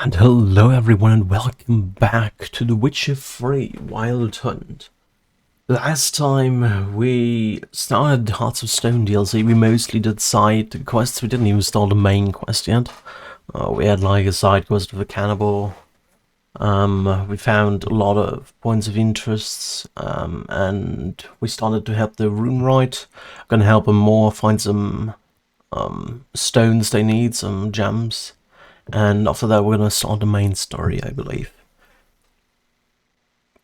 And hello everyone and welcome back to The Witcher 3 Wild Hunt. Last time we started Hearts of Stone DLC, we mostly did side quests, we didn't even start the main quest yet. We had like a side quest of a cannibal. We found a lot of points of interest, and we started to help the rune right. I'm gonna help them more, find some stones they need, some gems. And after that we're gonna start the main story, I believe.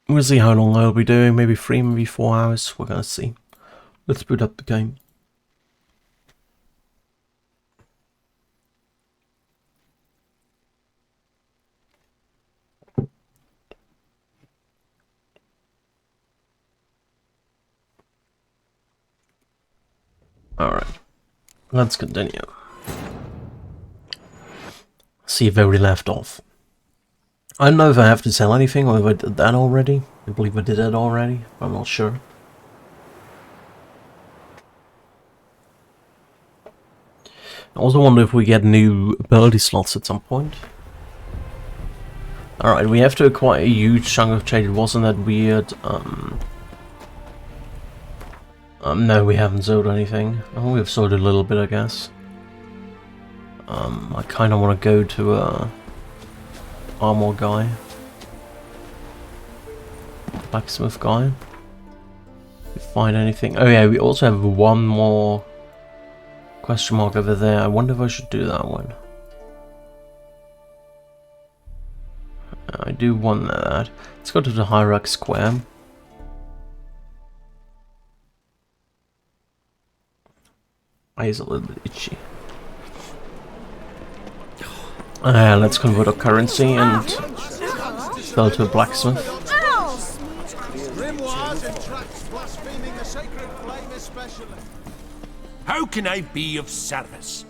We'll see how long I'll be doing, maybe 3, maybe 4 hours, we're gonna see. Let's boot up the game. Alright, let's continue. See where we left off. I don't know if I have to sell anything or if I did that already. I believe I did that already, I'm not sure. I also wonder if we get new ability slots at some point. Alright, we have to acquire a huge chunk of trade. It wasn't that weird. No, we haven't sold anything. Oh, we've sold a little bit, I guess. I kind of want to go to a armor guy, blacksmith guy. If we find anything. Oh yeah, we also have one more question mark over there. I wonder if I should do that one. I do want that. Let's go to the Hierarch Square. My eyes a little bit itchy. Let's convert our currency and sell to a blacksmith. How can I be of service?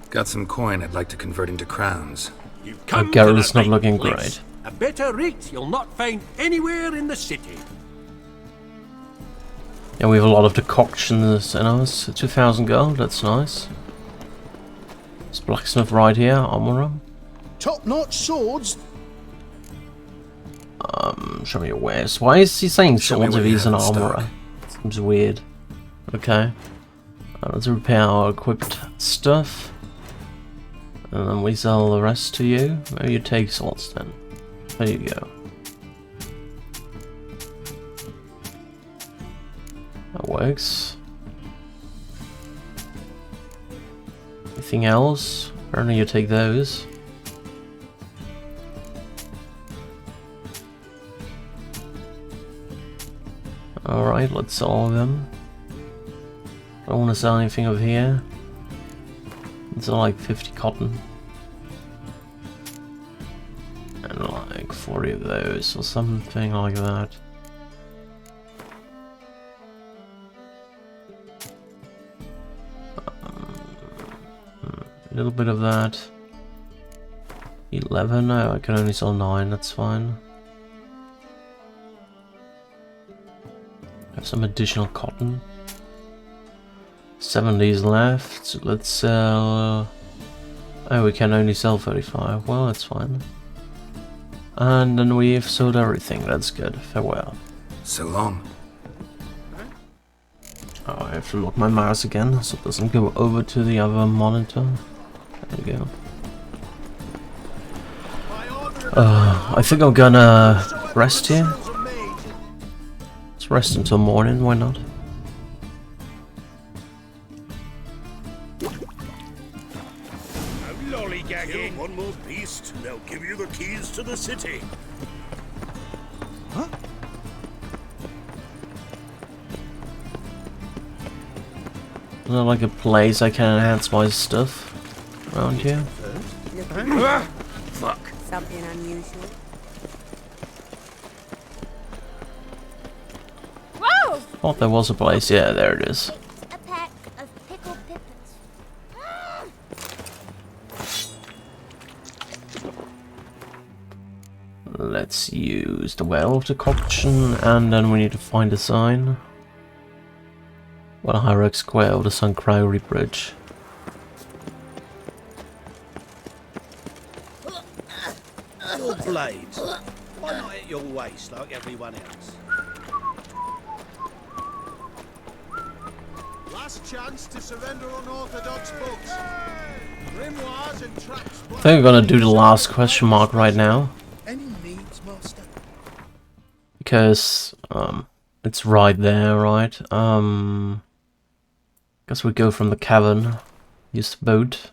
Got some coin I'd like to convert into crowns. You've come Geralt's to the not looking place. great. A better rate you'll not find anywhere in the city. Yeah, we have a lot of decoctions in us. 2,000 gold, that's nice. It's blacksmith right here, armorer. Top-notch swords. Show me your wares. Why is he saying Show me swords what if you he's an have in stock. armorer? Seems weird. Okay. Let's repair our equipped stuff. And then we sell the rest to you. Maybe you take swords then. There you go. That works. Anything else? Apparently you take those. Alright, let's sell all of them. Don't want to sell anything over here. It's like 50 cotton. And like 40 of those or something like that. A little bit of that. 11? No, I can only sell 9, that's fine. Have some additional cotton. 70s left. So let's sell. Oh, we can only sell 35. Well, that's fine. And then we've sold everything. That's good. Farewell. So long. Oh, I have to lock my mouse again so it doesn't go over to the other monitor. There we go. I think I'm gonna rest here. Let's rest until morning. Why not? Kill one more beast, and they'll give you the keys to the city. Is there like a place I can enhance my stuff around here? Fuck. Something unusual. Whoa! Thought there was a place. Yeah, there it is. A pack of pickled pippins. Let's use the well of decoction, and then we need to find a sign. Well, Hierarch Square of the Sun Crowley Bridge. Your blades. Why not at your waist like everyone else? Last chance to surrender unorthodox books. Grimoires and tracts. I think we're gonna do the last question mark right now. Any needs, master? Because, it's right there, right? Guess we go from the cavern. Use the boat.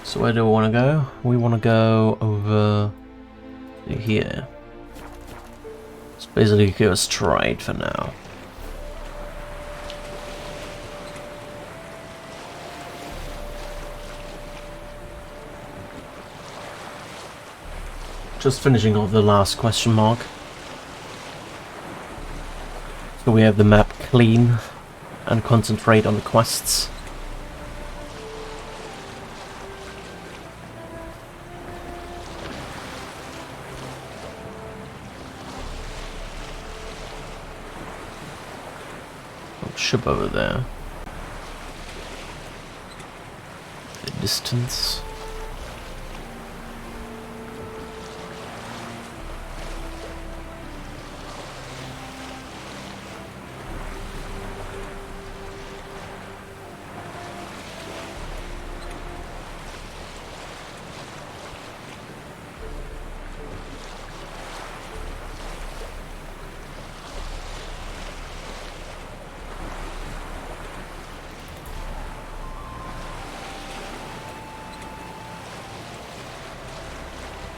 So where do we want to go? We want to go over to here. Let's basically go straight for now. Just finishing off the last question mark. So we have the map clean and concentrate on the quests. Ship over there. The distance.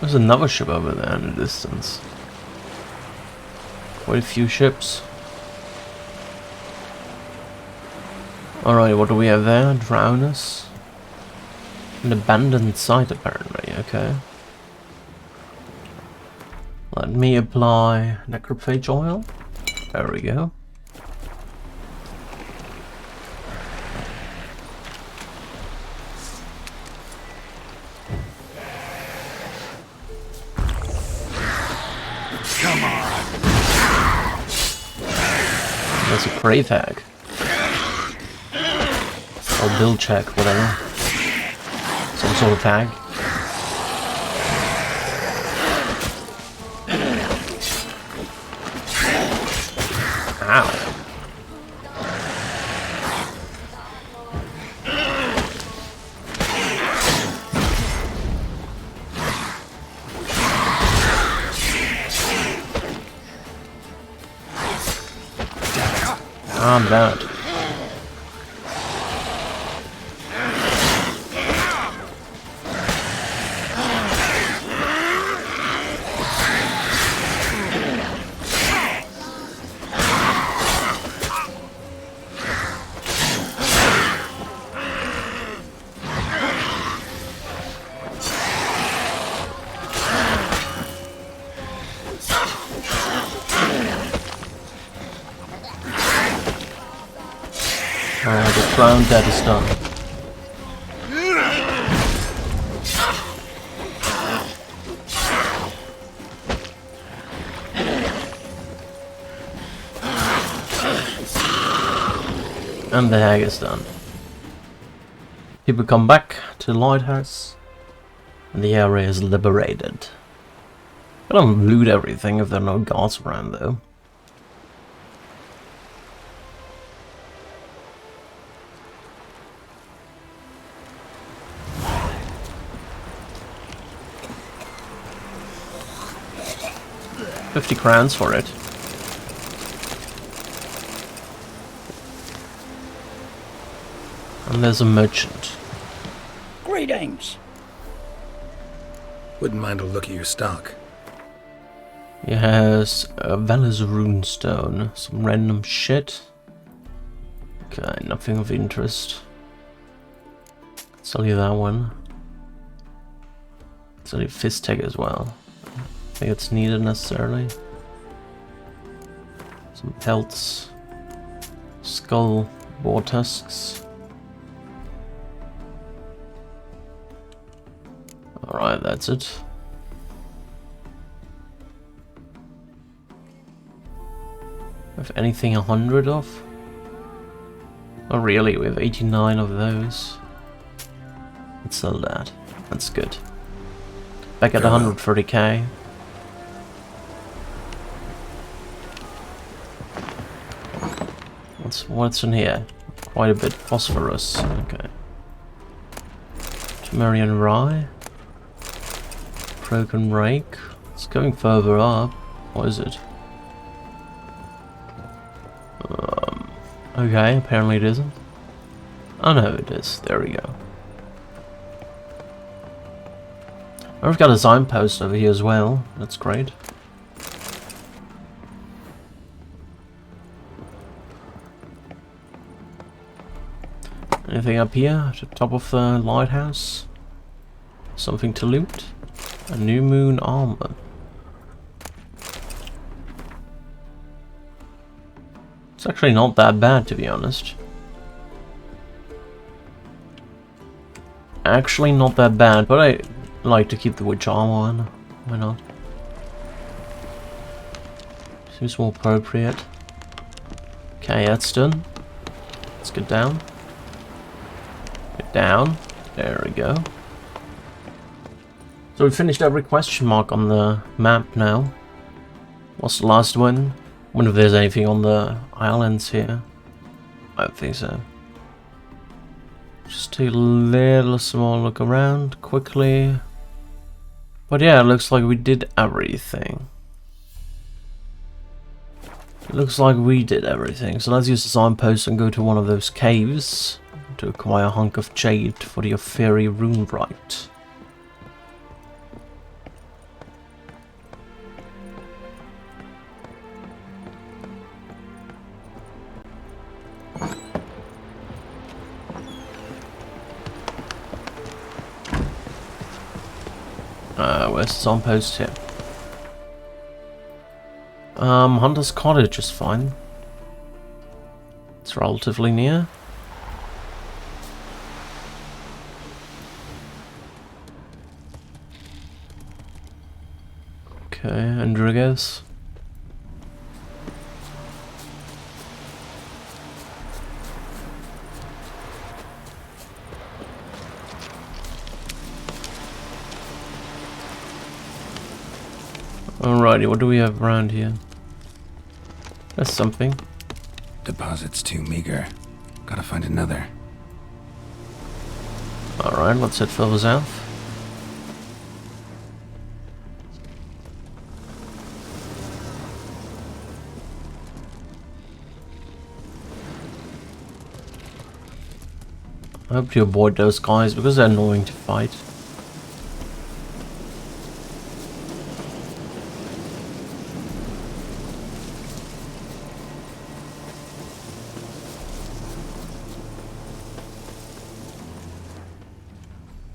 There's another ship over there in the distance. Quite a few ships. Alright, what do we have there? Drowners. An abandoned site apparently, okay. Let me apply necrophage oil. There we go. That's a prey tag. Or build check, whatever. Some sort of tag. Ow. Calm down. The crown dead is done. And the hag is done. People come back to the lighthouse, and the area is liberated. I don't loot everything if there are no guards around though. £50 for it. And there's a merchant. Greetings. Wouldn't mind a look at your stock. He has a Valor's runestone, some random shit. Okay, nothing of interest. Sell you that one. Sell you fist tag as well. I think it's needed necessarily. Some pelts. Skull, boar tusks. Alright, that's it. Have anything 100 of? Oh really, we have 89 of those. Let's sell that. That's good. Back at 130k. What's in here? Quite a bit. Phosphorus. Okay. Temerian rye. Broken rake. It's going further up. What is it? Okay, apparently it isn't. Oh no, it is. There we go. I've got a signpost over here as well. That's great. Anything up here at the top of the lighthouse? Something to loot? A new moon armor. It's actually not that bad, to be honest. Actually not that bad, but I like to keep the witch armor on. Why not? Seems more appropriate. Okay, that's done. Let's get down. Get down. There we go. So we finished every question mark on the map now. What's the last one? Wonder if there's anything on the islands here. I don't think so. Just take a little small look around quickly. But yeah, it looks like we did everything. It looks like we did everything. So let's use the signpost and go to one of those caves to acquire a hunk of jade for the fairy rune rite. Where's the signpost here? Hunter's Cottage is fine. It's relatively near. Okay, Andrigas. Alrighty, what do we have around here? That's something. Deposit's too meager. Gotta find another. Alright, let's head further south. I hope to avoid those guys because they're annoying to fight.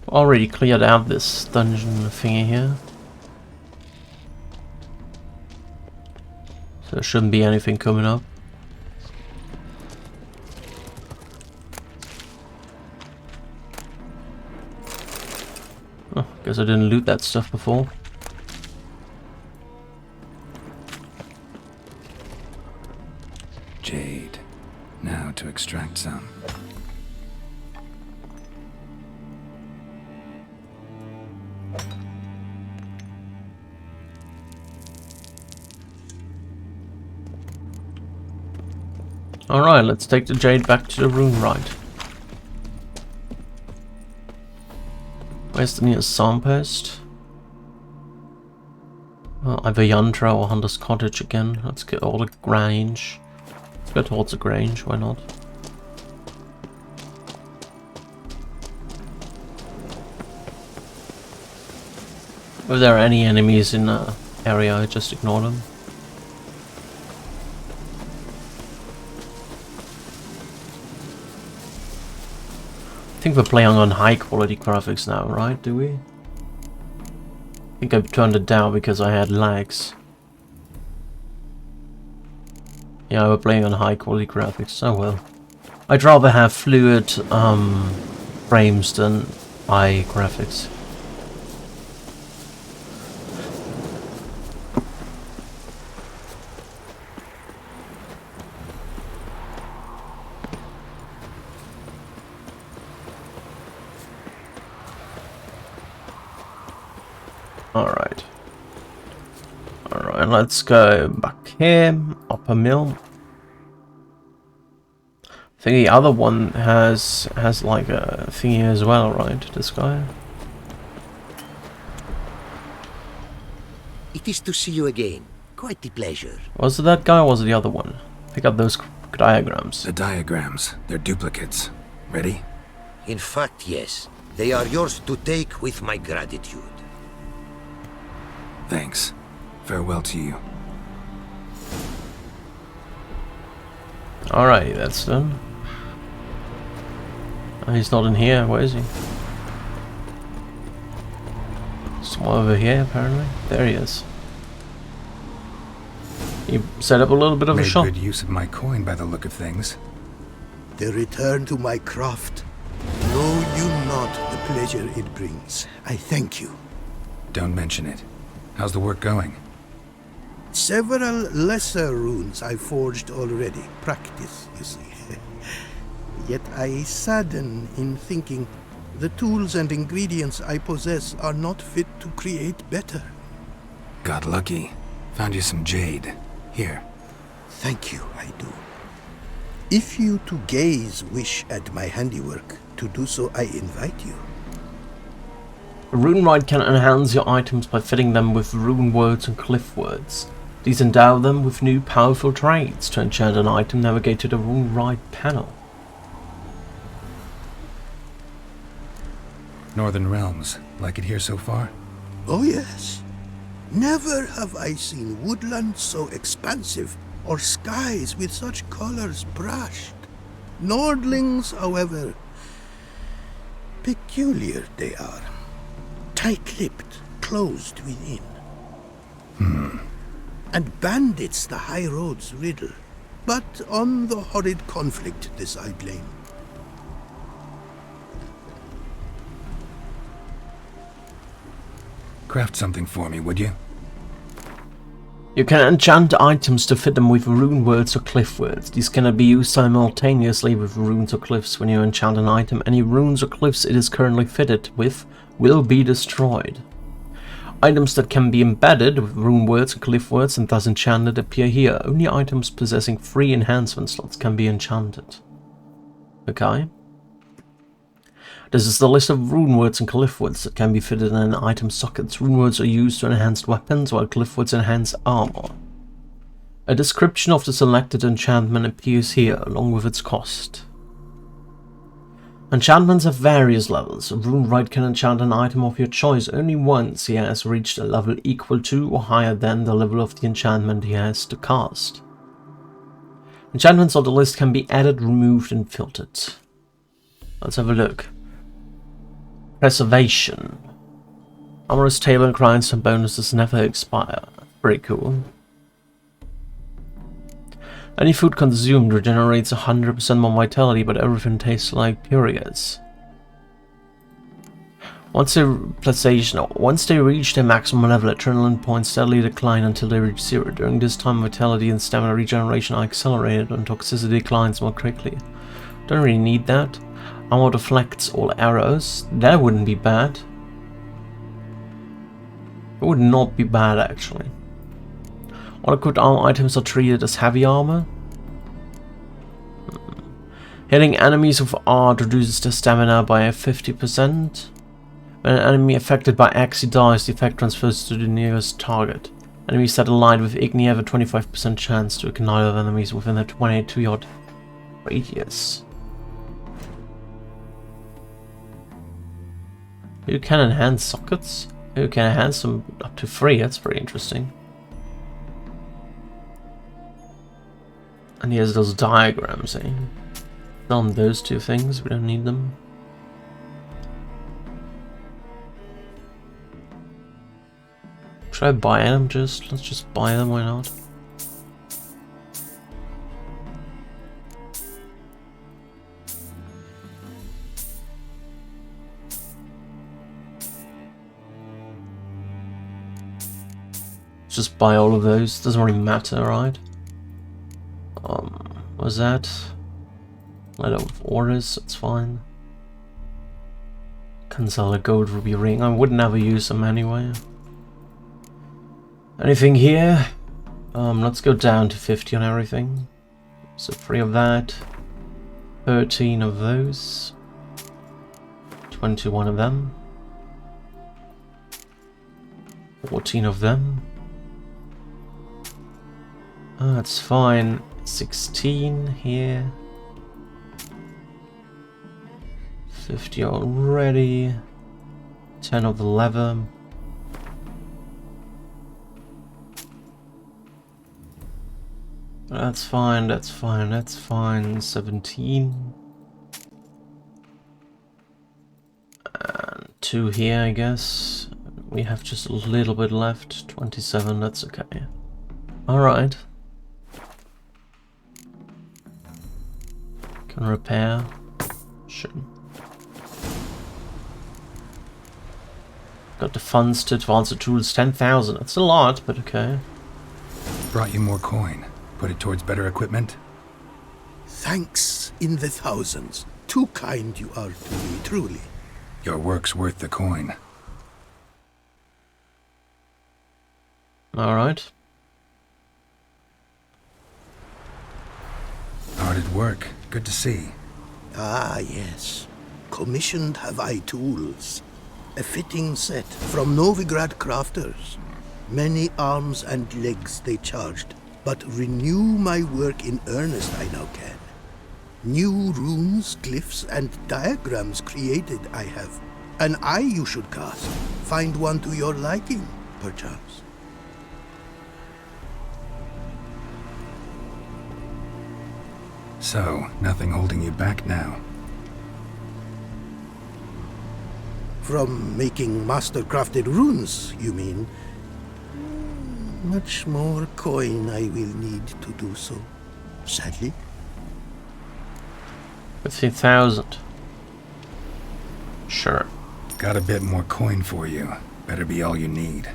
Already cleared out this dungeon thingy here. So there shouldn't be anything coming up. Oh, guess I didn't loot that stuff before. Jade. Now to extract some. Alright, let's take the jade back to the rune rite. Where's the nearest signpost? Well, either Yantra or Hunter's Cottage again. Let's get all the Grange. Let's go towards the Grange, why not? If there are any enemies in the area, I just ignore them. I think we're playing on high quality graphics now, right? Do we? I think I turned it down because I had lags. Yeah, we're playing on high quality graphics. Oh well. I'd rather have fluid frames than high graphics. Alright. Alright, let's go back here. Upper mill. I think the other one has like a thingy as well, right? This guy. It is to see you again. Quite the pleasure. Was it that guy or was it the other one? Pick up those diagrams. The diagrams. They're duplicates. Ready? In fact, yes. They are yours to take with my gratitude. Thanks. Farewell to you. Alright, that's done. Oh, he's not in here. Where is he? Somewhere over here, apparently. There he is. He set up a little bit of a Made shop. good use of my coin by the look of things. The return to my craft. Know you not the pleasure it brings. I thank you. Don't mention it. How's the work going? Several lesser runes I forged already. Practice, you see. Yet I sadden in thinking the tools and ingredients I possess are not fit to create better. Got lucky. Found you some jade. Here. Thank you, I do. If you to gaze wish at my handiwork, to do so I invite you. Rune Rite can enhance your items by fitting them with rune words and glyph words. These endow them with new powerful traits. To enchant an item, navigate to the Rune Rite panel. Northern Realms. Like it here so far? Oh yes. Never have I seen woodlands so expansive, or skies with such colors brushed. Nordlings, however, peculiar they are. Tight-lipped, closed within. And bandits the high roads riddle. But on the horrid conflict this I blame. Craft something for me, would you? You can enchant items to fit them with rune words or glyph words. These cannot be used simultaneously with runes or glyphs. When you enchant an item, any runes or glyphs it is currently fitted with will be destroyed. Items that can be embedded with rune words or glyph words and thus enchanted appear here. Only items possessing free enhancement slots can be enchanted. Okay. This is the list of rune words and glyph words that can be fitted in an item sockets. Rune words are used to enhance weapons, while glyph words enhance armor. A description of the selected enchantment appears here, along with its cost. Enchantments have various levels. A Rune Rite can enchant an item of your choice only once he has reached a level equal to or higher than the level of the enchantment he has to cast. Enchantments on the list can be added, removed, and filtered. Let's have a look. Preservation. Amorous Table and Grindstone bonuses never expire. Pretty cool. Any food consumed regenerates 100% more vitality, but everything tastes like periods. Once they reach their maximum level, adrenaline points steadily decline until they reach 0. During this time, vitality and stamina regeneration are accelerated and toxicity declines more quickly. Don't really need that. Armor deflects all arrows. That wouldn't be bad. It would not be bad, actually. All equipped armor items are treated as heavy armor. Hitting enemies with art reduces their stamina by 50%. When an enemy affected by Axie dies, the effect transfers to the nearest target. Enemies that align with Igni have a 25% chance to ignite other enemies within a 22-yard radius. You can enhance sockets? You can enhance them up to 3, that's pretty interesting. And here's those diagrams, eh? On those two things, we don't need them. Should I buy them just? Let's just buy them, why not? Just buy all of those, doesn't really matter, right? Was that? Let out with orders, that's fine. Can sell a gold ruby ring, I would never use them anyway. Anything here? Let's go down to 50 on everything. So 3 of that, 13 of those, 21 of them, 14 of them. That's fine. 16 here. 50 already. 10 of the leather. That's fine, that's fine, that's fine. 17. And 2 here, I guess. We have just a little bit left. 27, that's okay. Alright. Can repair. Sure. Got the funds to advance the tools. 10,000. That's a lot, but okay. Brought you more coin. Put it towards better equipment? Thanks in the thousands. Too kind you are to me, truly. Your work's worth the coin. Alright. Hard at work. Good to see. Ah, yes. Commissioned have I tools. A fitting set from Novigrad crafters. Many arms and legs they charged, but renew my work in earnest I now can. New runes, glyphs, and diagrams created I have. An eye you should cast. Find one to your liking, perchance. So, nothing holding you back now. From making master-crafted runes, you mean? Much more coin I will need to do so, sadly. 50,000. Sure. Got a bit more coin for you. Better be all you need.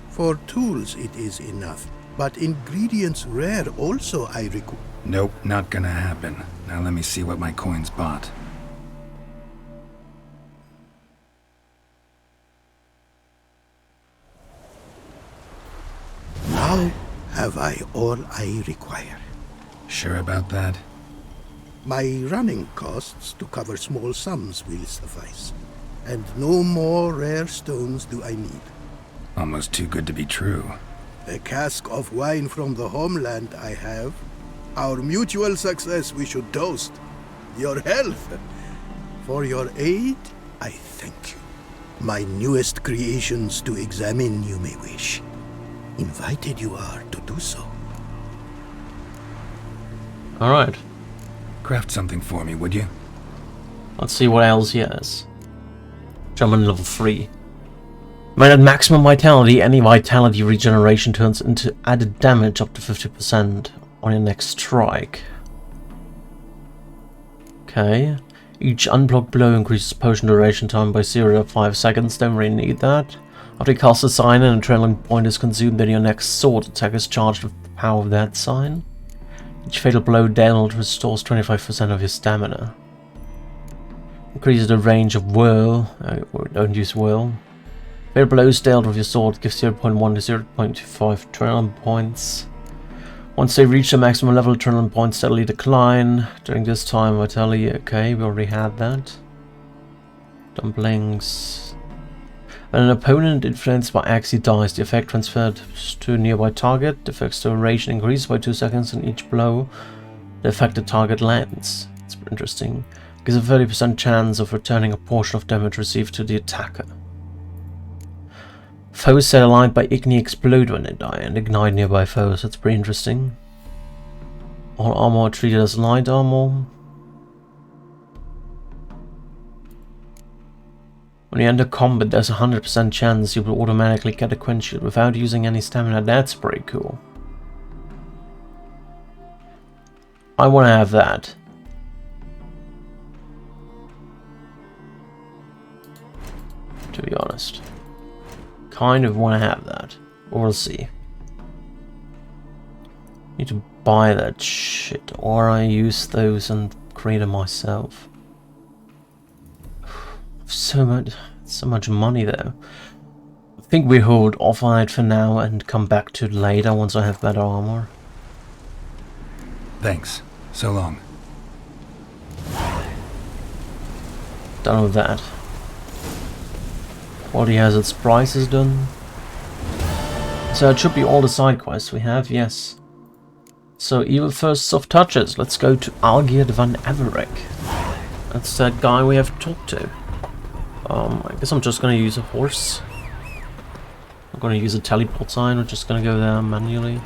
For tools it is enough, but ingredients rare also I require. Nope, not gonna happen. Now let me see what my coin's bought. Now have I all I require. Sure about that? My running costs to cover small sums will suffice, and no more rare stones do I need. Almost too good to be true. A cask of wine from the homeland I have. Our mutual success we should toast. Your health. For your aid, I thank you. My newest creations to examine you may wish. Invited you are to do so. Alright. Craft something for me, would you? Let's see what else he has. German level 3. When at maximum vitality, any vitality regeneration turns into added damage up to 50% on your next strike. Okay. Each unblocked blow increases potion duration time by 0.5 seconds. Don't really need that. After you cast a sign and a adrenaline point is consumed, then your next sword attack is charged with the power of that sign. Each fatal blow dealt restores 25% of your stamina. Increases the range of whirl. Don't use whirl. Fatal blows dealt with your sword gives 0.1 to 0.25 adrenaline points. Once they reach the maximum level, adrenaline points steadily decline. During this time, vitality. Okay, we already had that. Dumplings. When an opponent influenced by Axie dies, the effect transferred to a nearby target. The effect's duration increases by 2 seconds in each blow the affected target lands. It's interesting. Gives a 30% chance of returning a portion of damage received to the attacker. Foes set aligned by Igni explode when they die and ignite nearby foes. That's pretty interesting. All armor treated as light armor. When you enter combat, there's a 100% chance you will automatically get a quench shield without using any stamina. That's pretty cool. I want to have that. To be honest. Kind of want to have that. We'll see. Need to buy that shit, or I use those and create them myself. So much money though. think we hold off on it for now and come back to it later once I have better armor. Thanks. So long. Done with that. Quality has its prices done. So it should be all the side quests we have, yes. So Evil First Soft Touches. Let's go to Algierd van Everek. That's that guy we have talked to. I guess I'm just gonna use a horse. I'm gonna use a teleport sign. We're just gonna go there manually.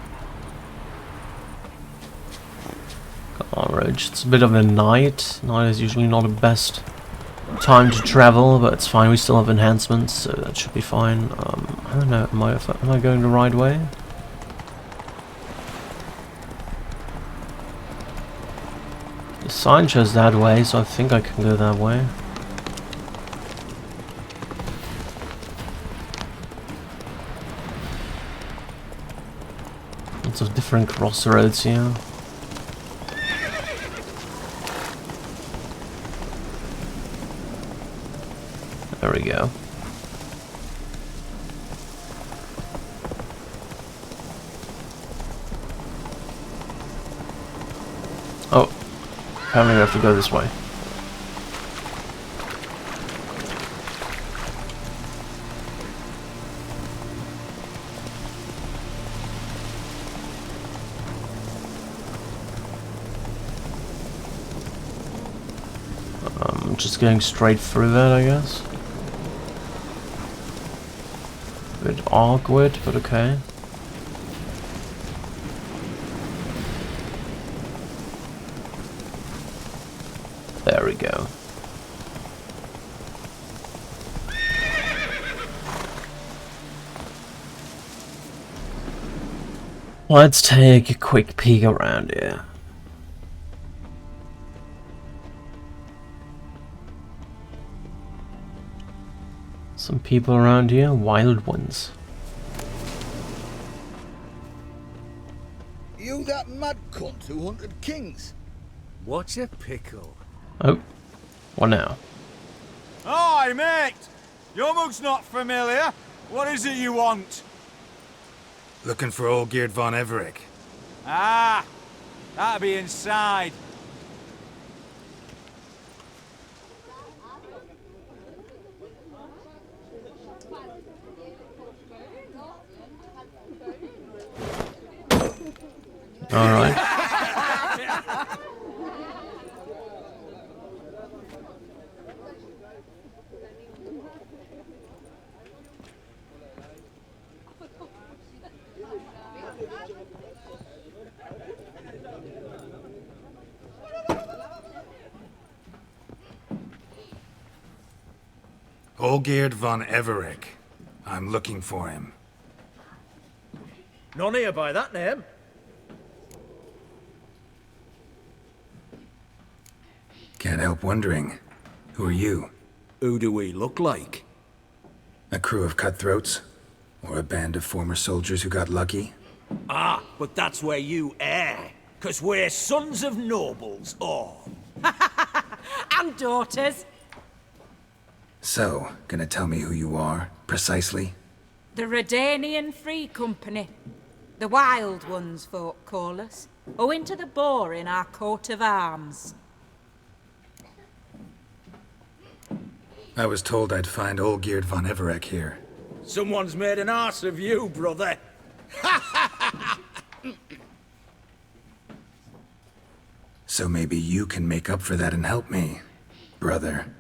Alright, it's a bit of a night. Night is usually not the best time to travel, but it's fine. We still have enhancements, so that should be fine. I don't know. Am I going the right way? The sign shows that way, so I think I can go that way. Lots of different crossroads here. There we go. Oh, apparently we have to go this way. Just going straight through that, I guess. A bit awkward, but okay. There we go. Let's take a quick peek around here. Some people around here, wild ones. You that mad cunt who hunted kings? What's a pickle? Oh, what now? Hi, mate! Your mug's not familiar. What is it you want? Looking for Olgierd von Everek. Ah, that'll be inside. All right. Olgierd von Everek. I'm looking for him. None here by that name. Can't help wondering. Who are you? Who do we look like? A crew of cutthroats? Or a band of former soldiers who got lucky? Ah, but that's where you err. 'Cause we're sons of nobles, all. And daughters. So, gonna tell me who you are, precisely? The Redanian Free Company. The Wild Ones, folk call us. Owing to the boar in our coat of arms. I was told I'd find Olgierd von Everek here. Someone's made an arse of you, brother. So maybe you can make up for that and help me, brother.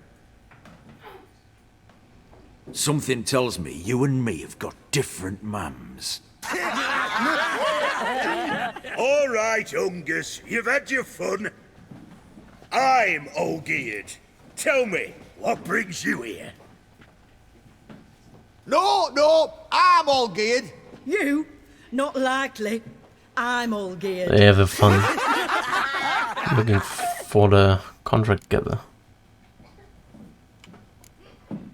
Something tells me you and me have got different mums. All right, Ungus, you've had your fun. I'm Olgierd. Tell me, what brings you here? No, I'm Olgierd. You? Not likely. I'm all geared. They have a fun looking for the contract together.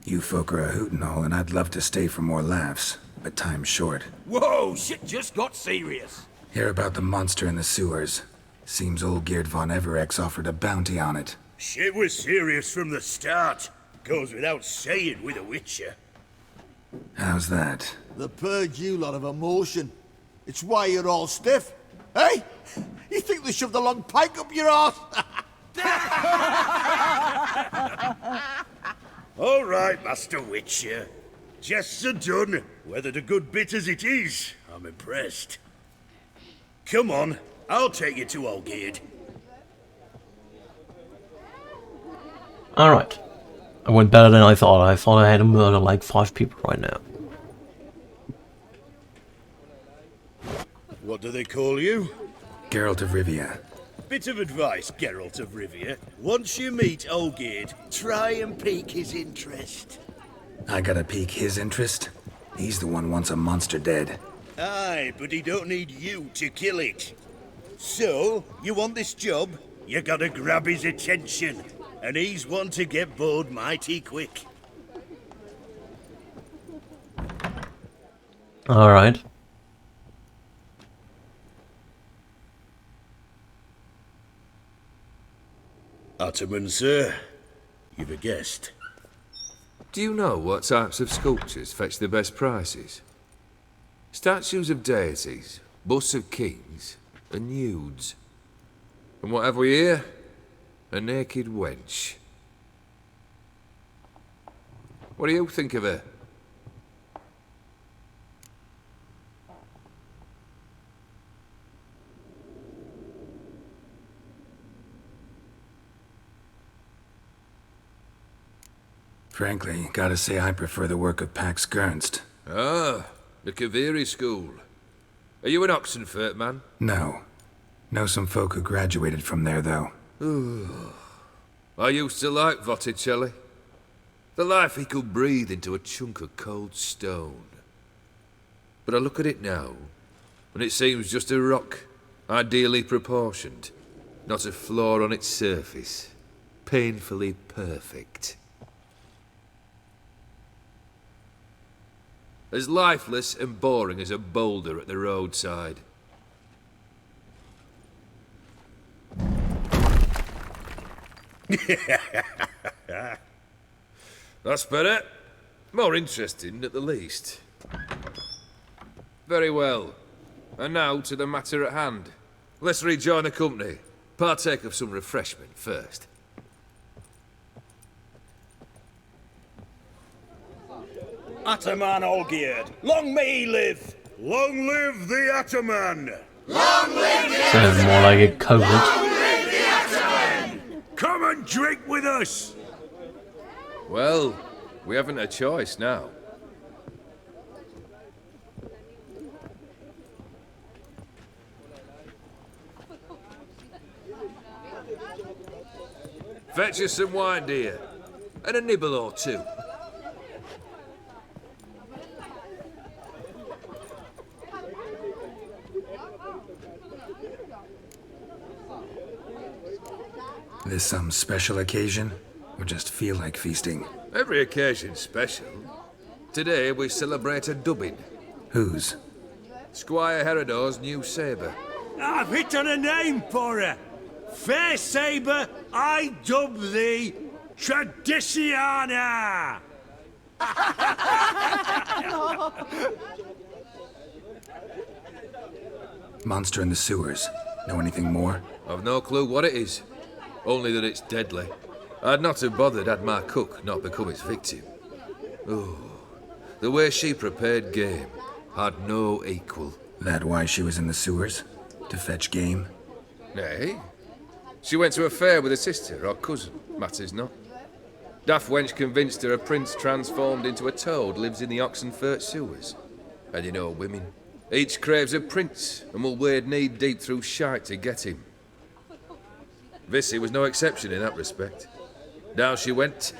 You folk are a hoot and all, and I'd love to stay for more laughs, but time's short. Whoa, shit just got serious. Hear about the monster in the sewers. Seems Olgierd von Everek's offered a bounty on it. Shit was serious from the start. Goes without saying with a Witcher. How's that? The purge you lot of emotion. It's why you're all stiff. Hey? You think they shoved a long pike up your arse? All right, Master Witcher. Jests are done. Weathered a good bit as it is. I'm impressed. Come on, I'll take you to Olgierd. Alright. I went better than I thought. I thought I had to murder like 5 people right now. What do they call you? Geralt of Rivia. Bit of advice, Geralt of Rivia. Once you meet Olgierd, try and pique his interest. I gotta pique his interest? He's the one wants a monster dead. Aye, but he don't need you to kill it. So, you want this job? You gotta grab his attention. And he's one to get bored mighty quick. Alright. Ottoman, sir. You've a guest. Do you know what types of sculptures fetch the best prices? Statues of deities, busts of kings, and nudes. And what have we here? A naked wench. What do you think of her? Frankly, gotta say I prefer the work of Pax Gernst. Ah, the Kaviri school. Are you an Oxenfurt man? No. Know some folk who graduated from there, though. I used to like Botticelli. The life he could breathe into a chunk of cold stone. But I look at it now, and it seems just a rock, ideally proportioned. Not a flaw on its surface. Painfully perfect. As lifeless and boring as a boulder at the roadside. That's better. More interesting, at the least. Very well. And now to the matter at hand. Let's rejoin the company. Partake of some refreshment first. Ataman Olgierd, long may he live! Long live the Ataman! Long live the Sounds more like a COVID. Long live the Ataman! Come and drink with us! Well, we haven't a choice now. Fetch us some wine, dear. And a nibble or two. This some special occasion? Or just feel like feasting? Every occasion's special. Today we celebrate a dubbing. Whose? Squire Herodor's new sabre. I've hit on a name for her. Fair Sabre, I dub thee Tradiciana! Monster in the sewers. Know anything more? I've no clue what it is. Only that it's deadly. I'd not have bothered had my cook not become its victim. Oh, the way she prepared game had no equal. That why she was in the sewers? To fetch game? Nay. She went to a fair with a sister or cousin, matters not. Daft wench convinced her a prince transformed into a toad lives in the Oxenfurt sewers. And you know women. Each craves a prince and will wade knee-deep through shite to get him. Vissy was no exception in that respect. Down she went,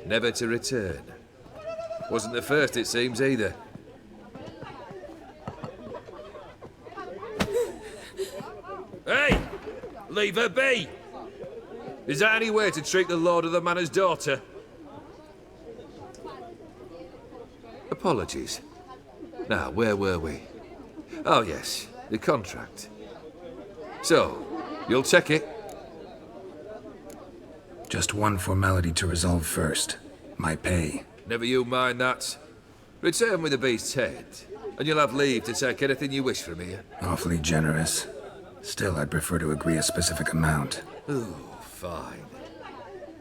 never to return. Wasn't the first, it seems, either. Hey! Leave her be! Is that any way to treat the lord of the manor's daughter? Apologies. Now, where were we? Oh yes, the contract. So, you'll check it? Just one formality to resolve first. My pay. Never you mind that. Return with the beast's head, and you'll have leave to take anything you wish from here. Awfully generous. Still, I'd prefer to agree a specific amount. Ooh, fine.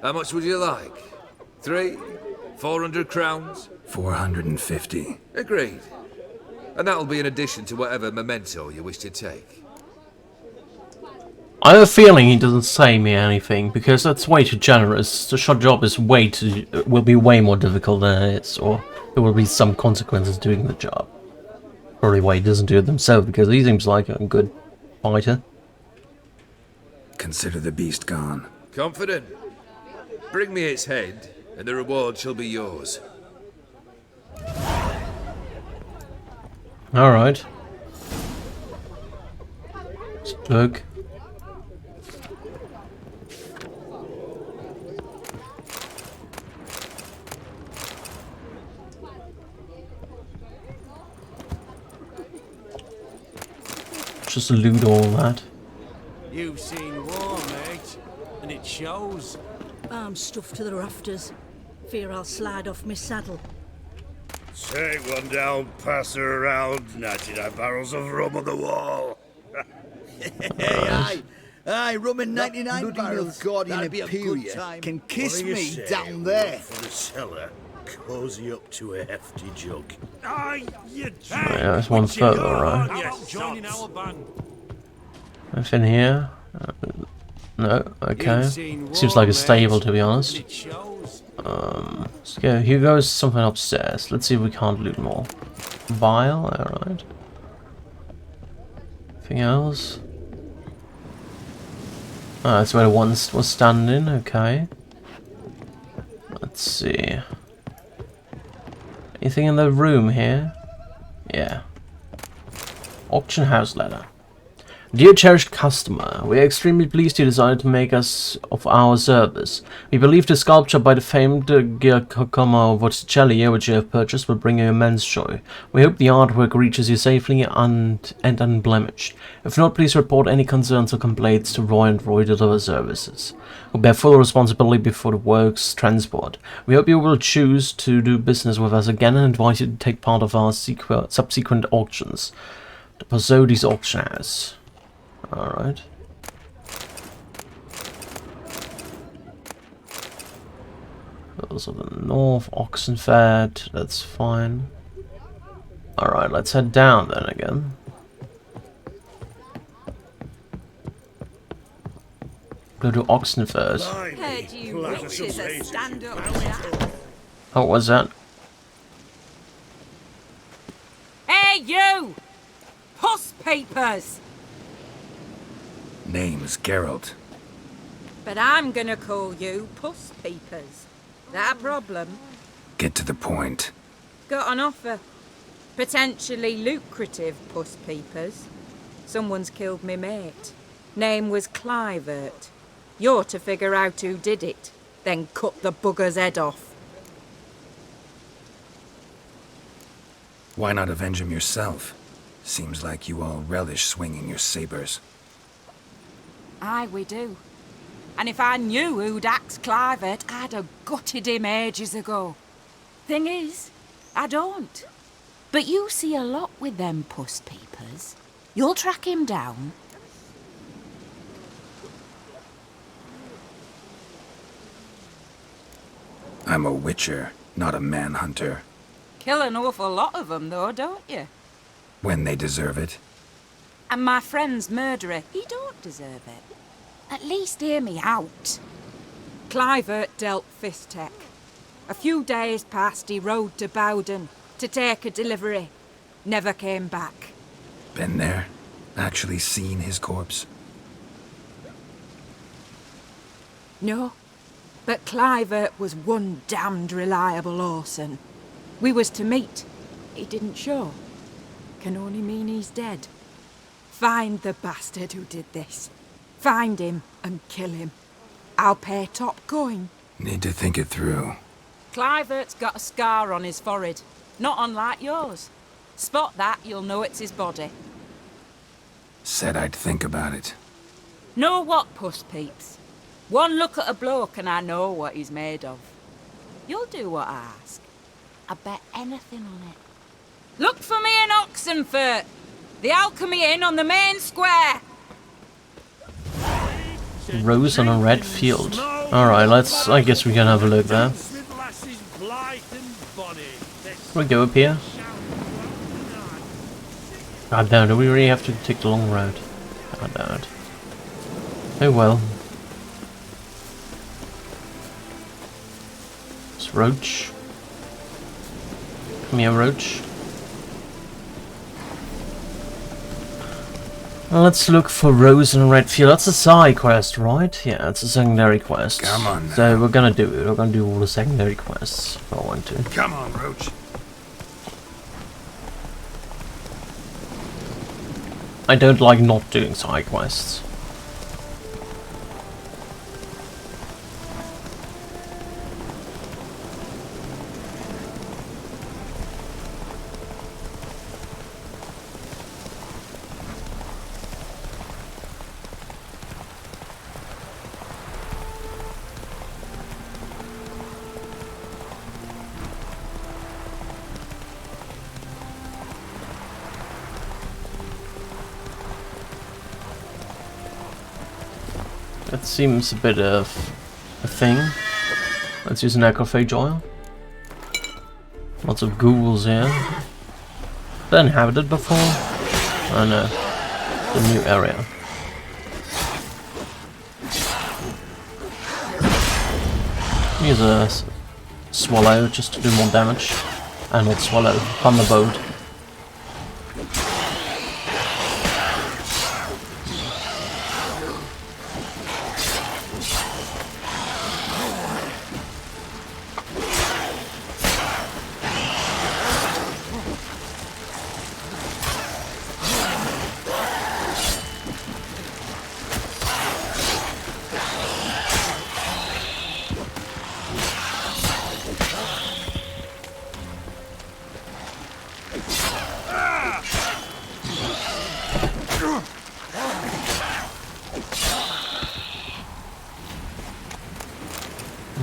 How much would you like? 3? 400 crowns? 450. Agreed. And that'll be in addition to whatever memento you wish to take. I have a feeling he doesn't say me anything, because that's way too generous. The shot job is will be way more difficult than it is, or there will be some consequences doing the job. Probably why he doesn't do it himself, because he seems like a good fighter. Consider the beast gone. Confident? Bring me its head, and the reward shall be yours. Alright. Look. Just loot all that. You've seen war, mate, and it shows. I'm stuffed to the rafters. Fear I'll slide off my saddle. Take one down, pass her around. 99 barrels of rum on the wall. Aye, rum and 99 barrels. That'd be a good time. Can kiss me down there. For the cellar, cozy up to a hefty jug. Aye, you Yeah, there's one further, right? How about joining our band? Nothing here? No, okay. Seems like a stable, to be honest. Let's go. Here goes something upstairs. Let's see if we can't loot more. Vial, alright. Anything else? Oh, that's where the one was standing, okay. Let's see. Anything in the room here? Yeah. Auction house letter. Dear cherished customer, we are extremely pleased you decided to make us of our service. We believe the sculpture by the famed Giacomo Botticelli, which you have purchased, will bring you immense joy. We hope the artwork reaches you safely and unblemished. If not, please report any concerns or complaints to Roy and Roy Deliver Services. We bear full responsibility for the work's transport. We hope you will choose to do business with us again and invite you to take part of our subsequent auctions. The Pozzodi's Auction House. Alright. Those are the North Oxenford, that's fine. Alright, let's head down then again. Go to Oxenford. Heard you witches are stand-up. Oh, what was that? Hey, you! Puss papers! Name's Geralt. But I'm gonna call you Puss Peepers. That a problem? Get to the point. Got an offer. Potentially lucrative Puss Peepers. Someone's killed me mate. Name was Clivert. You're to figure out who did it, then cut the bugger's head off. Why not avenge him yourself? Seems like you all relish swinging your sabers. Aye, we do. And if I knew who'd axed Clivert, I'd have gutted him ages ago. Thing is, I don't. But you see a lot with them Puss Peepers. You'll track him down. I'm a witcher, not a manhunter. Kill an awful lot of them, though, don't you? When they deserve it. And my friend's murderer, he don't deserve it. At least hear me out. Clivert dealt Fistech. A few days passed, he rode to Bowden to take a delivery. Never came back. Been there? Actually seen his corpse? No, but Clivert was one damned reliable Orson. We was to meet. He didn't show. Can only mean he's dead. Find the bastard who did this. Find him and kill him. I'll pay top coin. Need to think it through. Clivert's got a scar on his forehead, not unlike yours. Spot that, you'll know it's his body. Said I'd think about it. Know what, Puss Peeps? One look at a bloke and I know what he's made of. You'll do what I ask. I bet anything on it. Look for me in Oxenfurt! The Alchemy Inn on the main square! Rose on a red field. Alright, let's... I guess we can have a look there. We go up here. God damn, do we really have to take the long road? God damn it. Oh well. It's Roach. Come here, Roach. Let's look for Rose and Redfield. That's a side quest, right? Yeah, it's a secondary quest. Come on now. So we're gonna do it. We're gonna do all the secondary quests if I want to. Come on, Roach. I don't like not doing side quests. That seems a bit of a thing. Let's use an necrophage oil. Lots of ghouls here. Been inhabited before? Oh no. The new area. Use a swallow just to do more damage. And not swallow, thunderbolt.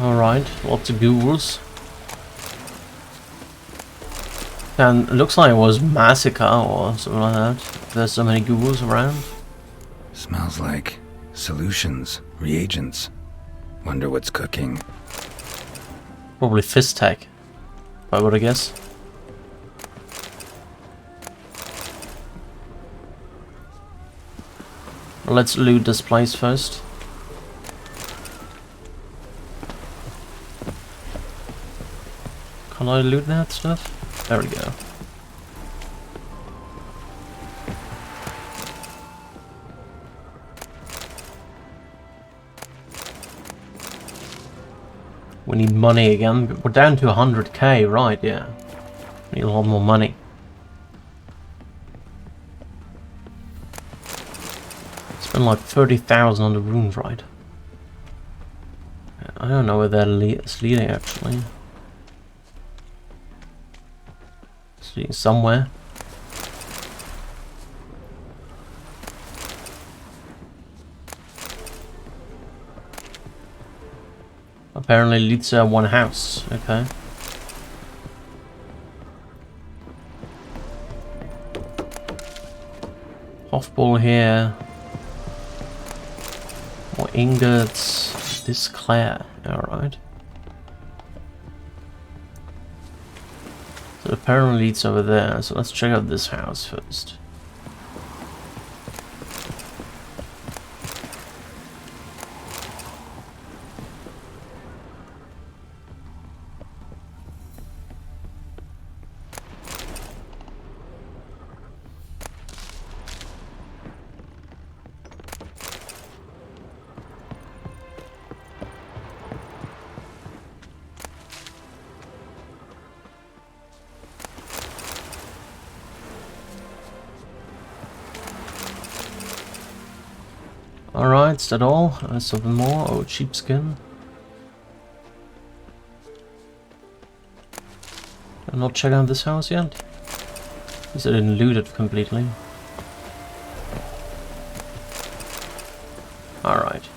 Alright, lots of ghouls. And it looks like it was massacre or something like that. There's so many ghouls around. Smells like solutions, reagents. Wonder what's cooking. Probably fist tech, if I would guess. Let's loot this place first. Can I loot that stuff? There we go. We need money again. We're down to 100k, right? Yeah. We need a lot more money. Spend like 30,000 on the runes, right? I don't know where that is leading actually. It's leading somewhere. Apparently leads to one house. Okay. Hoffball here. More ingots. This Claire. Alright. So apparently it's over there. So let's check out this house first. Alright, is that all? Something more? Oh, sheepskin. I'm not checking out this house yet. At least I didn't loot it completely. Alright.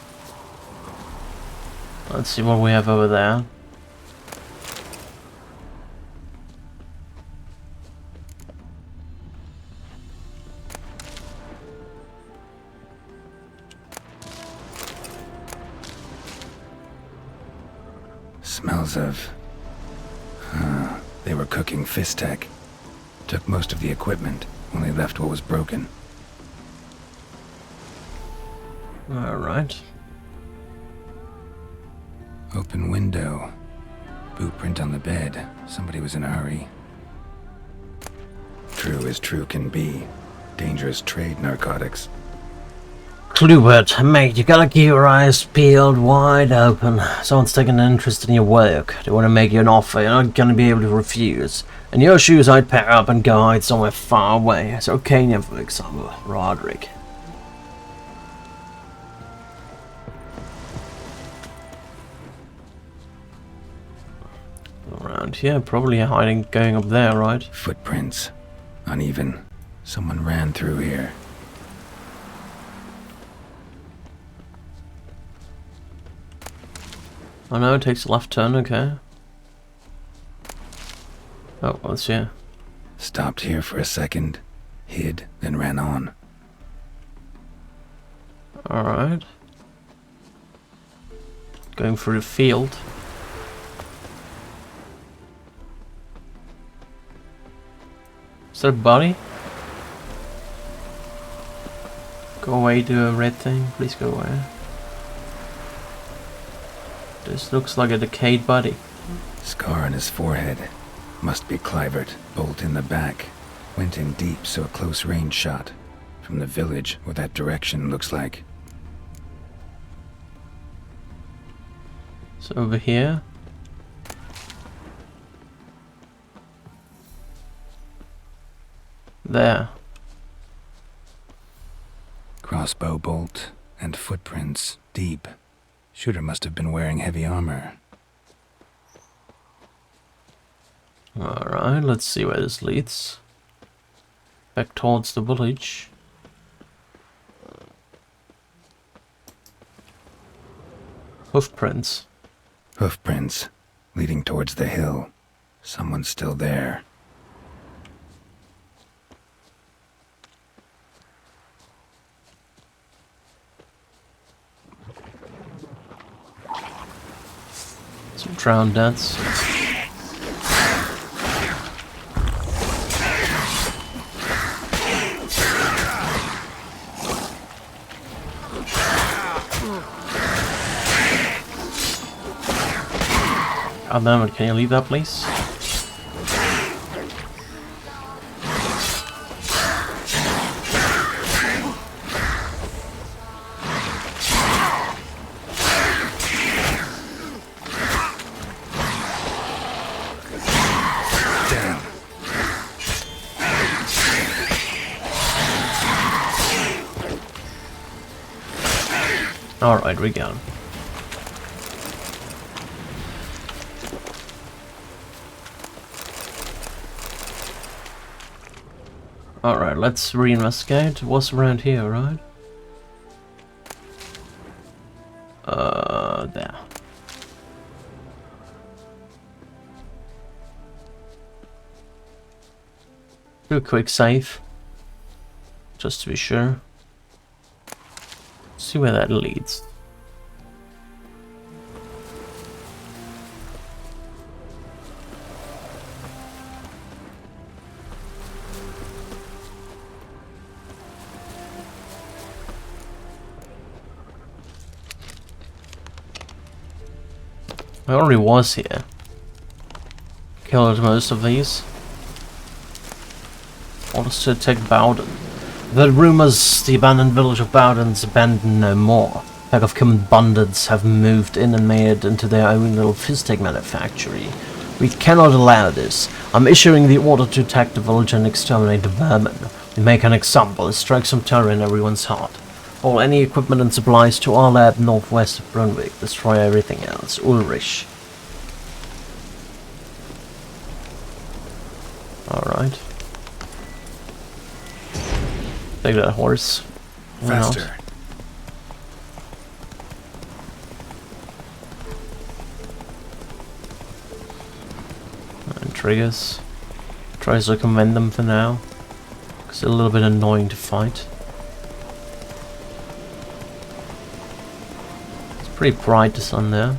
Let's see what we have over there. Smells of... they were cooking Fistech. Took most of the equipment, only left what was broken. Alright. Open window. Boot print on the bed. Somebody was in a hurry. True as true can be. Dangerous trade, narcotics. Clubert, mate, you gotta keep your eyes peeled wide open. Someone's taking an interest in your work. They want to make you an offer you're not gonna be able to refuse. In your shoes, I'd pack up and go hide somewhere far away. So Kenya, for example, Roderick. Around here, probably hiding, going up there, right? Footprints. Uneven. Someone ran through here. Oh no, it takes a left turn, okay. Oh, what's here? Stopped here for a second, hid, then ran on. Alright. Going through the field. Is that a body? Go away, do a red thing. Please go away. This looks like a decayed body. Scar on his forehead. Must be Clivert. Bolt in the back. Went in deep, so a close range shot. From the village, or that direction looks like. So over here. There. Crossbow bolt and footprints deep. Shooter must have been wearing heavy armor. Alright, let's see where this leads. Back towards the village. Hoofprints. Hoofprints leading towards the hill. Someone's still there. Some drowned deaths. God damn it, can you leave that, please? Alright, we got him. Alright, let's reinvestigate. What's around here, right? There. Do a quick save. Just to be sure. See where that leads. I already was here. Killed most of these. Orders to attack Bowden. The rumors the abandoned village of Bowden's abandoned no more. A pack of common bandits have moved in and made it into their own little Fistech manufactory. We cannot allow this. I'm issuing the order to attack the village and exterminate the vermin. We make an example, strike some terror in everyone's heart. Haul any equipment and supplies to our lab northwest of Brunswick. Destroy everything else. Ulrich. Alright. Take that horse. Faster. And triggers. Try to circumvent them for now. It's a little bit annoying to fight. It's pretty bright, the sun there.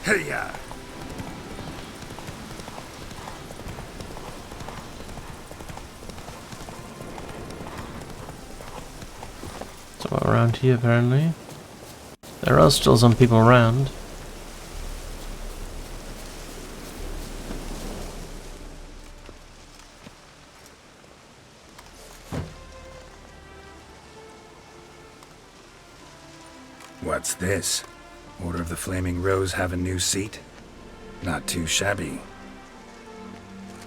Hey-ya! So around here apparently. There are still some people around. What's this? Order of the Flaming Rose have a new seat? Not too shabby.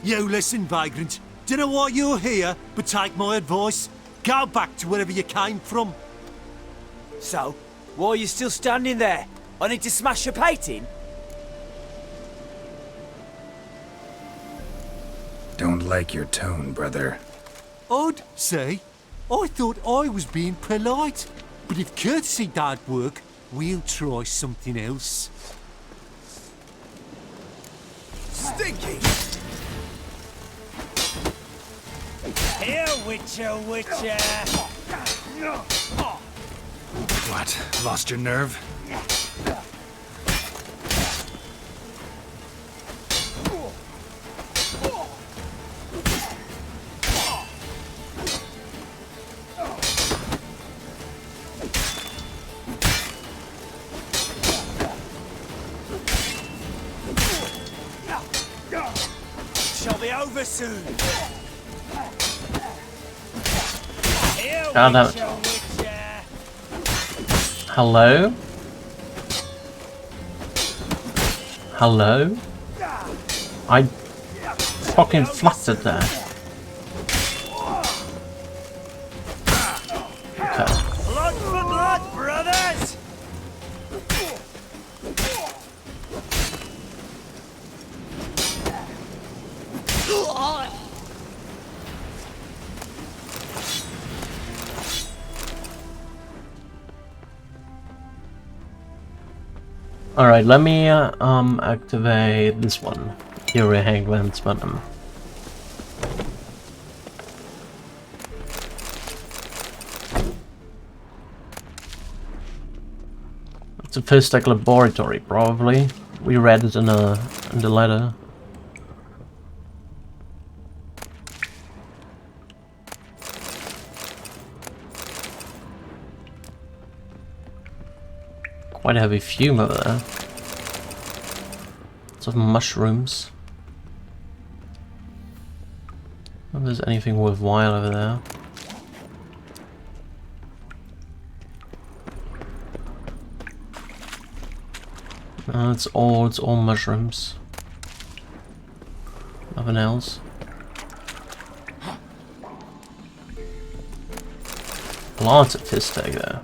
You listen, vagrant. Dunno why you're here, but take my advice. Go back to wherever you came from. So, why are you still standing there? I need to smash your painting? Don't like your tone, brother. I'd say. I thought I was being polite. But if courtesy don't work, we'll try something else. Stinky! Here, Witcher, Witcher! What? Lost your nerve? Shall be over soon. God damn it. Hello? Hello? I fucking fluttered there. Okay. Blood for blood, brothers! Alright, let me activate this one. Fury Hangman's Venom. It's a first like laboratory, probably. We read it in the letter. Quite a heavy fume over there. Lots of mushrooms. I don't know if there's anything worthwhile over there. No, it's all mushrooms. Nothing else. Lots of fist tag there.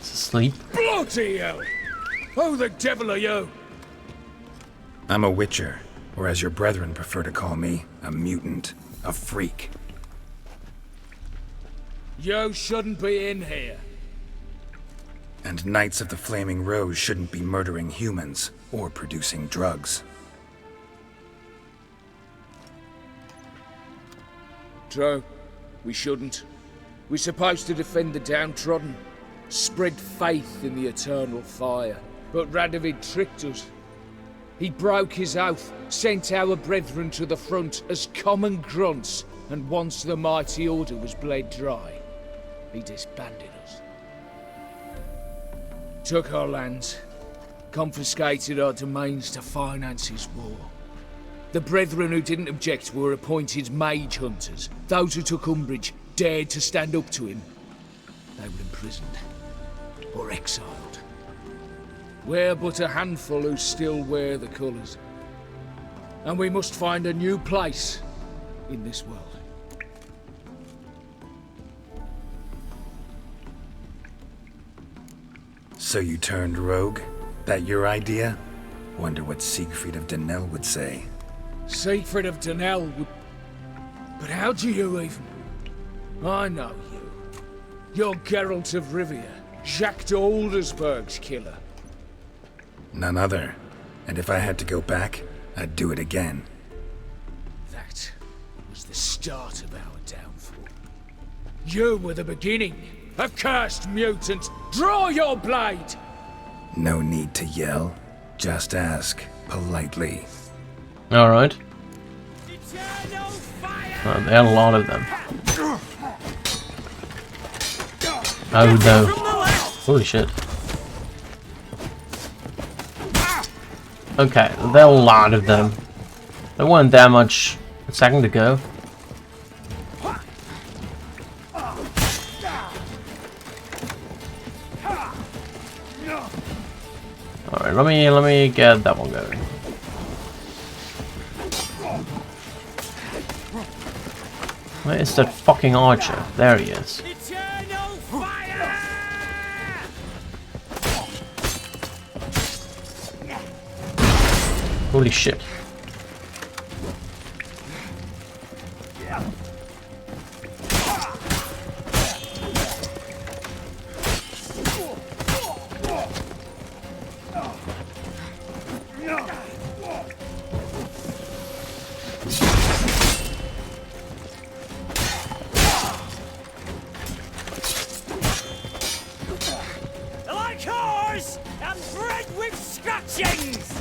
Sleep. Bloody hell! Who the devil are you? I'm a Witcher, or as your brethren prefer to call me, a mutant, a freak. You shouldn't be in here. And Knights of the Flaming Rose shouldn't be murdering humans or producing drugs. True. We shouldn't. We're supposed to defend the downtrodden. Spread faith in the eternal fire. But Radovid tricked us. He broke his oath, sent our brethren to the front as common grunts, and once the mighty order was bled dry, he disbanded us. Took our lands, confiscated our domains to finance his war. The brethren who didn't object were appointed mage hunters. Those who took umbrage dared to stand up to him. They were imprisoned or exiled. We're but a handful who still wear the colours. And we must find a new place in this world. So you turned rogue? That your idea? Wonder what Siegfried of Denel would say. Siegfried of Denel would... But how do you even... I know you. You're Geralt of Rivia, Jacques de Aldersberg's killer. None other. And if I had to go back, I'd do it again. That was the start of our downfall. You were the beginning. Accursed mutant! Draw your blade! No need to yell. Just ask, politely. Alright. There are a lot of them. Oh no. Holy shit. Okay, there are a lot of them. There weren't that much a second ago. Alright, let me get that one going. Where is that fucking archer? There he is. Holy shit. Like yours, and bred with scratchings!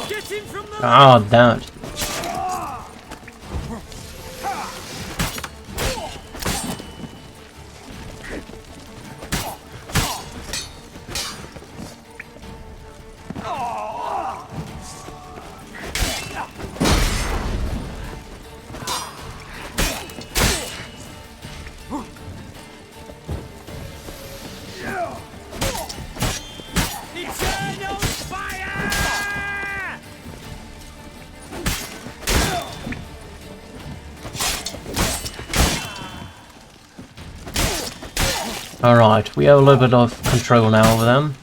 Get him from the Oh, damn it. eternal fire! Alright, we have a little bit of control now over them.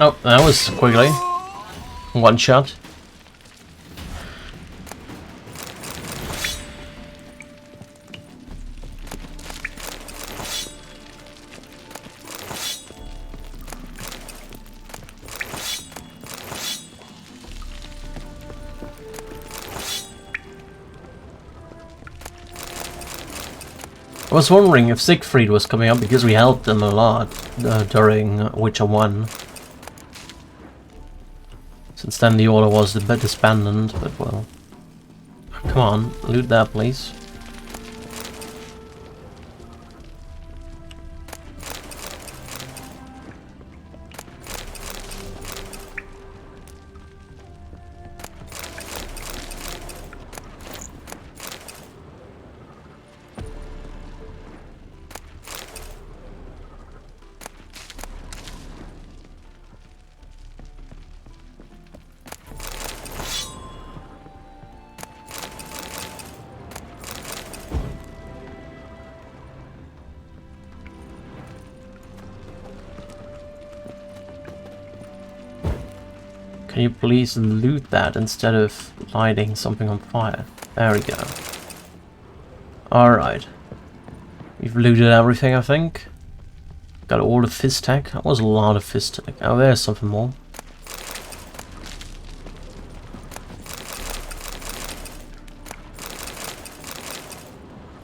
Oh, that was quickly. One shot. I was wondering if Siegfried was coming up because we helped them a lot during Witcher 1. Since then the order was a bit disbanded, but well. Come on, loot that please. Can you please loot that instead of lighting something on fire? There we go. Alright. We've looted everything, I think. Got all the fist tech. That was a lot of fist tech. Oh, there's something more.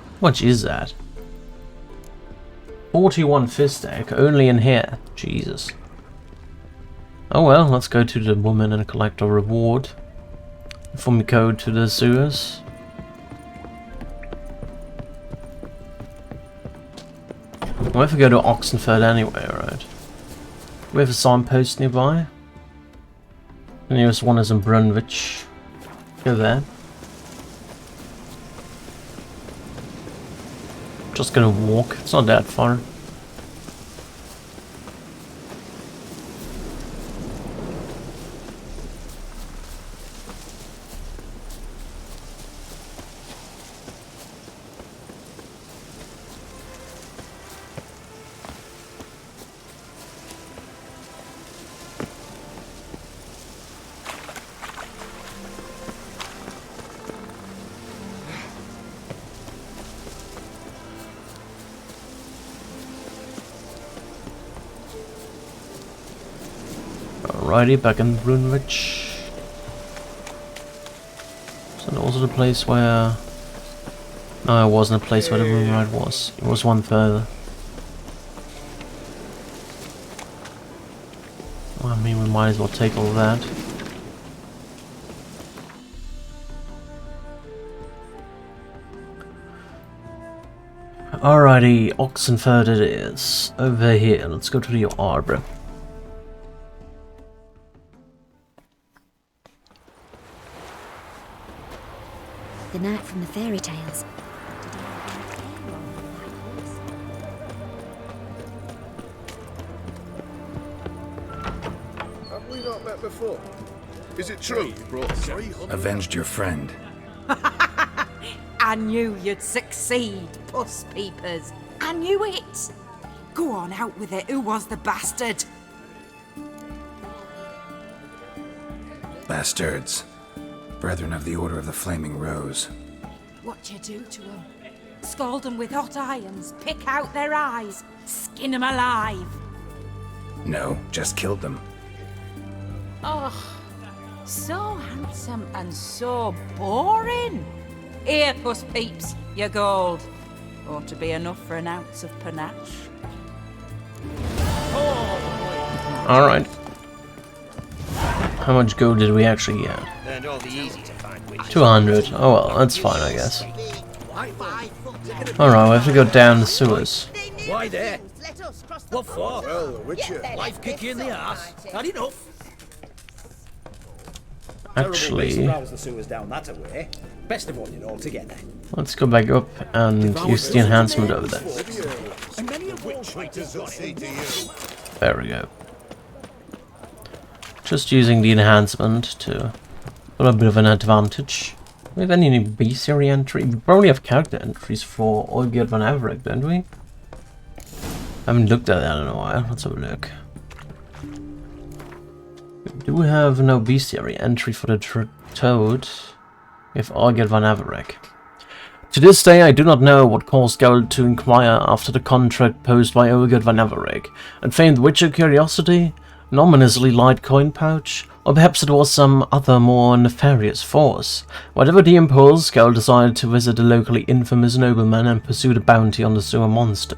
How much is that? 41 fist tech, only in here. Jesus. Oh well, let's go to the woman and collect our reward. Before we go to the sewers. What if we go to Oxenford anyway, right? We have a signpost nearby. The nearest one is in Brunwich. Go there. Just gonna walk. It's not that far. Alrighty, back in Runewich. So that also the place where... No, it wasn't the place where the room ride was. It was one further. Well, I mean, we might as well take all that. Alrighty, Oxenford it is. Over here, let's go to the Arbor. The knight from the fairy tales. Have we not met before? Is it true you brought 300? Avenged your friend. I knew you'd succeed, puss peepers. I knew it. Go on, out with it. Who was the bastard? Bastards. Brethren of the Order of the Flaming Rose. What you do to them? Scald them with hot irons, pick out their eyes, skin them alive. No, just killed them. Oh, so handsome and so boring. Here, puss peeps, your gold. Ought to be enough for an ounce of panache. Alright. How much gold did we actually get? 200. Oh well, that's fine, I guess. Alright, we have to go down the sewers. Why there? What for? Well, the Witcher. Life kick you in the ass. Had enough. Actually, the sewers down that away. Best avoid it altogether. let's go back up and use the enhancement over there. There we go. Just using the enhancement to put a bit of an advantage. Do we have any B-series entry? We probably have character entries for Olgierd van Everec, don't we? I haven't looked at that in a while. Let's have a look. We do have no B-series entry for the Toad. We have Olgierd van Everec. To this day, I do not know what caused Geralt to inquire after the contract posed by Olgierd van Everec, and feigned Witcher curiosity, an ominously light coin pouch, or perhaps it was some other more nefarious force. Whatever the impulse, Geralt decided to visit the locally infamous nobleman and pursue the bounty on the sewer monster.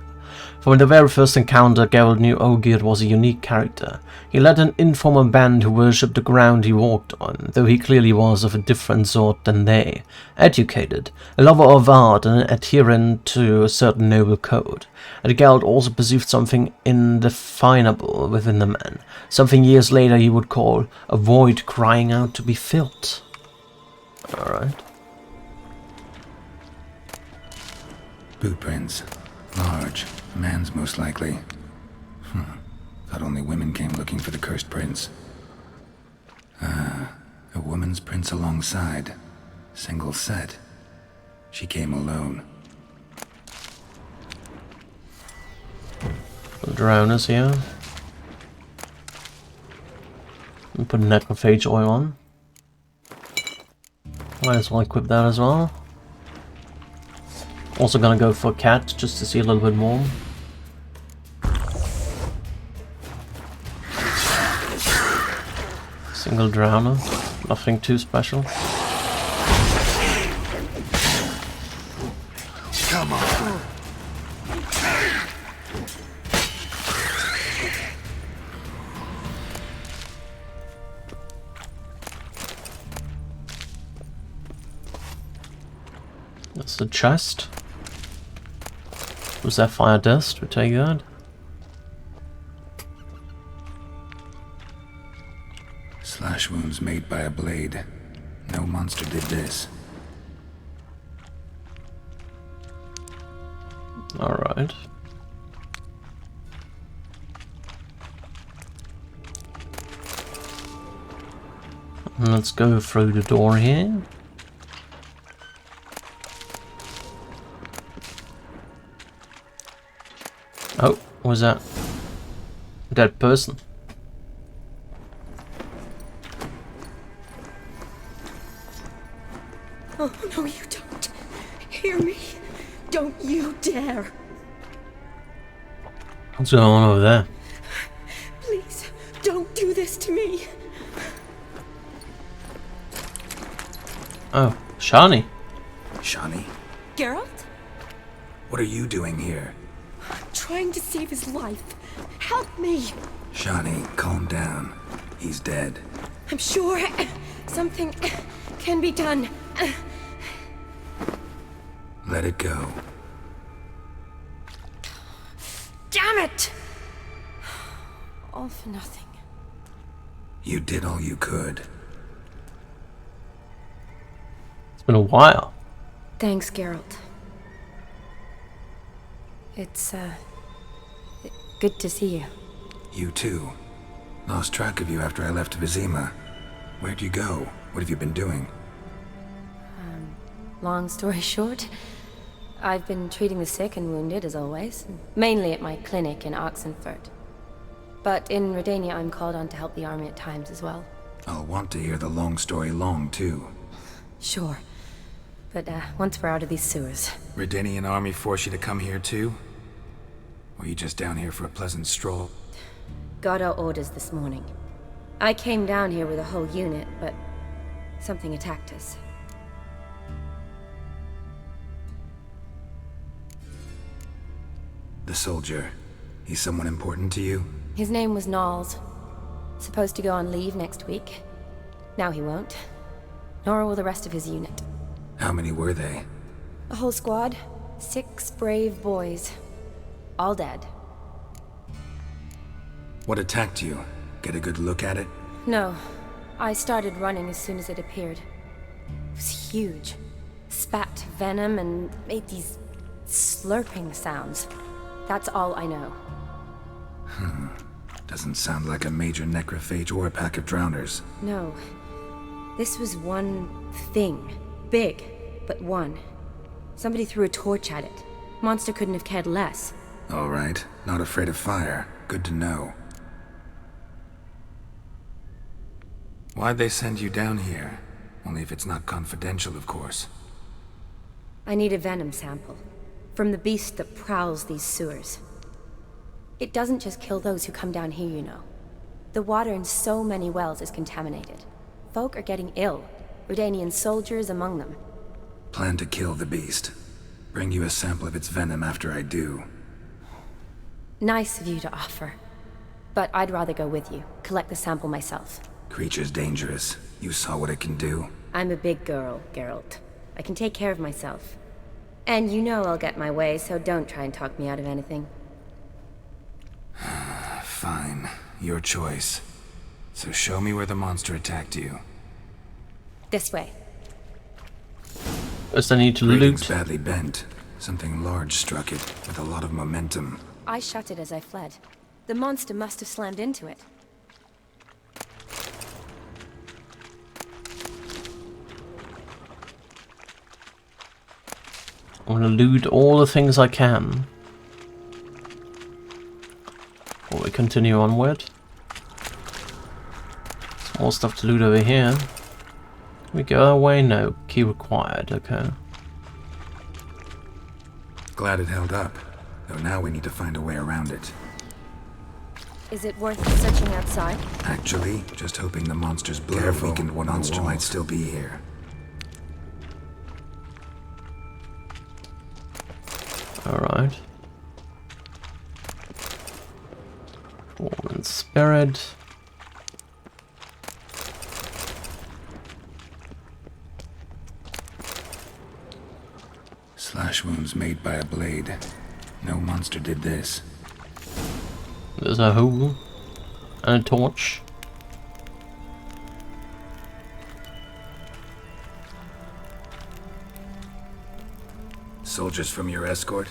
From the very first encounter, Geralt knew Olgierd was a unique character. He led an informal band who worshipped the ground he walked on, though he clearly was of a different sort than they. Educated, a lover of art and an adherent to a certain noble code. And Geralt also perceived something indefinable within the man, something years later he would call a void crying out to be filled. Alright. Boot prints. Large. Man's most likely. Thought only women came looking for the cursed prince. A woman's prints alongside. Single set. She came alone. The drowners here. And put necrophage oil on. Might as well equip that as well. Also gonna go for cat just to see a little bit more. Single drowner, nothing too special. Come on. That's the chest. Was that fire dust? We take that. Slash wounds made by a blade. No monster did this. Alright. Let's go through the door here. Oh, what was that? A dead person. Oh, no, you don't. Hear me. Don't you dare. What's going on over there? Please, don't do this to me. Oh, Shani. Shani? Geralt? What are you doing here? Trying to save his life. Help me. Shani, calm down. He's dead. I'm sure something can be done. Let it go. Damn it! All for nothing. You did all you could. It's been a while. Thanks, Geralt. It's, good to see you. You too. Lost track of you after I left Vizima. Where'd you go? What have you been doing? Long story short, I've been treating the sick and wounded, as always. Mainly at my clinic in Oxenfurt. But in Redania, I'm called on to help the army at times as well. I'll want to hear the long story long, too. Sure. But, once we're out of these sewers. Redanian army force you to come here, too? Or you just down here for a pleasant stroll? Got our orders this morning. I came down here with a whole unit, but something attacked us. The soldier. He's someone important to you? His name was Knowles. Supposed to go on leave next week. Now he won't. Nor will the rest of his unit. How many were they? A whole squad. 6 brave boys. All dead. What attacked you? Get a good look at it? No. I started running as soon as it appeared. It was huge. Spat venom and made these slurping sounds. That's all I know. Doesn't sound like a major necrophage or a pack of drowners. No. This was one thing. Big, but one. Somebody threw a torch at it. Monster couldn't have cared less. All right. Not afraid of fire. Good to know. Why'd they send you down here? Only if it's not confidential, of course. I need a venom sample. From the beast that prowls these sewers. It doesn't just kill those who come down here, you know. The water in so many wells is contaminated. Folk are getting ill. Redanian soldiers among them. Plan to kill the beast. Bring you a sample of its venom after I do. Nice of you to offer. But I'd rather go with you. Collect the sample myself. Creature's dangerous. You saw what it can do. I'm a big girl, Geralt. I can take care of myself. And you know I'll get my way, so don't try and talk me out of anything. Fine. Your choice. So show me where the monster attacked you. This way. First I need to Rating's loot. badly bent. Something large struck it, with a lot of momentum. I shut it as I fled. The monster must have slammed into it. I'm gonna loot all the things I can. Before we continue onward. Some more stuff to loot over here. Can we go away? No. Key required, okay. Glad it held up. Though now we need to find a way around it. Is it worth searching outside? Actually, just hoping the monster's blow weakened one monster might still be here. Alright. Fallen spirit. Slash wounds made by a blade. No monster did this. There's a hole. And a torch. Soldiers from your escort?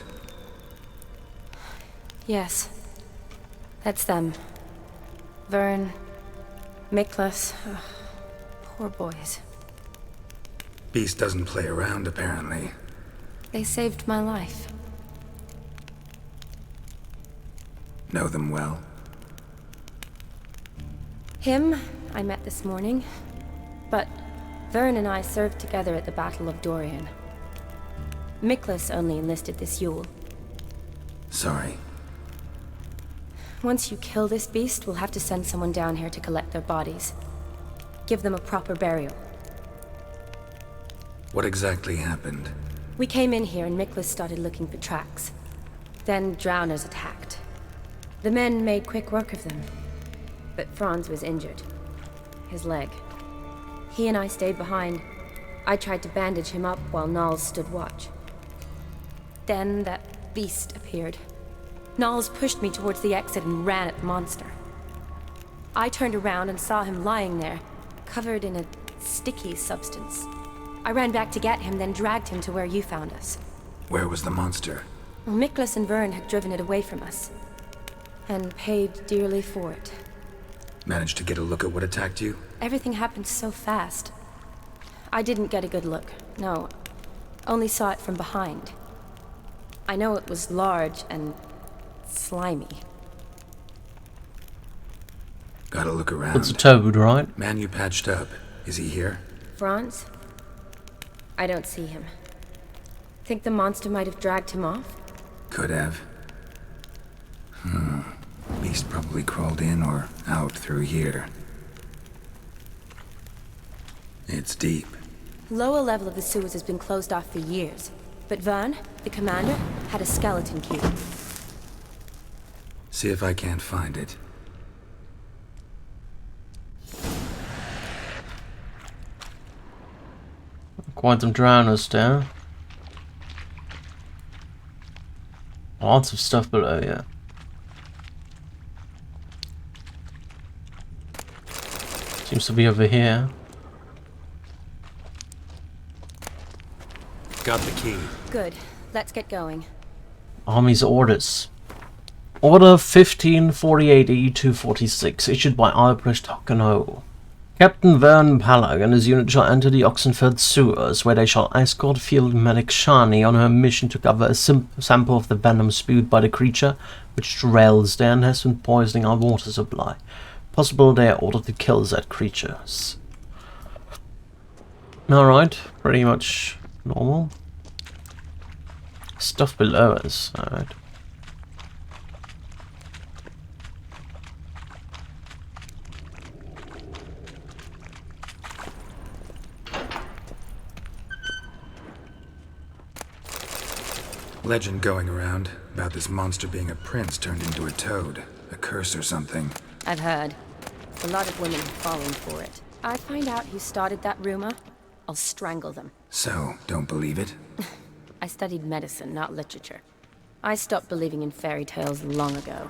Yes. That's them. Vern, Miklas. Poor boys. Beast doesn't play around, apparently. They saved my life. Know them well? Him, I met this morning. But Vern and I served together at the Battle of Dorian. Miklas only enlisted this Yule. Sorry. Once you kill this beast, we'll have to send someone down here to collect their bodies. Give them a proper burial. What exactly happened? We came in here and Miklas started looking for tracks. Then drowners attacked. The men made quick work of them. But Franz was injured. His leg. He and I stayed behind. I tried to bandage him up while Nals stood watch. Then that beast appeared. Nals pushed me towards the exit and ran at the monster. I turned around and saw him lying there, covered in a sticky substance. I ran back to get him, then dragged him to where you found us. Where was the monster? Well, Miklas and Vern had driven it away from us. And paid dearly for it. Managed to get a look at what attacked you? Everything happened so fast. I didn't get a good look, no. Only saw it from behind. I know it was large and slimy. Gotta look around. It's a toad, right? Man you patched up. Is he here? Franz? I don't see him. Think the monster might have dragged him off? Could have. Beast probably crawled in or out through here. It's deep. Lower level of the sewers has been closed off for years. But Vern, the commander, had a skeleton key. See if I can't find it. Quite some drowners there. Lots of stuff below, yeah. Seems to be over here. Got the key. Good. Let's get going. Army's orders. Order 1548E246, issued by Albrecht Hockenho. Captain Vern Pallag and his unit shall enter the Oxenford sewers, where they shall escort field medic Shani on her mission to gather a sample of the venom spewed by the creature, which dwells there and has been poisoning our water supply. Possible they are ordered to kill that creatures. Alright, pretty much normal. Stuff below us, alright. Legend going around about this monster being a prince turned into a toad. A curse or something. I've heard. A lot of women have fallen for it. I find out who started that rumor, I'll strangle them. So, don't believe it? I studied medicine, not literature. I stopped believing in fairy tales long ago.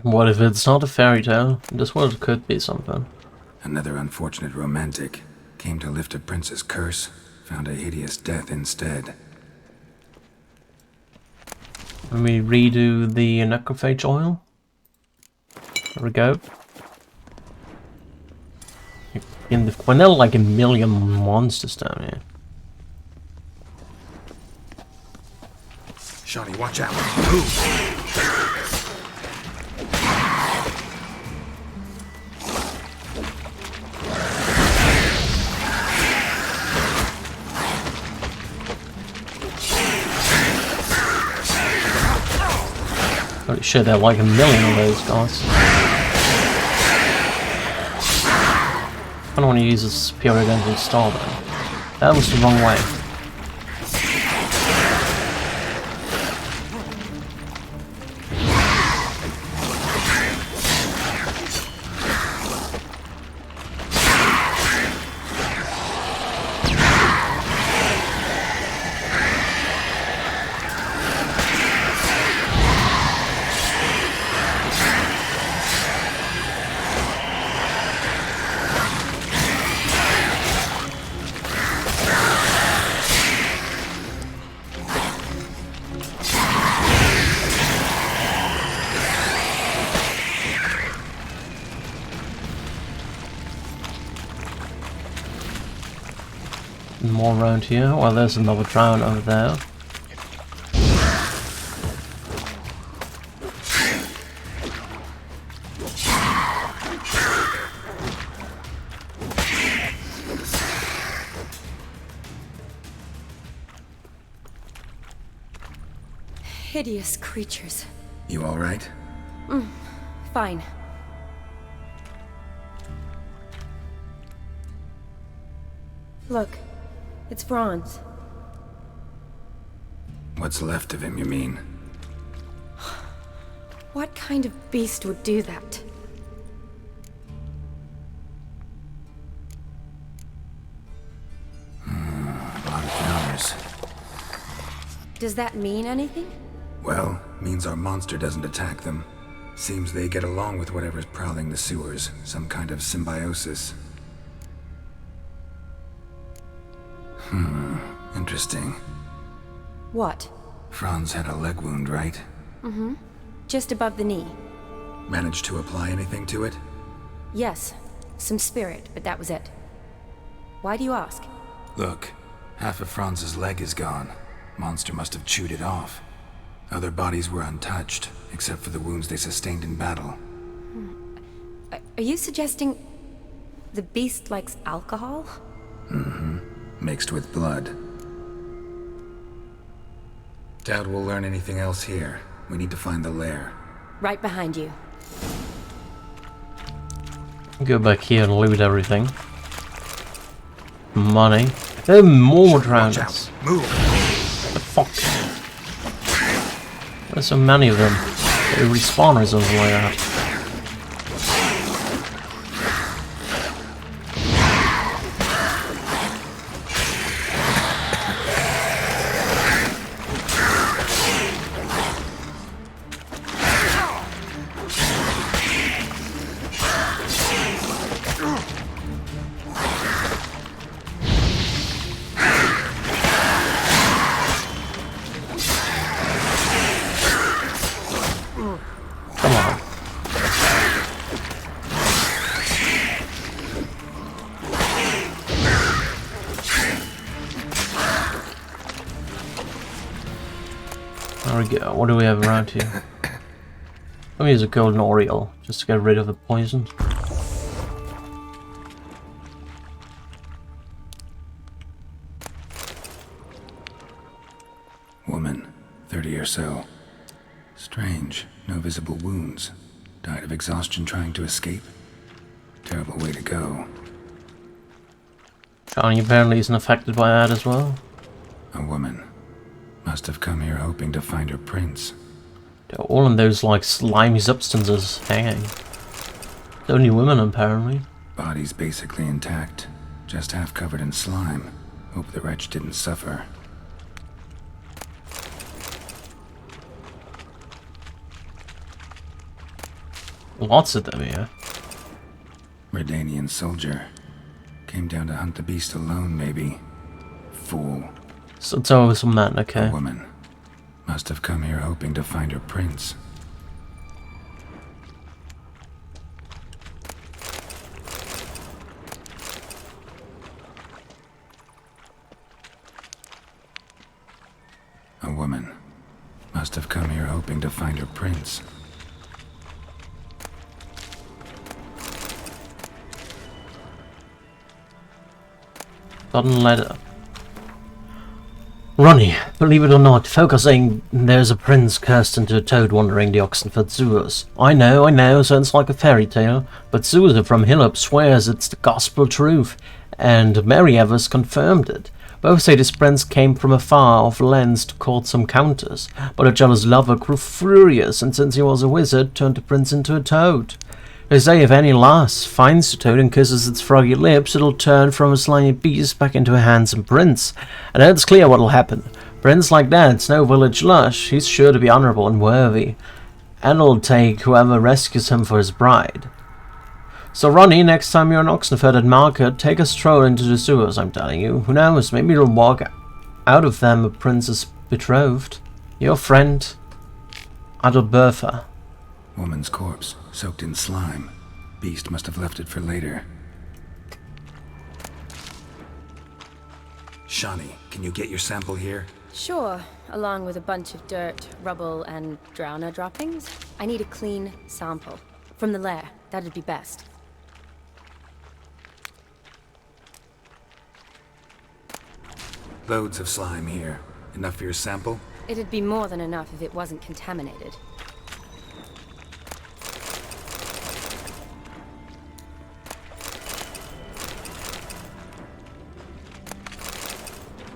What if it's not a fairy tale? This world could be something. Another unfortunate romantic. Came to lift a prince's curse, found a hideous death instead. Let me redo the necrophage oil. There we go. In the when there are like a million monsters down here. Shani, watch out! Move! Holy shit, there are like a million of those guys. I don't want to use this period gun to install them. That was the wrong way. more around here. Well, there's another drown over there. Hideous creatures. You all right? Fine. Look, it's Franz. What's left of him, you mean? What kind of beast would do that? A lot of counters. Does that mean anything? Well, means our monster doesn't attack them. Seems they get along with whatever's prowling the sewers. Some kind of symbiosis. Interesting. What? Franz had a leg wound, right? Mm-hmm. Just above the knee. Managed to apply anything to it? Yes. Some spirit, but that was it. Why do you ask? Look, half of Franz's leg is gone. Monster must have chewed it off. Other bodies were untouched, except for the wounds they sustained in battle. Are you suggesting the beast likes alcohol? Mm-hmm. Mixed with blood. Doubt we'll learn anything else here. We need to find the lair. Right behind you. Go back here and loot everything. Money. There are more drowners. Move. The fuck? There's so many of them. They respawn or something like that. Come on. There we go. What do we have around here? Let me use a golden oriole just to get rid of the poison. Woman, 30 or so. Strange, no visible wounds. Died of exhaustion trying to escape. Terrible way to go. Johnny apparently isn't affected by that as well. A woman. Must have come here hoping to find her prince. They're all in those like slimy substances hanging. Only women apparently. Body's basically intact. Just half covered in slime. Hope the wretch didn't suffer. Lots of them here. Redanian soldier. Came down to hunt the beast alone, maybe. Fool. So it's always a man, okay. A woman. Must have come here hoping to find her prince. A woman. Must have come here hoping to find her prince. Sudden letter. Ronnie, believe it or not, folk are saying there's a prince cursed into a toad wandering the Oxenford sewers. I know, sounds like a fairy tale, but Susan from Hillup swears it's the gospel truth, and Mary Evers confirmed it. Both say this prince came from afar off lands to court some countess, but a jealous lover grew furious, and since he was a wizard, turned the prince into a toad. They say if any lass finds the toad and kisses its froggy lips, it'll turn from a slimy beast back into a handsome prince. And it's clear what'll happen. Prince like that's no village lush, he's sure to be honourable and worthy. And it'll take whoever rescues him for his bride. So Ronnie, next time you're in Oxenford at market, take a stroll into the sewers, I'm telling you. Who knows, maybe you'll walk out of them a prince's betrothed. Your friend, Adalbertha. Woman's corpse, soaked in slime. Beast must have left it for later. Shawnee, can you get your sample here? Sure, along with a bunch of dirt, rubble, and drowner droppings. I need a clean sample. From the lair, that'd be best. Loads of slime here. Enough for your sample? It'd be more than enough if it wasn't contaminated.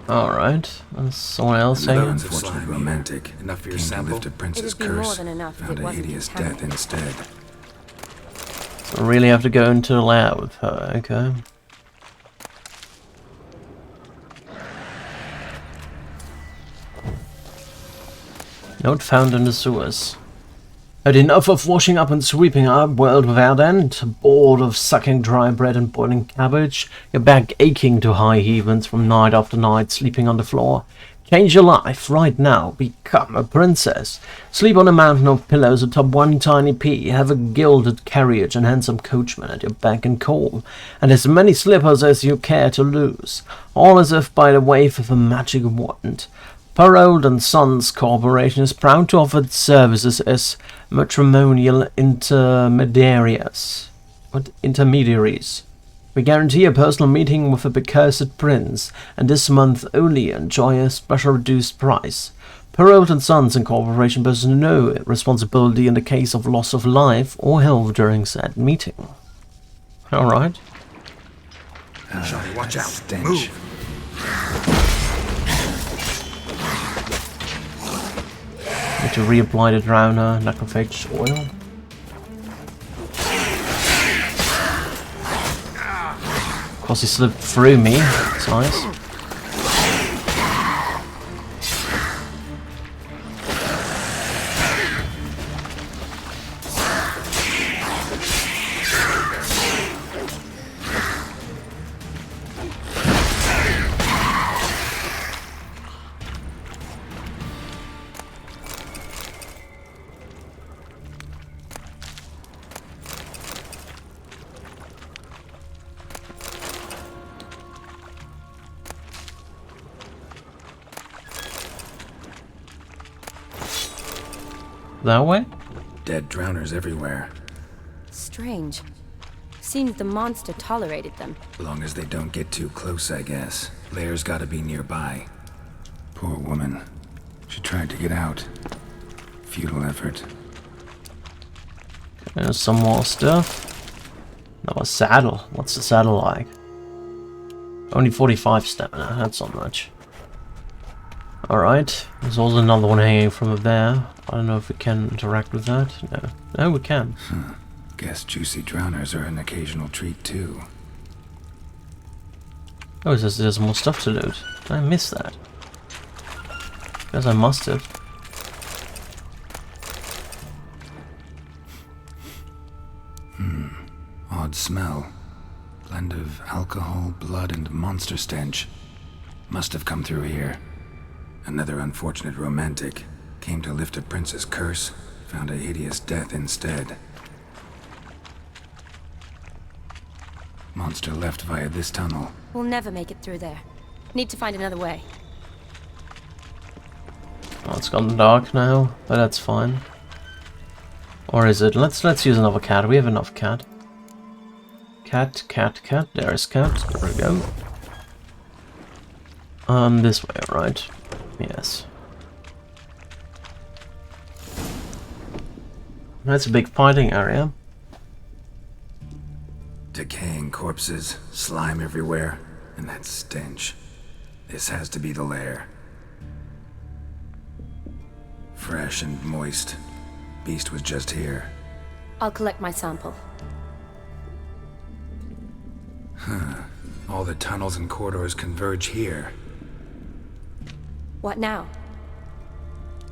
Alright, there's someone else here. Unfortunate romantic. Enough for your sample? Lifted Prince's It'd be more curse. than enough if Found it a wasn't hideous death instead. So I really have to go into the lair with her, okay. Note found in the sewers. Had enough of washing up and sweeping our world without end? Bored of sucking dry bread and boiling cabbage? Your back aching to high heavens from night after night sleeping on the floor? Change your life right now. Become a princess. Sleep on a mountain of pillows atop one tiny pea. Have a gilded carriage and handsome coachman at your beck and call. And as many slippers as you care to lose. All as if by the wave of a magic wand. Parold and Sons Corporation is proud to offer its services as matrimonial intermediaries. We guarantee a personal meeting with a becursed prince, and this month only enjoy a special reduced price. Parold and Sons Incorporation bears no responsibility in the case of loss of life or health during said meeting. Alright. Johnny, watch out. Stench. Move. Need to reapply the drowner, necrophage oil. Of course he slipped through me, that's nice. That way? Dead drowners everywhere. Strange. Seems the monster tolerated them. Long as they don't get too close, I guess. Lair's gotta be nearby. Poor woman. She tried to get out. Futile effort. There's some more stuff. No, a saddle. What's the saddle like? Only 45 stamina, that's not much. Alright, there's also another one hanging from up there. I don't know if we can interact with that. No. No, we can. Guess juicy drowners are an occasional treat too. Oh, it says there's more stuff to loot. Did I miss that? Guess I must have. Odd smell. Blend of alcohol, blood, and monster stench. Must have come through here. Another unfortunate romantic. Came to lift a prince's curse. Found a hideous death instead. Monster left via this tunnel. We'll never make it through there. Need to find another way. Oh, it's gotten dark now, but that's fine. Or is it? Let's use another cat. We have enough cat. Cat. There's cat. There we go. This way, right? Yes. That's a big fighting area. Decaying corpses, slime everywhere, and that stench. This has to be the lair. Fresh and moist. Beast was just here. I'll collect my sample. All the tunnels and corridors converge here. What now?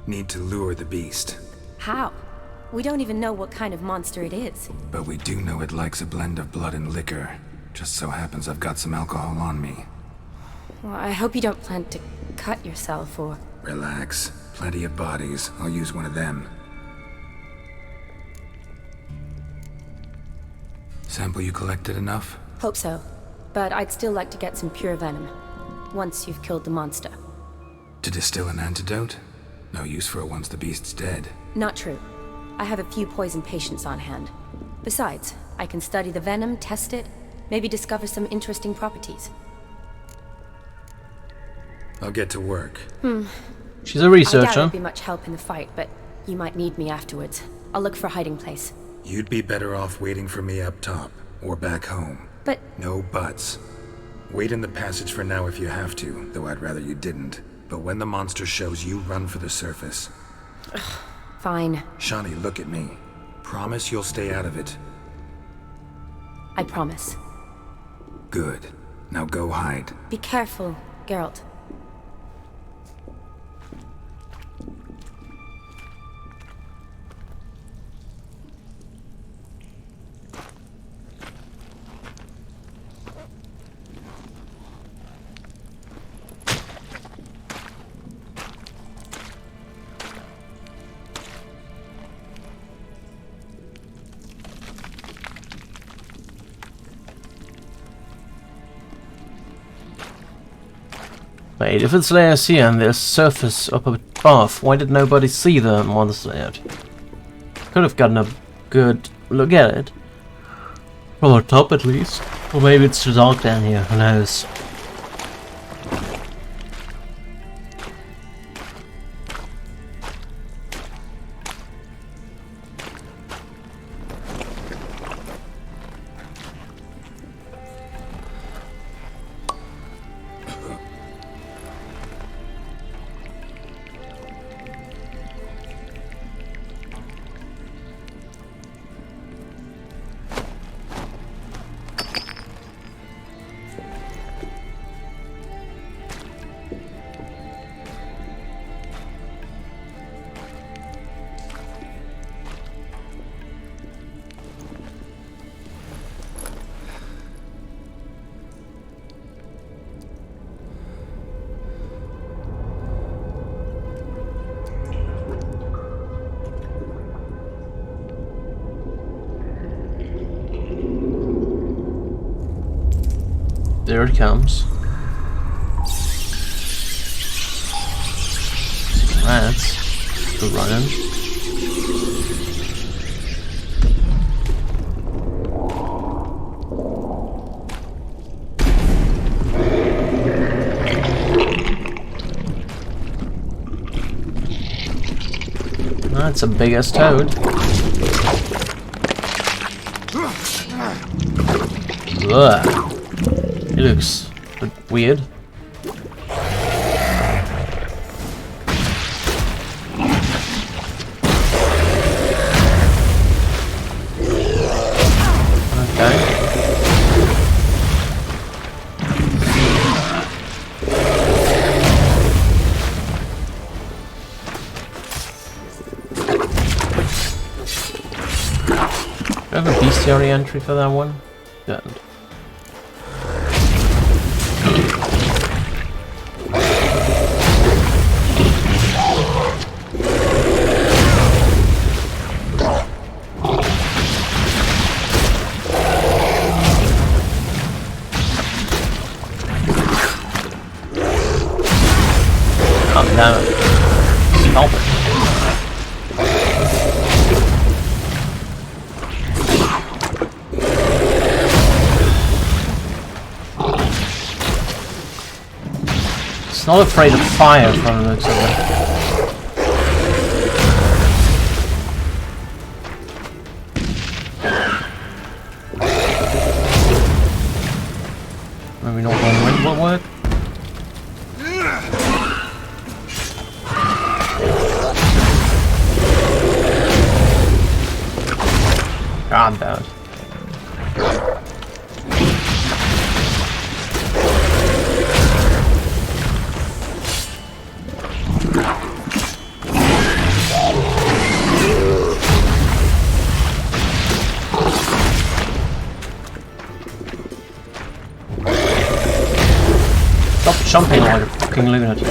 Need to lure the beast. How? We don't even know what kind of monster it is. But we do know it likes a blend of blood and liquor. Just so happens I've got some alcohol on me. Well, I hope you don't plan to cut yourself or... Relax. Plenty of bodies. I'll use one of them. Sample you collected enough? Hope so. But I'd still like to get some pure venom. once you've killed the monster. To distill an antidote? No use for it once the beast's dead. Not true. I have a few poison patients on hand. Besides, I can study the venom, test it, maybe discover some interesting properties. I'll get to work. She's a I doubt researcher. it'll be much help in the fight, but you might need me afterwards. I'll look for a hiding place. You'd be better off waiting for me up top, or back home. But... No buts. Wait in the passage for now if you have to, though I'd rather you didn't. But when the monster shows, you run for the surface. Fine. Shani, look at me. Promise you'll stay out of it. I promise. Good. Now go hide. Be careful, Geralt. Wait, if it's layers here and there's surface up above, why did nobody see the monster yet? Could have gotten a good look at it. From the top at least. Or maybe it's too dark down here, who knows. There it comes. Rats. Still running. That's a big-ass toad. Ugh. It looks a bit weird. Okay. Do I have a bestiary entry for that one? Good. Damn it. Stop it. It's not afraid of fire from the looks of it. Maybe not one wind will work. God, bad. Stop jumping like a fucking lunatic.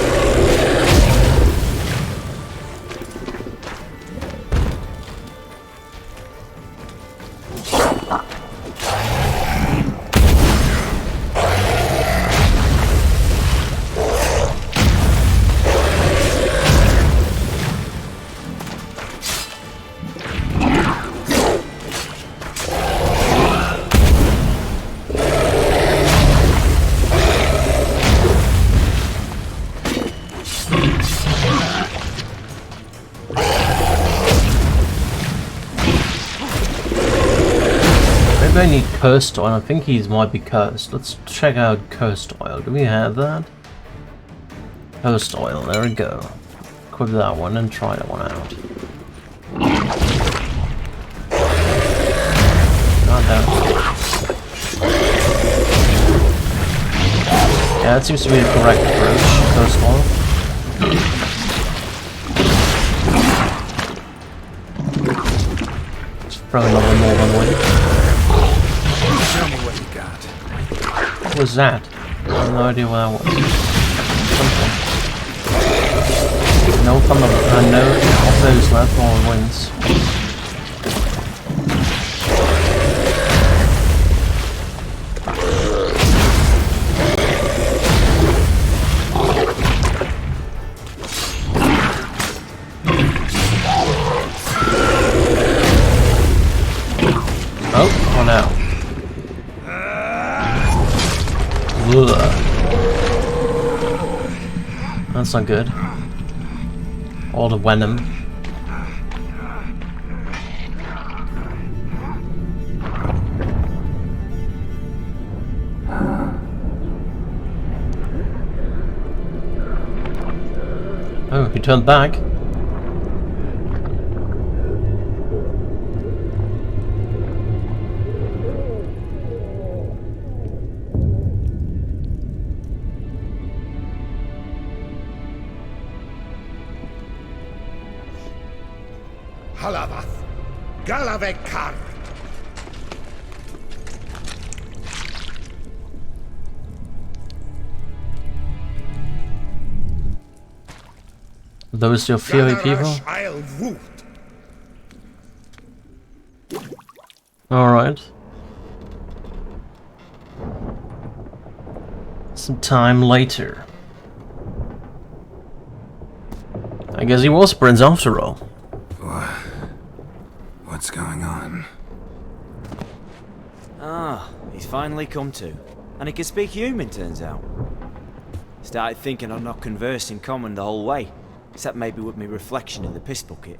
don't need cursed oil. I think he might be cursed. Let's check out cursed oil. Do we have that? Cursed oil, there we go. Equip that one and try that one out. Not that. Yeah, that seems to be the correct approach. Cursed oil. Let's throw another northern wind. Show me what you got. What was that? I have no idea what that was. Something. No thunder, no of those left, northern winds. Oh no. Ugh. That's not good. All the venom. Oh, he turned back. Halavath, Galavekar. Those your fury people? Alright. Some time later. I guess he was Prince after all. What's going on? Ah, he's finally come to. And he can speak human, turns out. Started thinking I'd not conversed in common the whole way. Except maybe with me reflection in the piss bucket.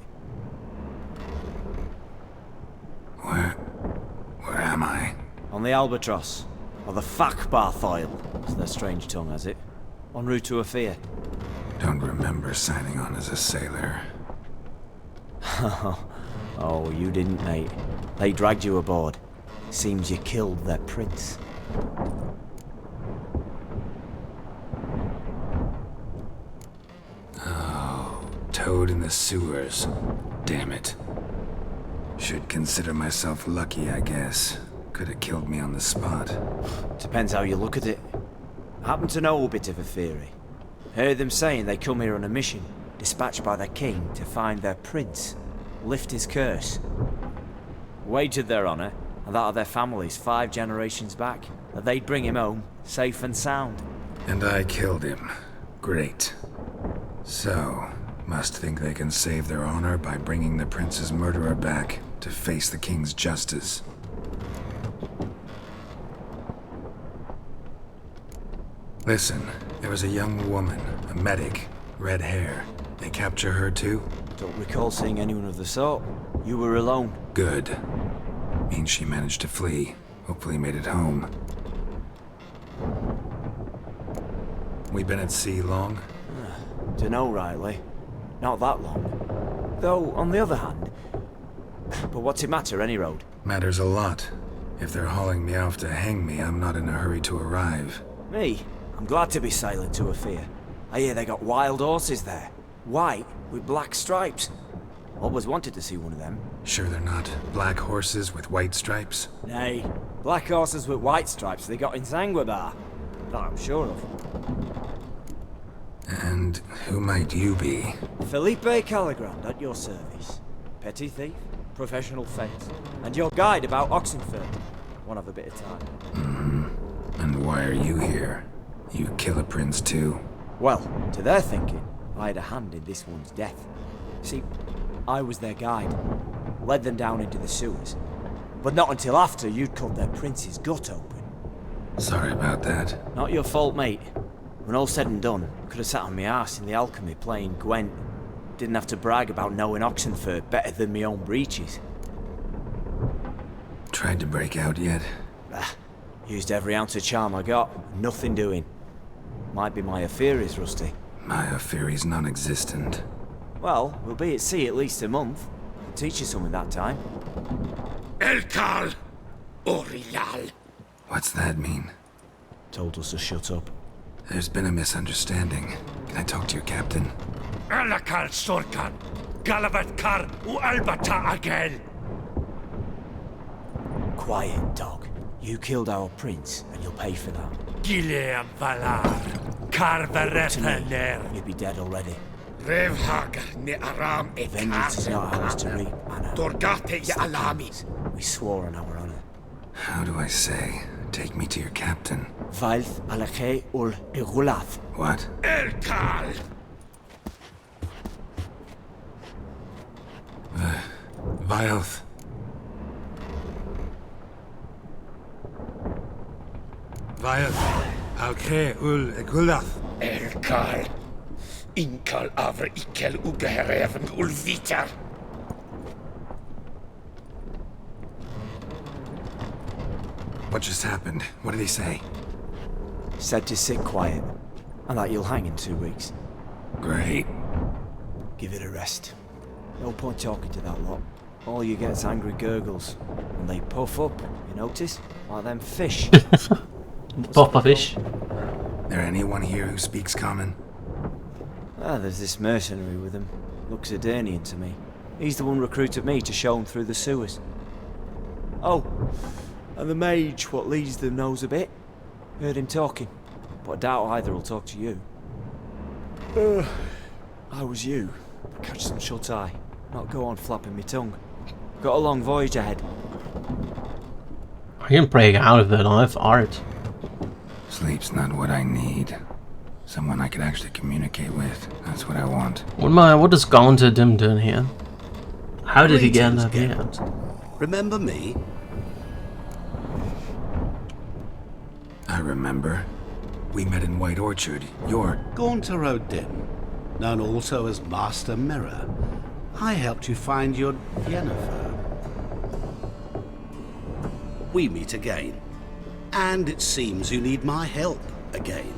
Where am I? On the Albatross. Or the Fakbarth Isle, as their strange tongue has it. En route to Ophir. Don't remember signing on as a sailor. Oh, you didn't, mate. They dragged you aboard. Seems you killed their prince. Oh, toad in the sewers. Damn it. Should consider myself lucky, I guess. Could have killed me on the spot. Depends how you look at it. I happen to know a bit of a theory. Heard them saying they come here on a mission, dispatched by their king to find their prince. Lift his curse. Wagered their honour, and that of their families 5 generations back, that they'd bring him home, safe and sound. And I killed him. Great. So, must think they can save their honor by bringing the prince's murderer back to face the king's justice. Listen, there was a young woman, a medic, red hair. They capture her too? Don't recall seeing anyone of the sort. You were alone. Good. Means she managed to flee. Hopefully made it home. We been at sea long? Dunno rightly. Not that long. Though, on the other hand... But what's it matter, any road? Matters a lot. If they're hauling me off to hang me, I'm not in a hurry to arrive. Me? I'm glad to be sailing to Ophir. I hear they got wild horses there. White, with black stripes. Always wanted to see one of them. Sure they're not black horses with white stripes? Nay, black horses with white stripes they got in Sanguibar. That I'm sure of. And who might you be? Felipe Caligrand at your service. Petty thief, professional fence, and your guide about Oxenfurt. Won't have a bit of time. And why are you here? You kill a prince too? Well, to their thinking, I had a hand in this one's death. See, I was their guide. Led them down into the sewers. But not until after you'd cut their prince's gut open. Sorry about that. Not your fault, mate. When all said and done, could have sat on my arse in the alchemy playing Gwent. Didn't have to brag about knowing Oxenfurt better than my own breeches. Tried to break out yet? Used every ounce of charm I got. Nothing doing. Might be my Aetheri's rusty. My Aetheri's non-existent. Well, we'll be at sea at least a month. I'll teach you something that time. Elkal! Orilal! What's that mean? Told us to shut up. There's been a misunderstanding. Can I talk to your captain? Alakal Sorkan! Galavat Kar u Albata Agel! Quiet, dog. You killed our prince, and you'll pay for that. Gileam Valar! Karvarethaner! You'd be dead already. Revhagar ne Aram et Vengeance is not ours to reap, Anna. Dorgate ya Alami! We swore on our honor. How do I say? Take me to your captain. Vailth Alache ul Igulath. What? Elkal! Vailth. Vailth Alche ul Igulath. Elkal! Inkal avre ikel ugehereven ulvitar! What just happened? What did he say? Said to sit quiet, and that you'll hang in 2 weeks. Great. Give it a rest. No point talking to that lot. All you get's angry gurgles. And they puff up, you notice? Like them fish. Puffer fish. There anyone here who speaks common? There's this mercenary with him. Looks Adernian to me. He's the one recruited me to show him through the sewers. Oh, and the mage what leads them knows a bit. Heard him talking, but I doubt either will talk to you. I was you. Catch some shut-eye. Not go on flapping me tongue. Got a long voyage ahead. I can break out of it. I have art. Sleep's not what I need. Someone I could actually communicate with. That's what I want. What is Gaunter Dim doing here? How did he get up here? Remember me? I remember. We met in White Orchard. You're... Gaunter O'Dim, known also as Master Mirror. I helped you find your Yennefer. We meet again. And it seems you need my help again.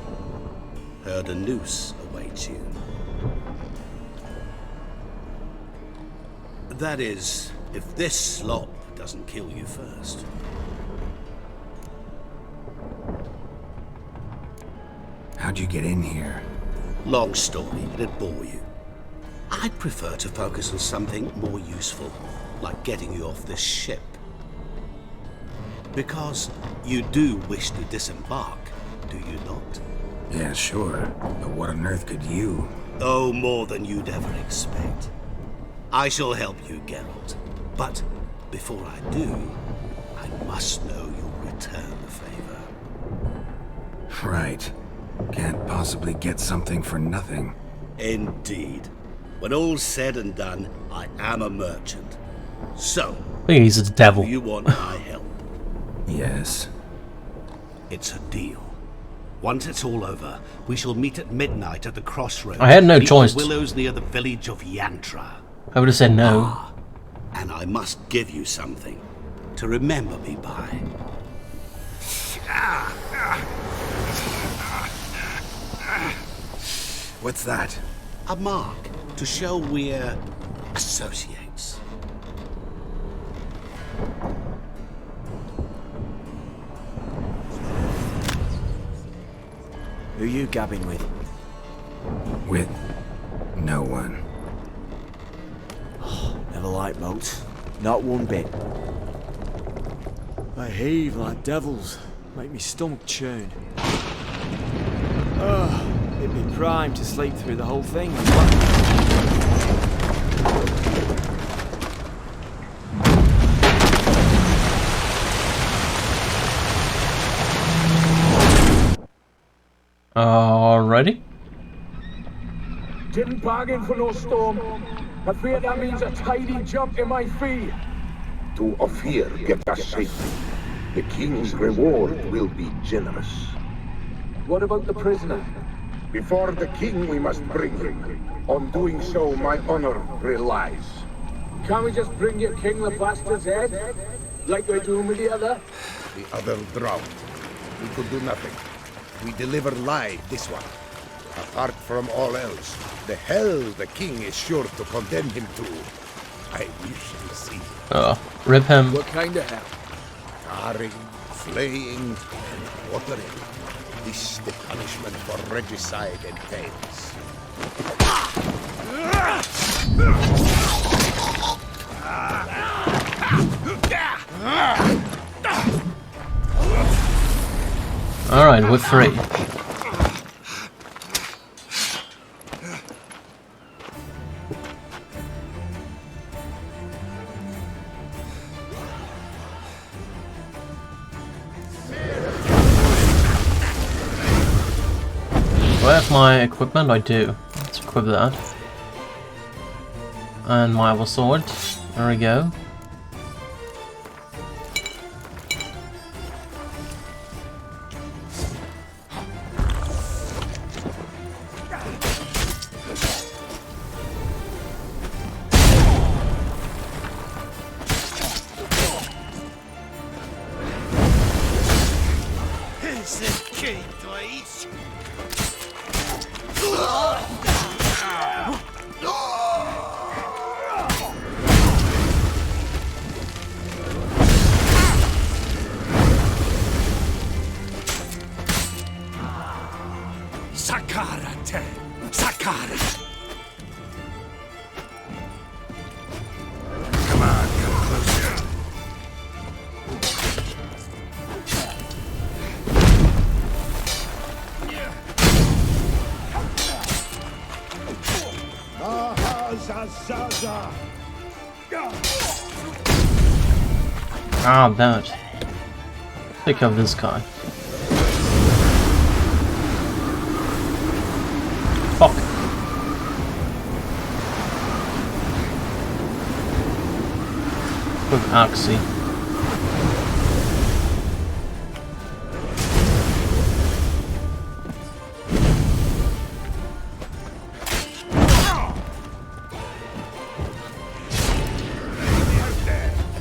Heard a noose awaits you. That is, if this slop doesn't kill you first. How'd you get in here? Long story, it'd bore you. I'd prefer to focus on something more useful, like getting you off this ship. Because you do wish to disembark, do you not? Yeah, sure. But what on earth could you? Oh, more than you'd ever expect. I shall help you, Geralt. But before I do, I must know you'll return the favor. Right. Can't possibly get something for nothing. Indeed. When all's said and done, I am a merchant. So, I think he's a devil. Do you want my help? Yes. It's a deal. Once it's all over, we shall meet at midnight at the crossroads. I had no choice. The willows near the village of Yantra. I would have said no. And I must give you something to remember me by. What's that? A mark to show we're associates. Who you gabbing with? With no one. Never liked boats. Not one bit. They heave like devils. Make me stomach churn. It'd be prime to sleep through the whole thing. Alrighty. Didn't bargain for no storm. I fear that means a tidy jump in my fee. To Ophir get us safely. The king's reward will be generous. What about the prisoner? Before the king we must bring him. On doing so, my honor relies. Can't we just bring your king the bastard's head? Like we're doing with the other? The other drowned. We could do nothing. We deliver live this one. Apart from all else, the hell the king is sure to condemn him to. I wish to see. Rip him. What kind of hell? Carring, flaying, and watering. This the punishment for regicide entails. Alright, we're free. Do I have my equipment? I do. Let's equip that. And my other sword. There we go. Sakarate! Sakara! Come on, come closer. Ah, damn it. Pick up this guy. Fuck. With Axie.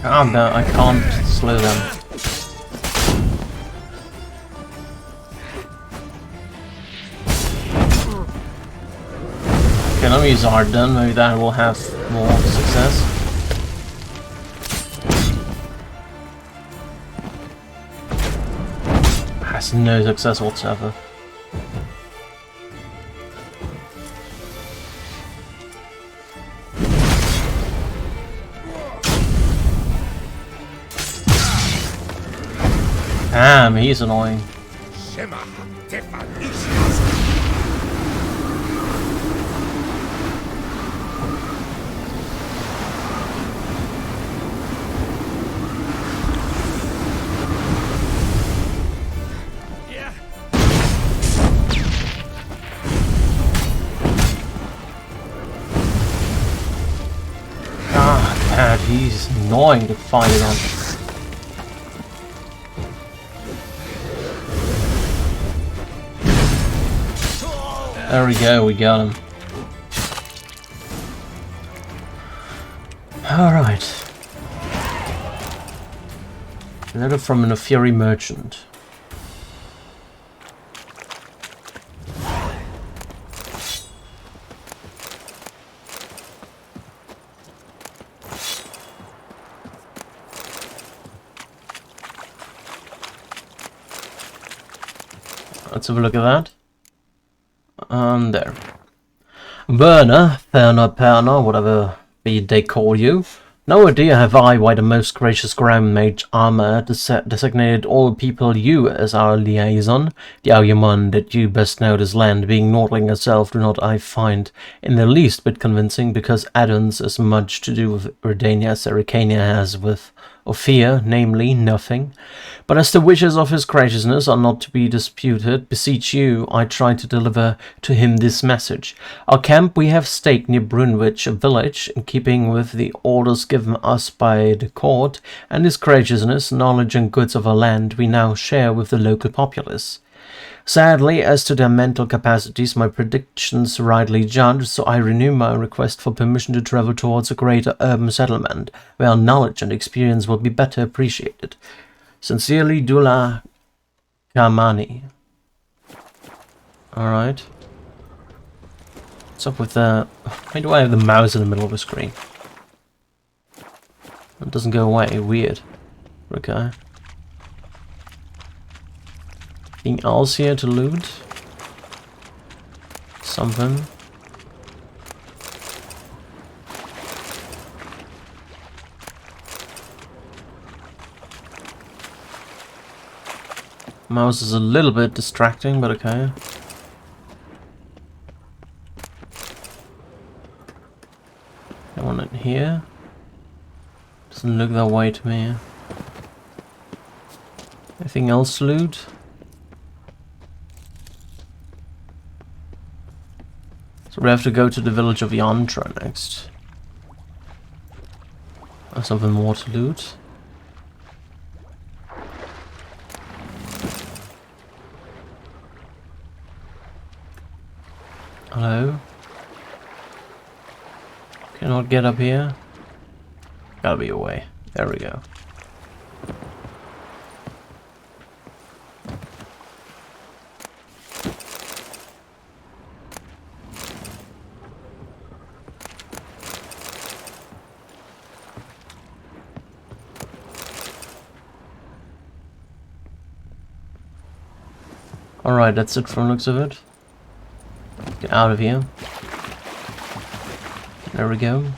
Ah, no, I can't slow them. Okay, let me use hard then, maybe that will have more success. Has no success whatsoever. Damn, he's annoying. Ah, God, he's annoying to fight against. There we go, we got him. Alright. Letter from an Fury merchant. Let's have a look at that. There. Burner, Perna, whatever be they call you. No idea have I why the most gracious Grand Mage Armor designated all people you as our liaison. The argument that you best know this land, being Nordling herself, do not I find in the least bit convincing, because Addons as much to do with Redania as Arcania has with Ophir, namely nothing. But as the wishes of his graciousness are not to be disputed, beseech you, I try to deliver to him this message. Our camp we have staked near Brunwich, a village, in keeping with the orders given us by the court, and his graciousness, knowledge and goods of our land we now share with the local populace. Sadly, as to their mental capacities, my predictions rightly judged, so I renew my request for permission to travel towards a greater urban settlement, where knowledge and experience will be better appreciated. Sincerely, Dula Kamani. Alright. What's up with the... Why do I have the mouse in the middle of the screen? It doesn't go away. Weird. Okay. Anything else here to loot? Something. Mouse is a little bit distracting, but okay. One in here. Doesn't look that way to me. Anything else to loot? So we have to go to the village of Yantra next. There's something more to loot. Hello? Cannot get up here. Gotta be a way. There we go. Alright, that's it from the looks of it. Get out of here. There we go.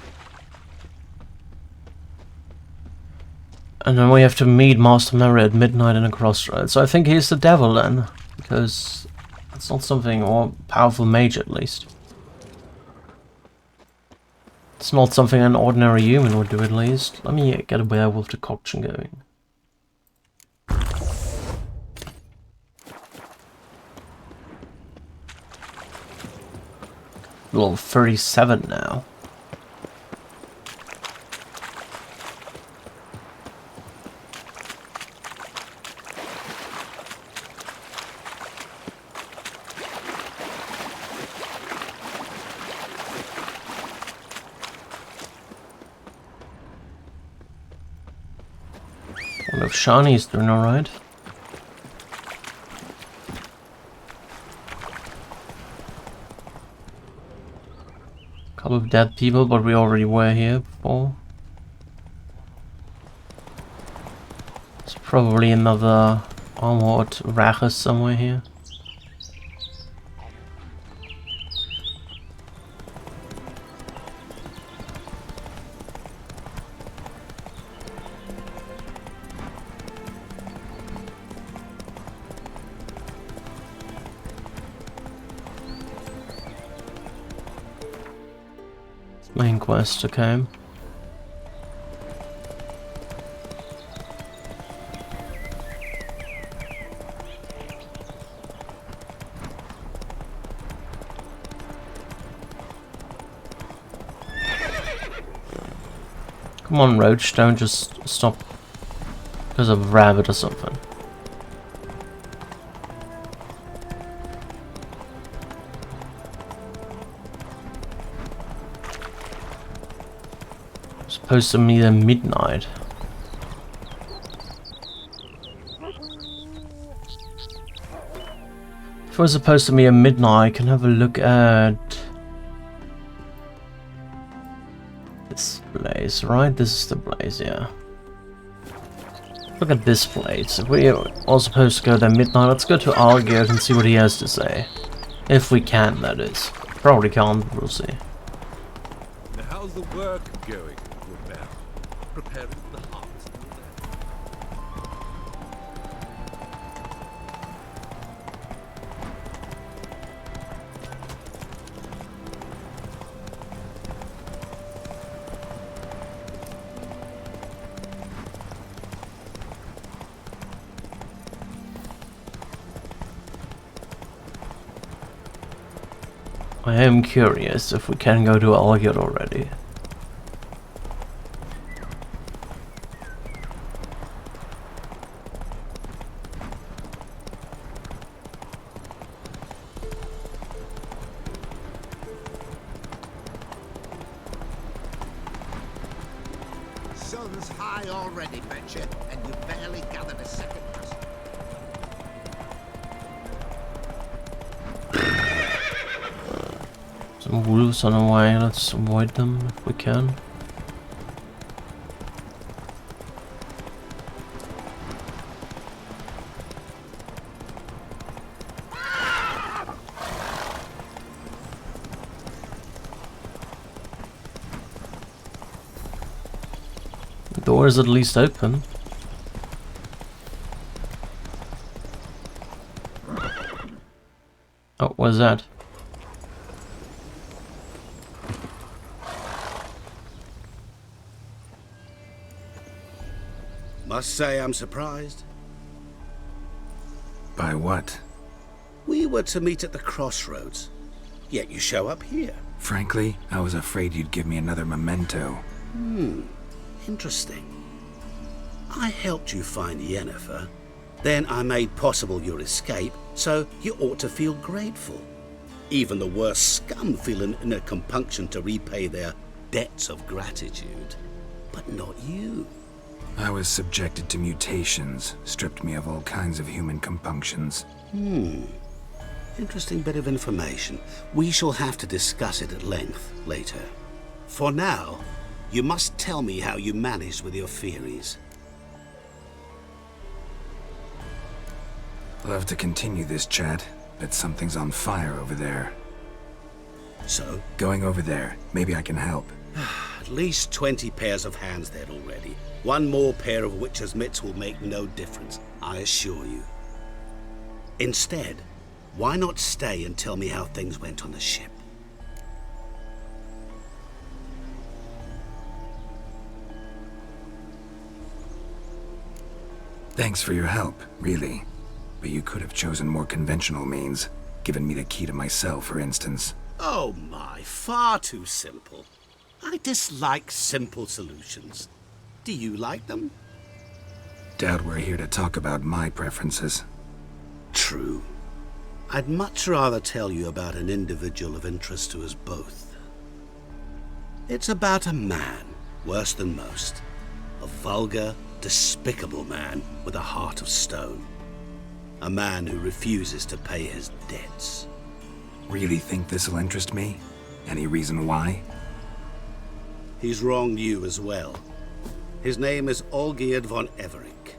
And then we have to meet Master Mary at midnight in a crossroads. So I think he's the devil then, because it's not something, or powerful mage at least. It's not something an ordinary human would do at least. Let me get a werewolf decoction going. Level 37 now. I wonder if Shani's doing alright. Couple of dead people, but we already were here before. There's probably another armored Rachis somewhere here. Main quest, okay. Come on, Roach, don't just stop because of a rabbit or something. Supposed to meet at midnight. If we're supposed to meet at midnight, I can have a look at this place, right? This is the place, yeah. Look at this place. If we are all supposed to go there midnight, let's go to Algert and see what he has to say. If we can, that is. Probably can't, but we'll see. Now, how's the work going? Preparing for the harvest. I am curious if we can go to Algert already. sun's high already, betcha, and you barely gathered a second muscle. Some wolves on the way, let's avoid them if we can. The door is at least open. Oh, what's that? Must say I'm surprised. By what? We were to meet at the crossroads, yet you show up here. Frankly, I was afraid you'd give me another memento. Interesting. I helped you find Yennefer, then I made possible your escape, so you ought to feel grateful. Even the worst scum feel an inner compunction to repay their debts of gratitude. But not you. I was subjected to mutations, stripped me of all kinds of human compunctions. Interesting bit of information. We shall have to discuss it at length later. For now, you must tell me how you managed with your theories. Love to continue this chat, but something's on fire over there. So? Going over there. Maybe I can help. At least 20 pairs of hands there already. One more pair of witcher's mitts will make no difference, I assure you. Instead, why not stay and tell me how things went on the ship? Thanks for your help, really. But you could have chosen more conventional means. Given me the key to my cell, for instance. Oh my, far too simple. I dislike simple solutions. Do you like them? Doubt we're here to talk about my preferences. True. I'd much rather tell you about an individual of interest to us both. It's about a man, worse than most. A vulgar, despicable man with a heart of stone. A man who refuses to pay his debts. Really think this'll interest me? Any reason why? He's wronged you as well. His name is Olgierd von Everick.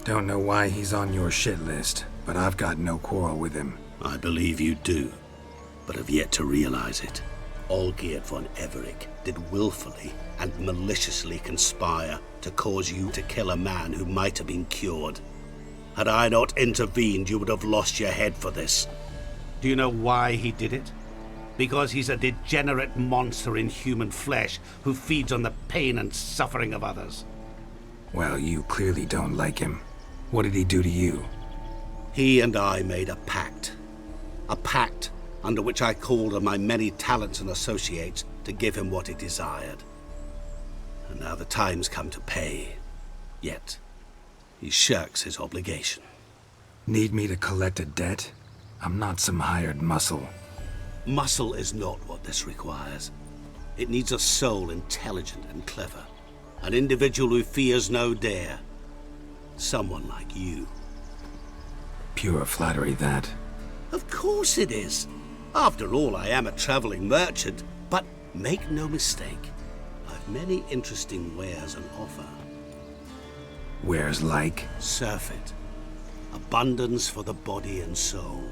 Don't know why he's on your shit list, but I've got no quarrel with him. I believe you do, but have yet to realize it. Olgierd von Everick did willfully and maliciously conspire to cause you to kill a man who might have been cured. Had I not intervened, you would have lost your head for this. Do you know why he did it? Because he's a degenerate monster in human flesh who feeds on the pain and suffering of others. Well, you clearly don't like him. What did he do to you? He and I made a pact. A pact under which I called on my many talents and associates to give him what he desired. And now the time's come to pay. Yet, he shirks his obligation. Need me to collect a debt? I'm not some hired muscle. Muscle is not what this requires. It needs a soul intelligent and clever. An individual who fears no dare. Someone like you. Pure flattery, that. Of course it is. After all, I am a traveling merchant. But make no mistake, I've many interesting wares on offer. Wares like? Surfeit. Abundance for the body and soul.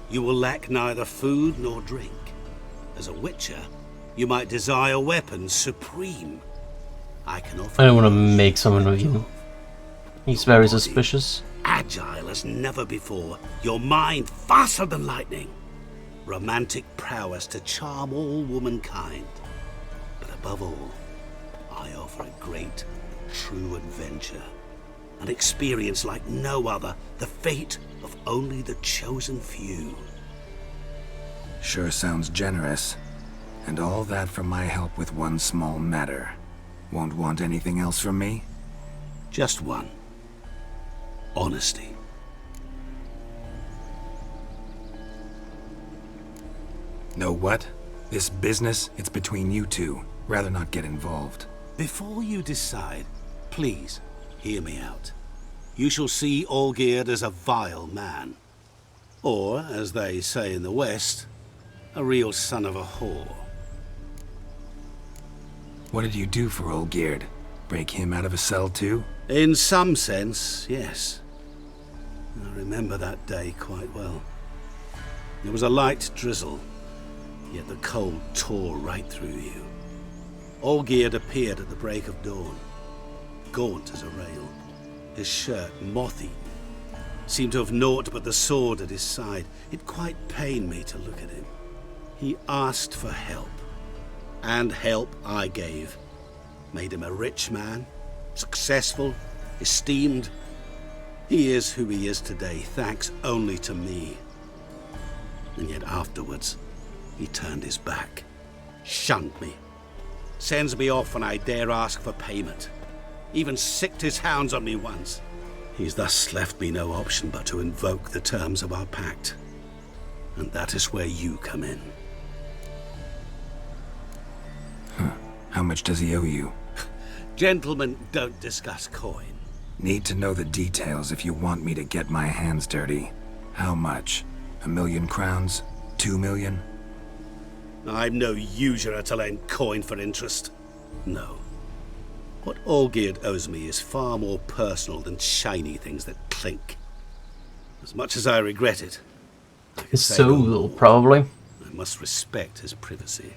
You will lack neither food nor drink. As a witcher, you might desire weapons supreme. I can offer. I don't want to make someone of you. He's very suspicious. Agile as never before. Your mind faster than lightning. Romantic prowess to charm all womankind. But above all, I offer a great, true adventure. An experience like no other. The fate of only the chosen few. Sure sounds generous. And all that for my help with one small matter. Won't want anything else from me? Just one. Honesty. Know what? This business, it's between you two. Rather not get involved. Before you decide, please hear me out. You shall see Olgierd as a vile man. Or, as they say in the West, a real son of a whore. What did you do for Olgierd? Break him out of a cell too? In some sense, yes. I remember that day quite well. There was a light drizzle, yet the cold tore right through you. Olgierd appeared at the break of dawn, gaunt as a rail, his shirt moth-eaten, seemed to have naught but the sword at his side. It quite pained me to look at him. He asked for help, and help I gave. Made him a rich man, successful, esteemed. He is who he is today, thanks only to me. And yet afterwards, he turned his back, shunned me, sends me off when I dare ask for payment, even sicked his hounds on me once. He's thus left me no option but to invoke the terms of our pact. And that is where you come in. How much does he owe you? Gentlemen don't discuss coin. Need to know the details if you want me to get my hands dirty. How much? 1,000,000 crowns? 2 million? I'm no usurer to lend coin for interest. No. What Olgierd owes me is far more personal than shiny things that clink. As much as I regret it, his soul, probably. I must respect his privacy.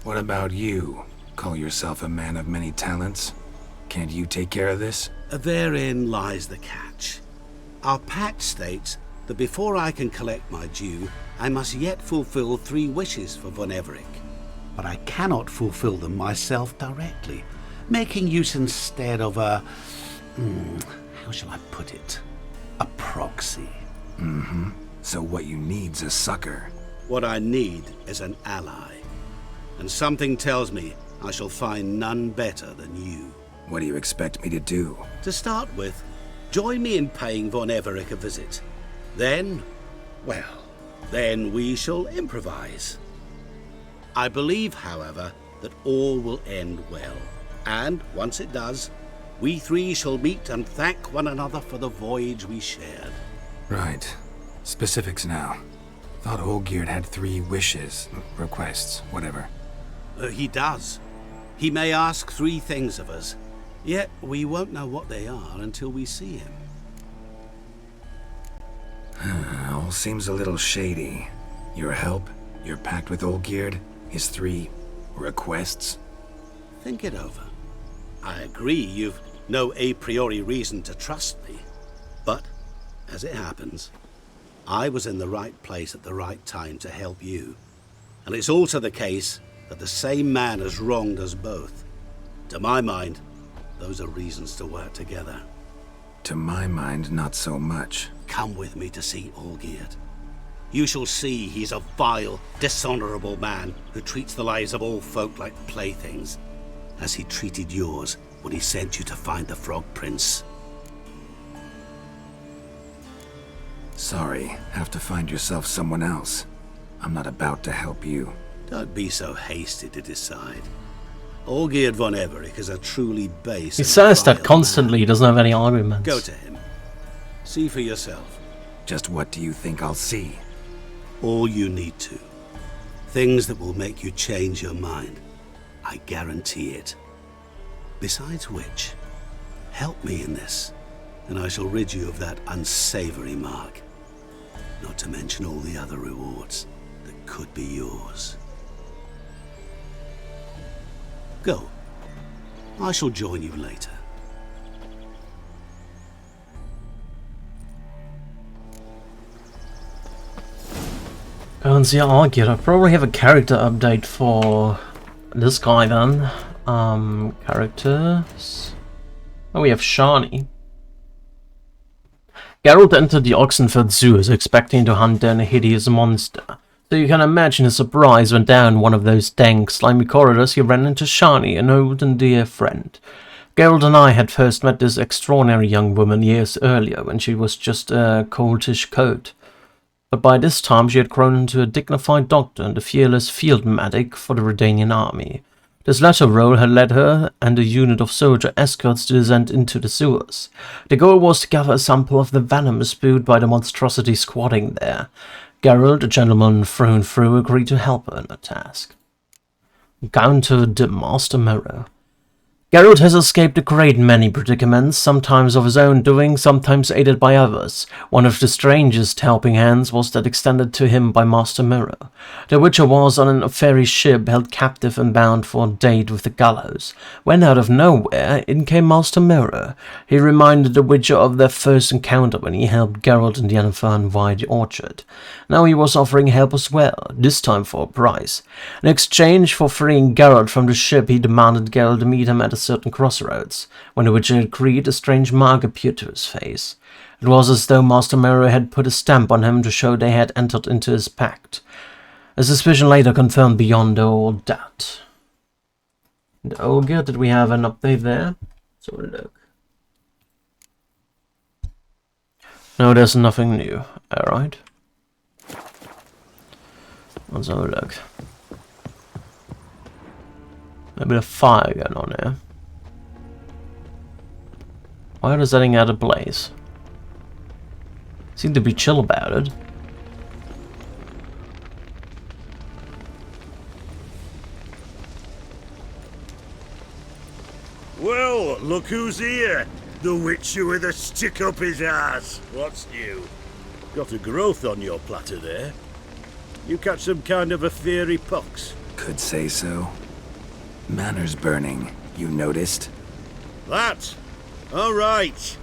What about you? Call yourself a man of many talents? Can't you take care of this? Therein lies the catch. Our pact states that before I can collect my due, I must yet fulfill 3 wishes for von Everec. But I cannot fulfill them myself directly, making use instead of a... how shall I put it? A proxy. Mm-hmm. So what you need's a sucker. What I need is an ally. And something tells me I shall find none better than you. What do you expect me to do? To start with, join me in paying von Everec a visit. Then, well, then we shall improvise. I believe, however, that all will end well. And once it does, we 3 shall meet and thank one another for the voyage we shared. Right. Specifics now. Thought Olgierd had 3 wishes, requests, whatever. He does. He may ask 3 things of us, yet we won't know what they are until we see him. All seems a little shady. Your help, your pact with Olgierd, his 3 requests. Think it over. I agree you've no a priori reason to trust me. But, as it happens, I was in the right place at the right time to help you. And it's also the case that the same man has wronged us both. To my mind, those are reasons to work together. To my mind, not so much. Come with me to see Olgierd. You shall see he's a vile, dishonorable man who treats the lives of all folk like playthings, as he treated yours when he sent you to find the Frog Prince. Sorry, have to find yourself someone else. I'm not about to help you. Don't be so hasty to decide. Olgierd von Everec is a truly base. He says that constantly, he doesn't have any arguments. Go to him. See for yourself. Just what do you think I'll see? All you need to. Things that will make you change your mind. I guarantee it. Besides which, help me in this, and I shall rid you of that unsavory mark. Not to mention all the other rewards that could be yours. Go. I shall join you later. Go and see Olgierd. I probably have a character update for this guy then. Characters. Oh, we have Shani. Geralt entered the Oxenford sewers expecting to hunt down a hideous monster. So you can imagine his surprise when down one of those dank, slimy corridors he ran into Shani, an old and dear friend. Geralt and I had first met this extraordinary young woman years earlier when she was just a coltish coat. but by this time she had grown into a dignified doctor and a fearless field medic for the Redanian army. This latter role had led her and a unit of soldier escorts to descend into the sewers. The goal was to gather a sample of the venom spewed by the monstrosity squatting there. Geralt, a gentleman through and through, agreed to help her in her task. Encounter the Master Mirror. Geralt has escaped a great many predicaments, sometimes of his own doing, sometimes aided by others. One of the strangest helping hands was that extended to him by Master Mirror. The Witcher was on a ferry ship held captive and bound for a date with the gallows, when out of nowhere in came Master Mirror. He reminded the Witcher of their first encounter when he helped Geralt and Yennefer via the orchard. Now he was offering help as well, this time for a price. In exchange for freeing Geralt from the ship, he demanded Geralt to meet him at a certain crossroads. When the Witcher agreed, a strange mark appeared to his face. It was as though Master Mirror had put a stamp on him to show they had entered into his pact. A suspicion later confirmed beyond all doubt. And Olga, did we have an update there? So look. No, there's nothing new. Alright. Let's have a look. A bit of fire going on here. Why are they setting out a blaze? Seem to be chill about it. Well, look who's here. The Witcher with a stick up his ass. What's new? Got a growth on your platter there. You catch some kind of a fiery pox? Could say so. Manners burning, you noticed? That? All right.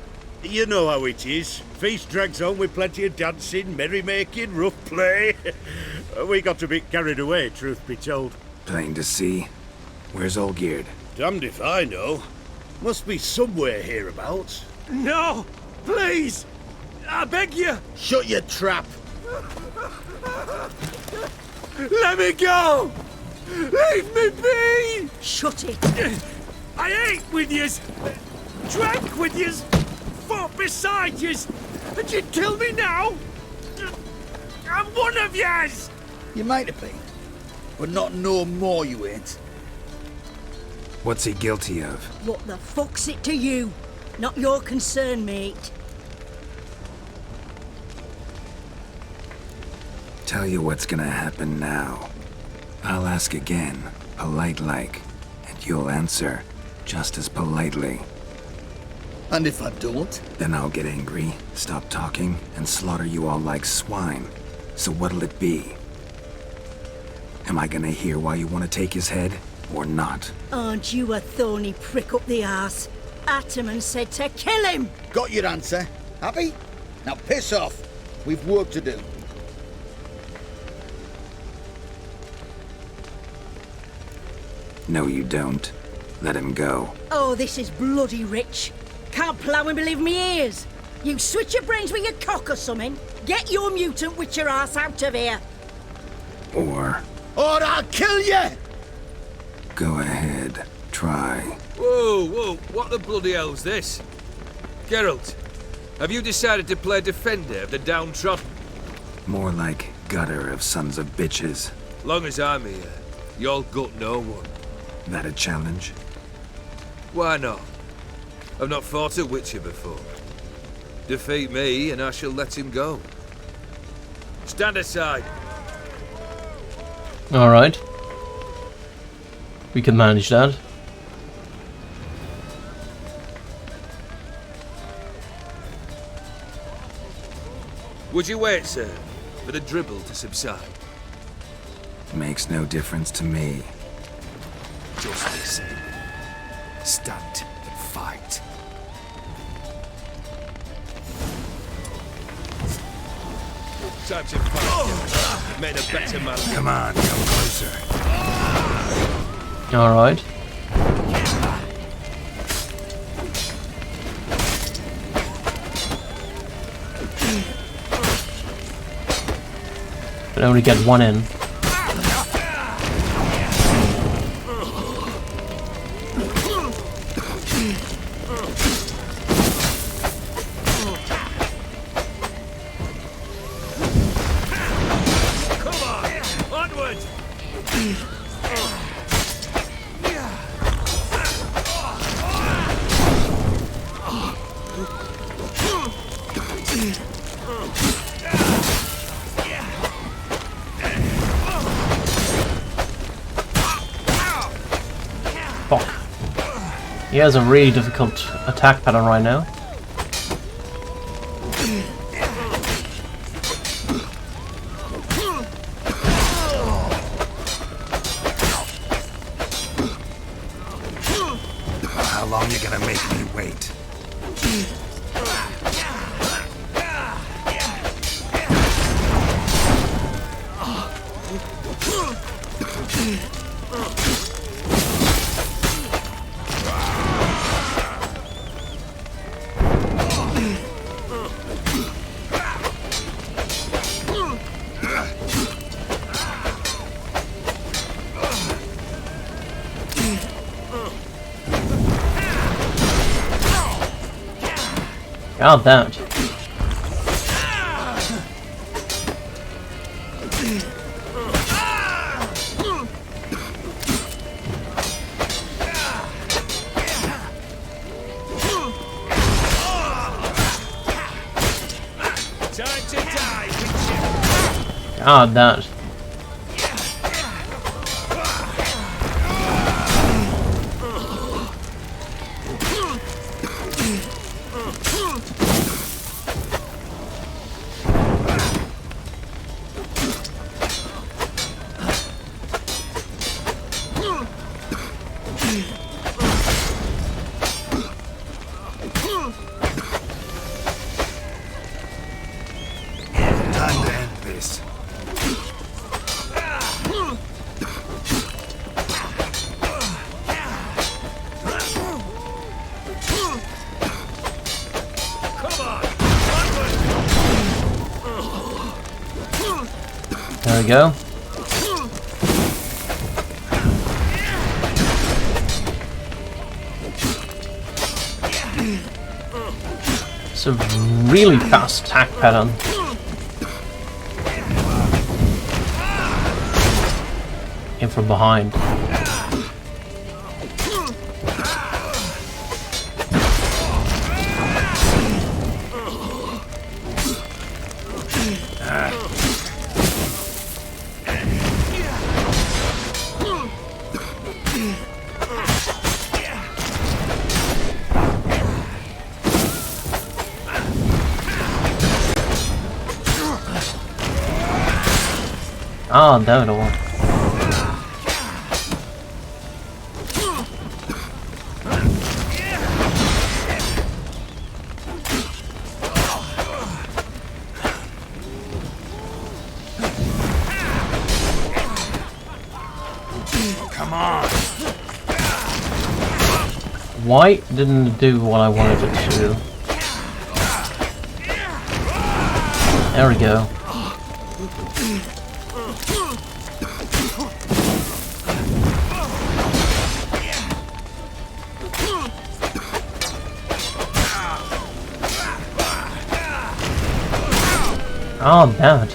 You know how it is. Feast drags on with plenty of dancing, merrymaking, rough play. We got a bit carried away, truth be told. Plain to see. Where's Olgierd? Damned if I know. Must be somewhere hereabouts. No! Please! I beg you! Shut your trap! Let me go! Leave me be! Shut it! I ate with yous, drank with yous, fought beside yous, and you'd kill me now? I'm one of yous! You might have been, but not no more you ain't. What's he guilty of? What the fuck's it to you? Not your concern, mate. Tell you what's gonna happen now. I'll ask again, polite-like, and you'll answer just as politely. And if I don't? Then I'll get angry, stop talking, and slaughter you all like swine. So what'll it be? Am I gonna hear why you want to take his head, or not? Aren't you a thorny prick up the arse? Ataman said to kill him! Got your answer. Happy? Now piss off. We've work to do. No, you don't. Let him go. Oh, this is bloody rich. Can't plough and believe me ears. You switch your brains with your cock or something. Get your mutant witcher ass out of here. Or I'll kill you! go ahead, try. Whoa, what the bloody hell's this? Geralt, have you decided to play defender of the downtrodden? More like gutter of sons of bitches. Long as I'm here, you'll gut no one. That a challenge? Why not? I've not fought a Witcher before. Defeat me and I shall let him go. Stand aside. Alright. We can manage that. Would you wait, sir, for the dribble to subside? Makes no difference to me. Just the same. Stand and fight. Time to fight. Made a better man. Come on, come closer. Alright. But only get one in. He has a really difficult attack pattern right now. How long you gonna make me wait? God damn it. God damn it. Time to end this. There we go. It's a really fast attack pattern. Came from behind. Ah, damn it all. Come on. Why didn't it do what I wanted it to do? There we go. Oh, damn it.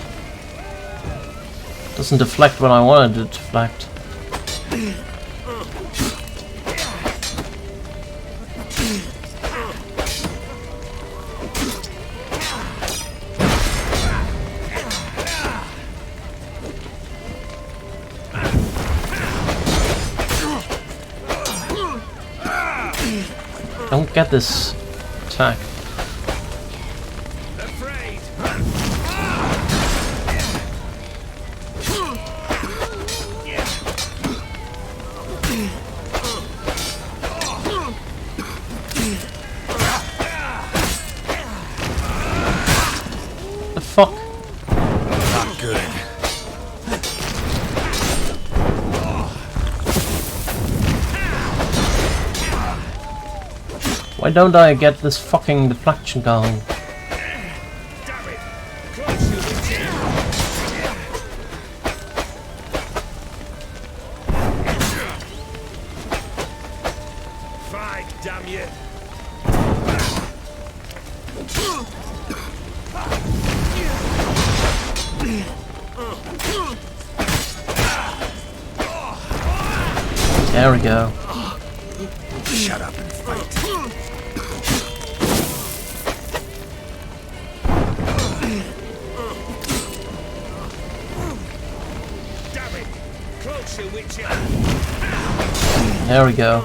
Doesn't deflect when I wanted it to deflect. Don't get this attack. The fuck? Not good. Why don't I get this fucking deflection going? Fight, damn you! There we go. Shut up and fight. Damn it! Closer, Witcher! There we go.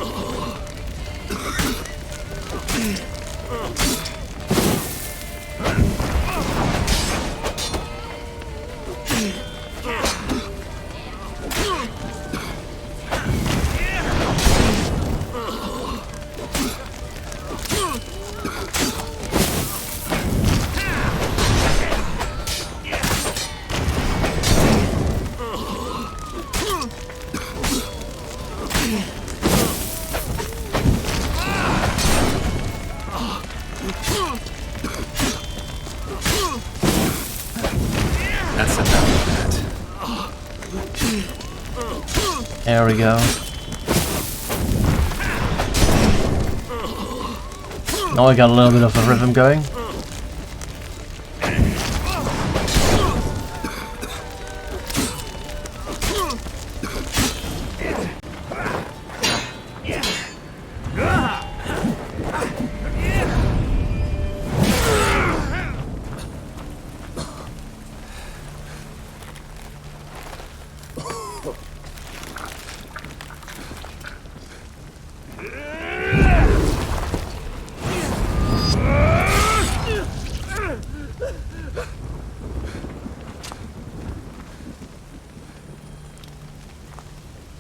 That's enough of that. There we go. Now I got a little bit of a rhythm going.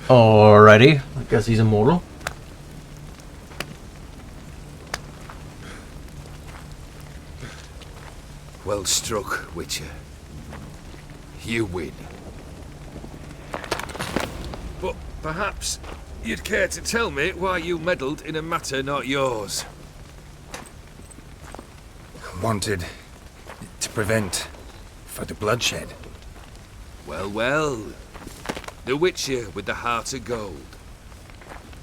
Alrighty, I guess he's immortal. Well struck, Witcher. You win. But perhaps you'd care to tell me why you meddled in a matter not yours. Wanted to prevent further bloodshed. Well, well. The Witcher with the heart of gold.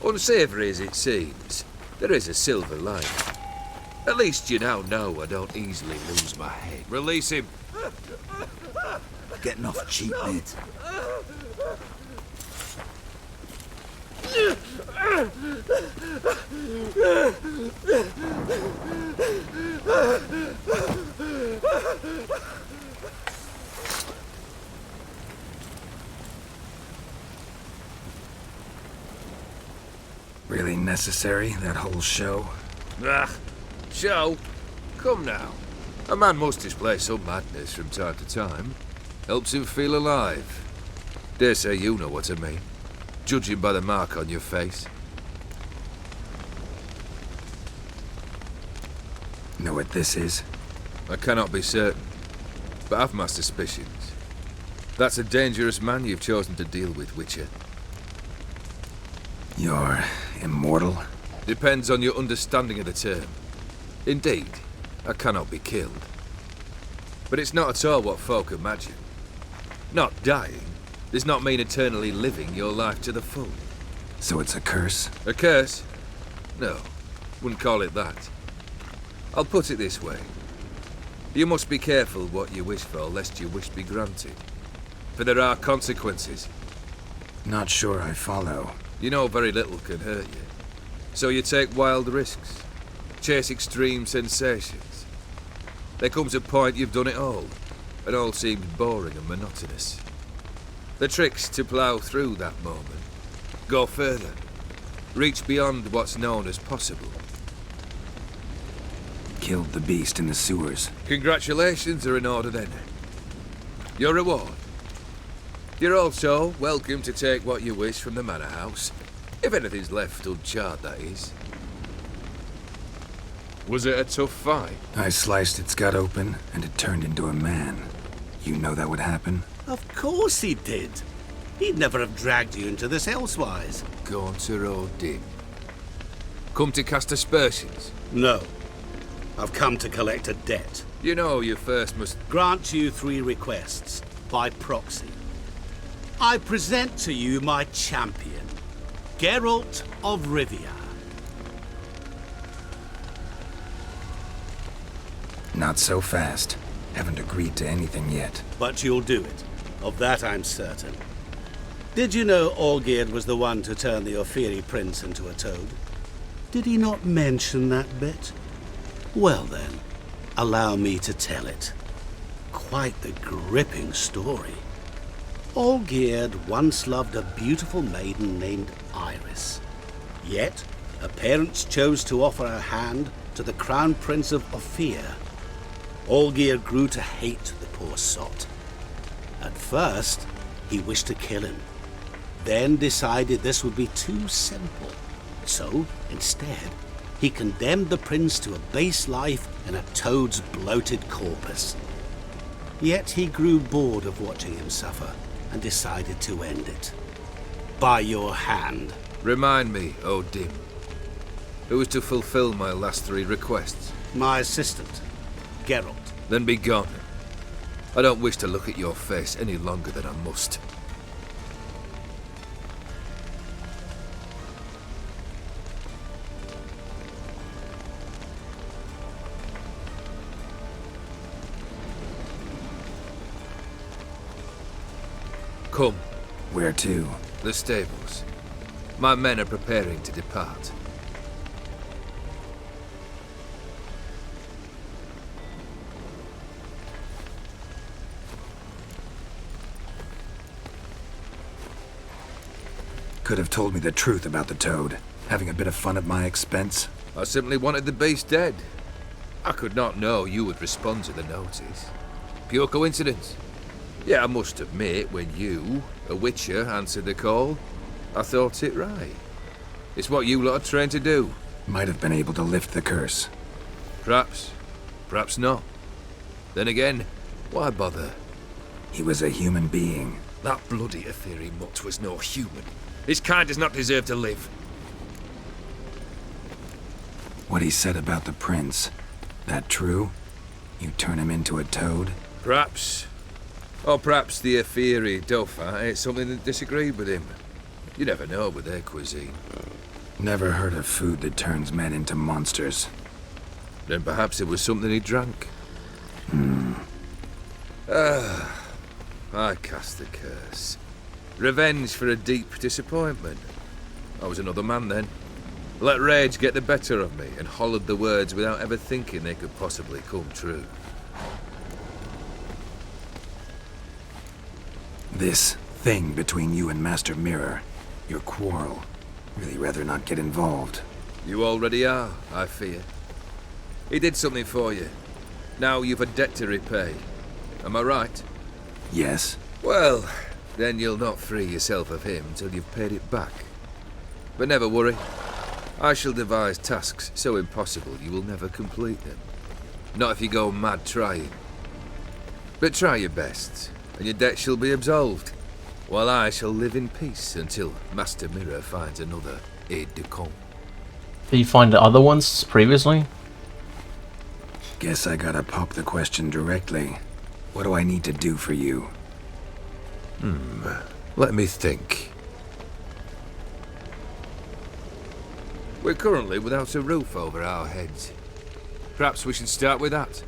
Unsavoury as it seems, there is a silver lining. At least you now know I don't easily lose my head. Release him. Getting off cheap, mate. Really necessary, that whole show? Ah, show? Come now. A man must display some madness from time to time. Helps him feel alive. Dare say you know what I mean. Judging by the mark on your face. Know what this is? I cannot be certain, but I've my suspicions. That's a dangerous man you've chosen to deal with, Witcher. You're immortal? Depends on your understanding of the term. Indeed, I cannot be killed. But it's not at all what folk imagine. Not dying does not mean eternally living your life to the full. So it's a curse? A curse? No, wouldn't call it that. I'll put it this way. You must be careful what you wish for, lest your wish be granted. For there are consequences. Not sure I follow. You know very little can hurt you. So you take wild risks. Chase extreme sensations. There comes a point you've done it all, and all seems boring and monotonous. The trick's to plough through that moment. Go further. Reach beyond what's known as possible. Killed the beast in the sewers. Congratulations are in order then. Your reward. You're also welcome to take what you wish from the manor house. If anything's left uncharred, that is. Was it a tough fight? I sliced its gut open, and it turned into a man. You know that would happen? Of course he did. He'd never have dragged you into this elsewise. Gaunter O'Din. Come to cast aspersions? No. I've come to collect a debt. You know you first must... Grant you 3 requests, by proxy. I present to you my champion, Geralt of Rivia. Not so fast. Haven't agreed to anything yet. But you'll do it. Of that I'm certain. Did you know Olgierd was the one to turn the Ophiri prince into a toad? Did he not mention that bit? Well then, allow me to tell it. Quite the gripping story. Olgierd once loved a beautiful maiden named Iris. Yet, her parents chose to offer her hand to the Crown Prince of Ophir. Olgierd grew to hate the poor sot. At first, he wished to kill him, then decided this would be too simple. So, instead, he condemned the prince to a base life in a toad's bloated corpus. Yet he grew bored of watching him suffer and decided to end it. By your hand. Remind me, O Dim, who was to fulfill my last 3 requests? My assistant, Geralt. Then be gone. I don't wish to look at your face any longer than I must. Come. Where to? The stables. My men are preparing to depart. Could have told me the truth about the toad. Having a bit of fun at my expense. I simply wanted the beast dead. I could not know you would respond to the notice. Pure coincidence. Yeah, I must admit, when you, a witcher, answered the call, I thought it right. It's what you lot are trained to do. Might have been able to lift the curse. Perhaps. Perhaps not. Then again, why bother? He was a human being. That bloody Aetheri mutt was no human. His kind does not deserve to live. What he said about the prince, that true? You turn him into a toad? Perhaps. Or perhaps the Aetheri Dauphin ate something that disagreed with him. You never know with their cuisine. Never heard of food that turns men into monsters. Then perhaps it was something he drank. I cast the curse. Revenge for a deep disappointment. I was another man then. Let rage get the better of me and hollered the words without ever thinking they could possibly come true. This thing between you and Master Mirror, your quarrel, really rather not get involved. You already are, I fear. He did something for you. Now you've a debt to repay. Am I right? Yes. Well, then you'll not free yourself of him till you've paid it back. But never worry. I shall devise tasks so impossible you will never complete them. Not if you go mad trying. But try your best, and your debt shall be absolved, while I shall live in peace until Master Mirror finds another aide-de-camp. Did you find the other ones previously? Guess I gotta pop the question directly. What do I need to do for you? Let me think. We're currently without a roof over our heads. Perhaps we should start with that.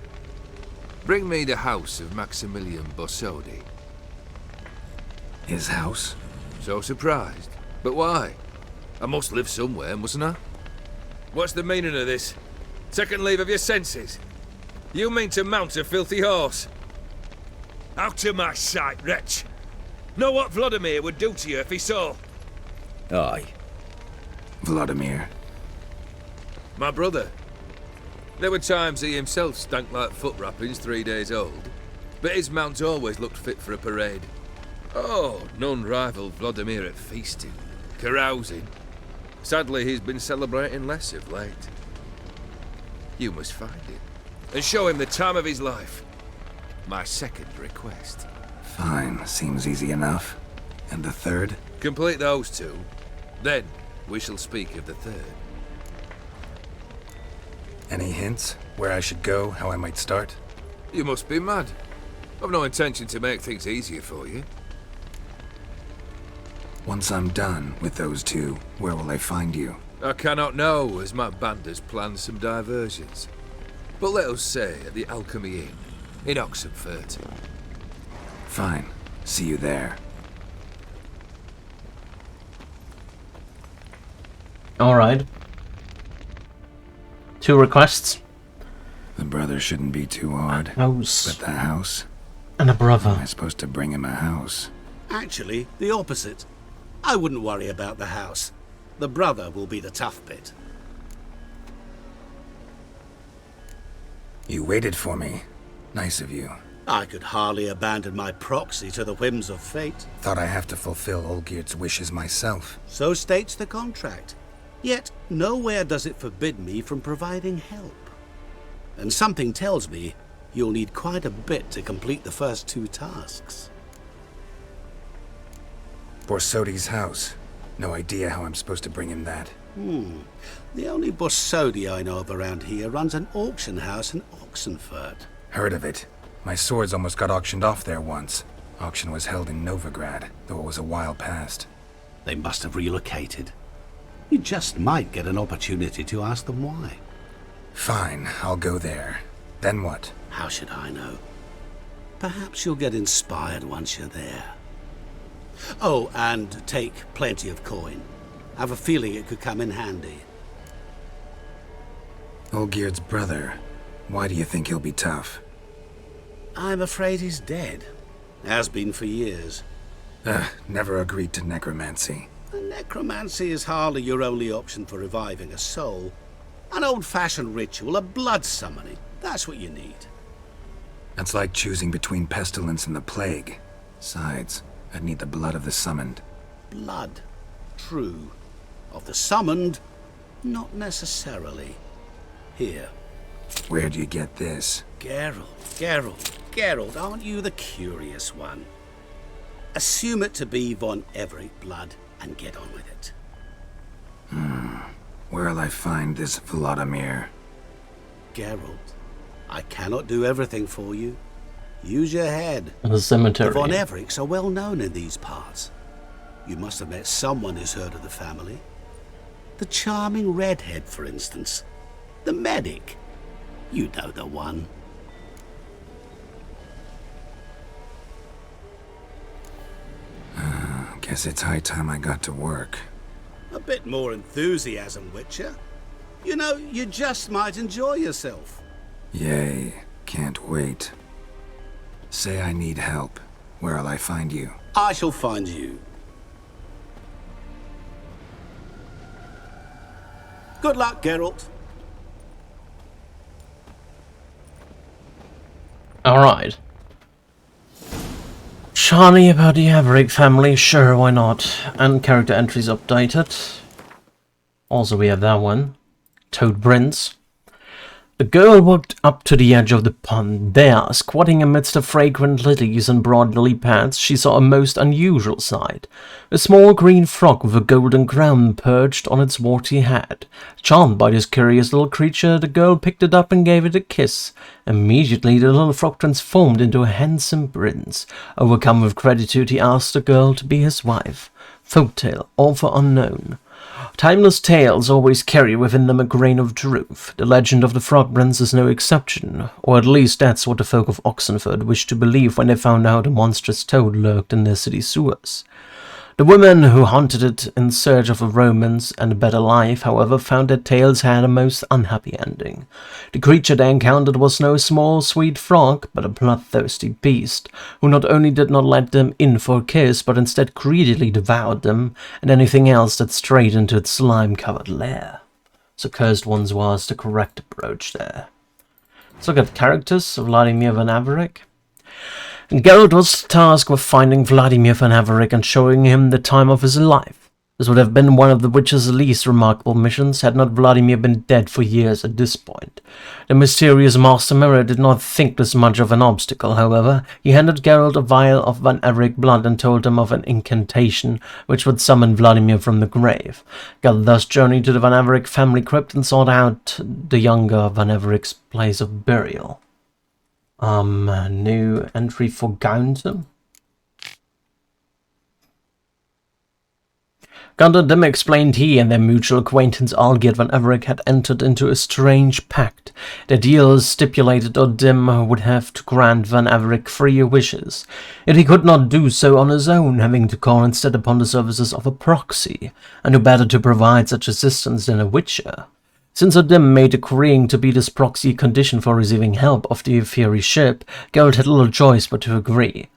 Bring me the house of Maximilian Bossodi. His house? So surprised. But why? I must live somewhere, mustn't I? What's the meaning of this? Second leave of your senses? You mean to mount a filthy horse? Out of my sight, wretch! Know what Vladimir would do to you if he saw? Aye. Vladimir. My brother. There were times he himself stank like foot wrappings 3 days old, but his mount always looked fit for a parade. Oh, none rivaled Vladimir at feasting, carousing. Sadly, he's been celebrating less of late. You must find him, and show him the time of his life. My second request. Fine, seems easy enough. And the third? Complete those 2, then we shall speak of the third. Any hints? Where I should go, how I might start? You must be mad. I've no intention to make things easier for you. Once I'm done with those 2, where will I find you? I cannot know, as my band has planned some diversions. But let us say at the Alchemy Inn, in Oxenfurt. Fine. See you there. Alright. 2 requests. The brother shouldn't be too hard. House. But the house? And a brother. Am I supposed to bring him a house? Actually, the opposite. I wouldn't worry about the house. The brother will be the tough bit. You waited for me. Nice of you. I could hardly abandon my proxy to the whims of fate. Thought I have to fulfill Olgierd's wishes myself. So states the contract. Yet, nowhere does it forbid me from providing help. And something tells me you'll need quite a bit to complete the first 2 tasks. Borsodi's house. No idea how I'm supposed to bring him that. The only Borsodi I know of around here runs an auction house in Oxenfurt. Heard of it. My swords almost got auctioned off there once. Auction was held in Novigrad, though it was a while past. They must have relocated. You just might get an opportunity to ask them why. Fine, I'll go there. Then what? How should I know? Perhaps you'll get inspired once you're there. Oh, and take plenty of coin. I have a feeling it could come in handy. Olgierd's brother. Why do you think he'll be tough? I'm afraid he's dead. Has been for years. Never agreed to necromancy. Necromancy is hardly your only option for reviving a soul. An old-fashioned ritual, a blood summoning. That's what you need. That's like choosing between pestilence and the plague. Besides, I'd need the blood of the summoned. Blood. True. Of the summoned, not necessarily. Here. Where do you get this? Geralt, aren't you the curious one? Assume it to be von Everett blood and get on with it. Where'll I find this Vladimir? Geralt, I cannot do everything for you. Use your head. In the cemetery. The von Evericks are well known in these parts. You must have met someone who's heard of the family. The charming redhead, for instance. The medic. You know the one. Guess it's high time I got to work. A bit more enthusiasm, Witcher. You know, you just might enjoy yourself. Yay. Can't wait. Say I need help. Where'll I find you? I shall find you. Good luck, Geralt. Alright. Charlie about the Averick family, sure, why not? And character entries updated. Also we have that one. Toad Prince. The girl walked up to the edge of the pond. There, squatting amidst the fragrant lilies and broad lily pads, she saw a most unusual sight. A small green frog with a golden crown perched on its warty head. Charmed by this curious little creature, the girl picked it up and gave it a kiss. Immediately the little frog transformed into a handsome prince. Overcome with gratitude, he asked the girl to be his wife. Folktale, author unknown. Timeless tales always carry within them a grain of truth. The legend of the Frog Prince is no exception, or at least that's what the folk of Oxenfurt wished to believe when they found out a monstrous toad lurked in their city sewers. The women who hunted it in search of a romance and a better life, however, found that tales had a most unhappy ending. The creature they encountered was no small, sweet frog, but a bloodthirsty beast, who not only did not let them in for a kiss, but instead greedily devoured them and anything else that strayed into its slime-covered lair. So Cursed Ones was the correct approach there. Let's look at characters of Vladimir van Averick. Geralt was tasked with finding Vladimir van Averick and showing him the time of his life. This would have been one of the Witcher's least remarkable missions, had not Vladimir been dead for years at this point. The mysterious Master Mirror did not think this much of an obstacle, however. He handed Geralt a vial of Van Averick blood and told him of an incantation which would summon Vladimir from the grave. Geralt thus journeyed to the Van Averick family crypt and sought out the younger Van Averick's place of burial. New entry for Gaunter. Gunter explained he and their mutual acquaintance Olgierd van Averick had entered into a strange pact. The deal stipulated Dim would have to grant van Averick freer wishes, yet he could not do so on his own, having to call instead upon the services of a proxy, and who better to provide such assistance than a witcher. Since Dim made agreeing to be this proxy condition for receiving help of the fiery ship, Geralt had little choice but to agree.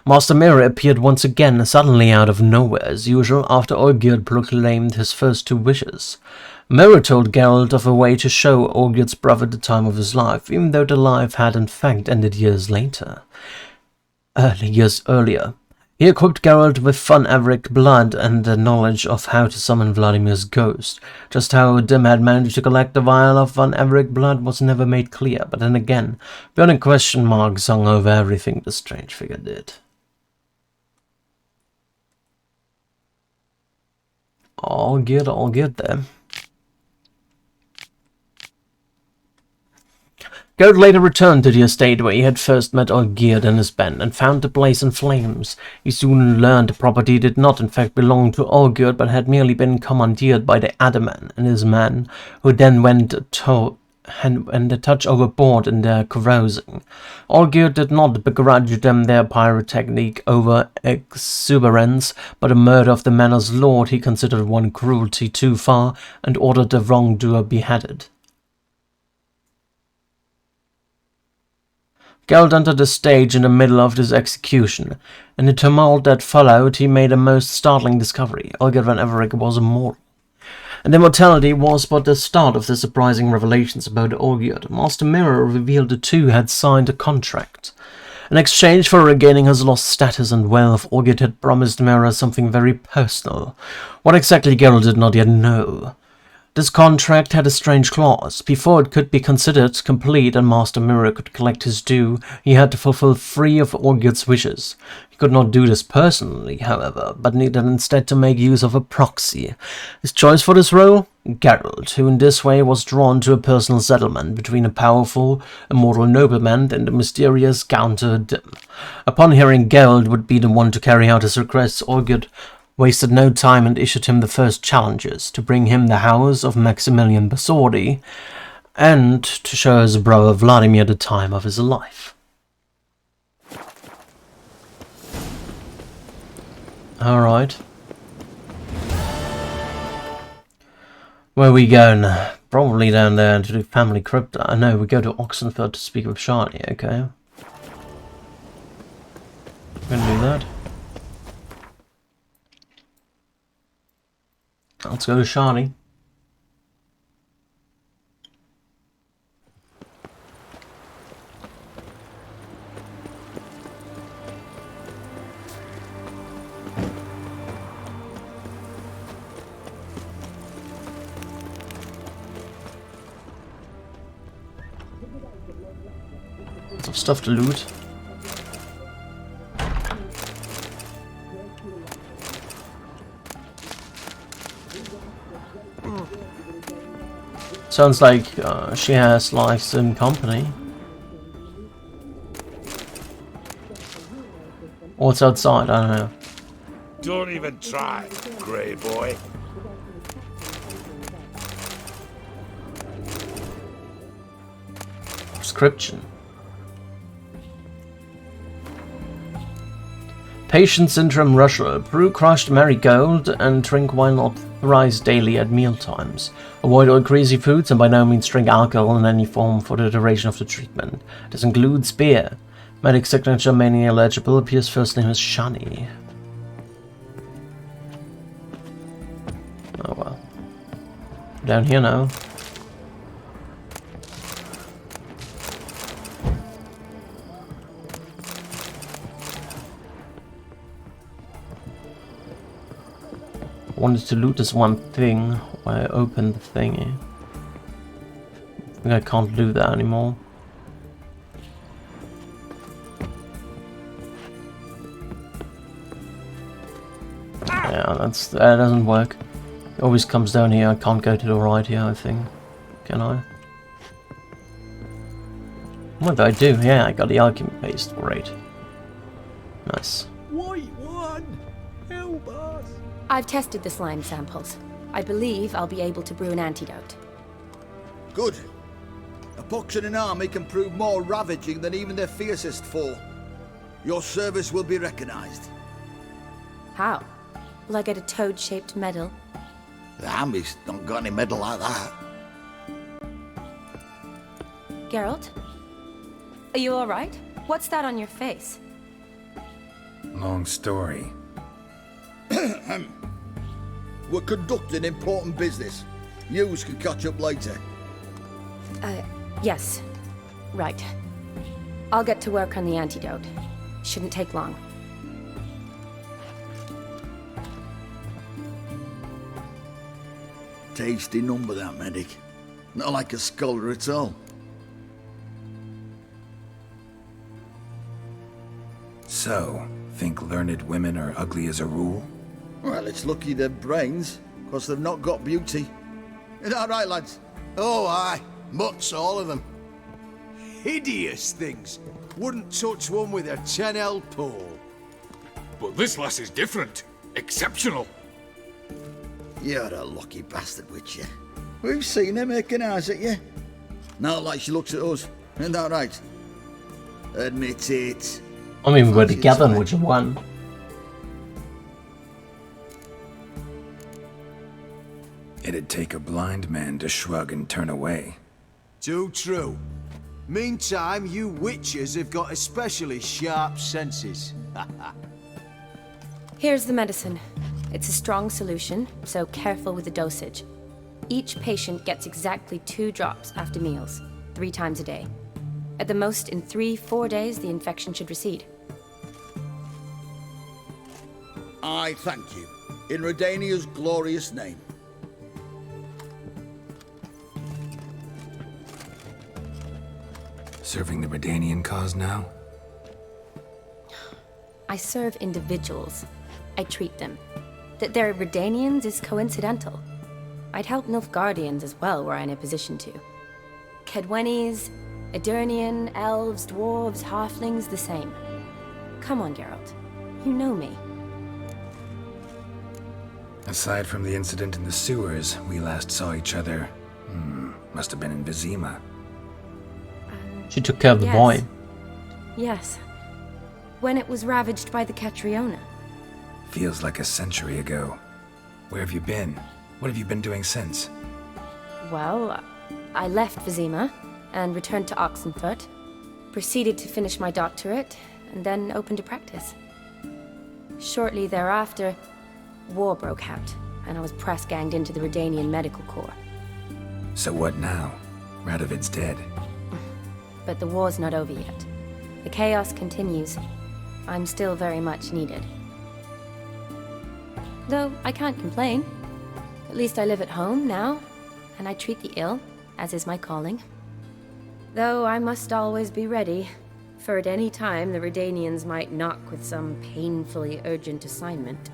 Master Mirror appeared once again, suddenly out of nowhere as usual, after Olgierd proclaimed his first 2 wishes. Mirror told Geralt of a way to show Olgierd's brother the time of his life, even though the life had in fact ended years earlier. He equipped Geralt with Von Everec blood and the knowledge of how to summon Vladimir's ghost. Just how Dim had managed to collect the vial of Von Everec blood was never made clear, but then again, beyond a question mark hung over everything the strange figure did. All good there. Geralt later returned to the estate where he had first met Olgierd and his band, and found the place in flames. He soon learned the property did not in fact belong to Olgierd, but had merely been commandeered by the Adderman and his men, who then went a touch overboard in their carousing. Olgierd did not begrudge them their pyrotechnic over exuberance, but the murder of the manor's lord he considered one cruelty too far, and ordered the wrongdoer beheaded. Geralt entered the stage in the middle of this execution. In the tumult that followed, he made a most startling discovery. Olgierd von Everec was immortal. And immortality was but the start of the surprising revelations about Olgierd. Master Mirror revealed the two had signed a contract. In exchange for regaining his lost status and wealth, Olgierd had promised Mirror something very personal. What exactly Geralt did not yet know. This contract had a strange clause. Before it could be considered complete and Master Mirror could collect his due, he had to fulfill 3 of Olgierd's wishes. He could not do this personally, however, but needed instead to make use of a proxy. His choice for this role? Geralt, who in this way was drawn to a personal settlement between a powerful, immortal nobleman and the mysterious Counter Dim. Upon hearing Geralt would be the one to carry out his request, Olgierd wasted no time and issued him the first challenges to bring him the house of Maximilian Basordi and to show his brother Vladimir the time of his life. Alright. Where we going? Probably down there to the family crypt. I know, we go to Oxenford to speak with Shani, okay? We're gonna do that. Let's go to Shani. Lots of stuff to loot. Sounds like she has lives in company. What's outside? I don't know. Don't even try, Grey Boy. Prescription. Patient syndrome Russia. Brew crushed marigold and drink wine not thrice daily at mealtimes. Avoid all greasy foods and by no means drink alcohol in any form for the duration of the treatment. This includes beer. Medic signature mainly illegible. Appears first name is Shani. Oh well. Down here now. Wanted to loot this one thing while I opened the thingy. I think I can't do that anymore. Yeah, that doesn't work. It always comes down here. I can't go to the right here, I think. Can I? What do I do? Yeah, I got the alchemy paste. Great. Nice. White one! Help us! I've tested the slime samples. I believe I'll be able to brew an antidote. Good. A pox in an army can prove more ravaging than even their fiercest foe. Your service will be recognized. How? Will I get a toad-shaped medal? The army's not got any medal like that. Geralt? Are you alright? What's that on your face? Long story. We're conducting important business. Yous can catch up later. Yes. Right. I'll get to work on the antidote. Shouldn't take long. Tasty number, that medic. Not like a scholar at all. So, think learned women are ugly as a rule? Well, it's lucky they've brains, because they've not got beauty. Is that right, lads? Oh, aye. Mutts, all of them. Hideous things. Wouldn't touch one with a 10L pole. But this lass is different. Exceptional. You're a lucky bastard, Witcher. We've seen her making eyes at you. Not like she looks at us. Isn't that right? Admit it. I mean, we were together in Witcher 1. It'd take a blind man to shrug and turn away. Too true. Meantime, you witches have got especially sharp senses. Here's the medicine. It's a strong solution, so careful with the dosage. Each patient gets exactly 2 drops after meals, 3 times a day. At the most, in 3-4 days, the infection should recede. I thank you. In Redania's glorious name. Serving the Redanian cause now? I serve individuals. I treat them. That they're Redanians is coincidental. I'd help Nilfgaardians as well were I in a position to. Kedwenis, Edirnian, elves, dwarves, halflings, the same. Come on, Geralt. You know me. Aside from the incident in the sewers, we last saw each other. Must have been in Vizima. She took care of the boy. Yes. When it was ravaged by the Catriona. Feels like a century ago. Where have you been? What have you been doing since? Well, I left Vizima and returned to Oxenfurt. Proceeded to finish my doctorate and then opened a practice. Shortly thereafter, war broke out and I was press-ganged into the Redanian Medical Corps. So what now? Radovid's dead. But the war's not over yet. The chaos continues. I'm still very much needed. Though I can't complain. At least I live at home now, and I treat the ill, as is my calling. Though I must always be ready, for at any time the Redanians might knock with some painfully urgent assignment.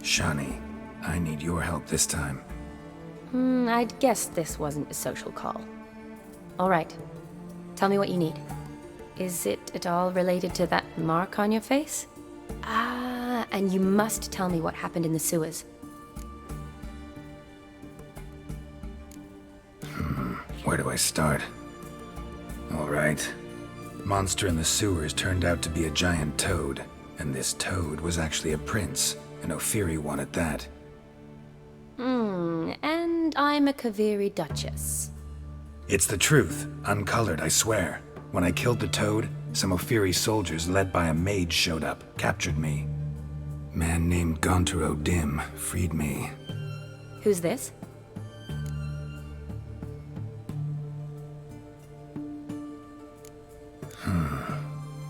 Shani, I need your help this time. I'd guessed this wasn't a social call. All right. Tell me what you need. Is it at all related to that mark on your face? Ah, and you must tell me what happened in the sewers. Where do I start? All right. Monster in the sewers turned out to be a giant toad, and this toad was actually a prince, an Ophiri one at that. And I'm a Kaviri Duchess. It's the truth, uncolored, I swear. When I killed the toad, some Ophiri soldiers led by a mage showed up, captured me. Man named Gontaro Dim freed me. Who's this?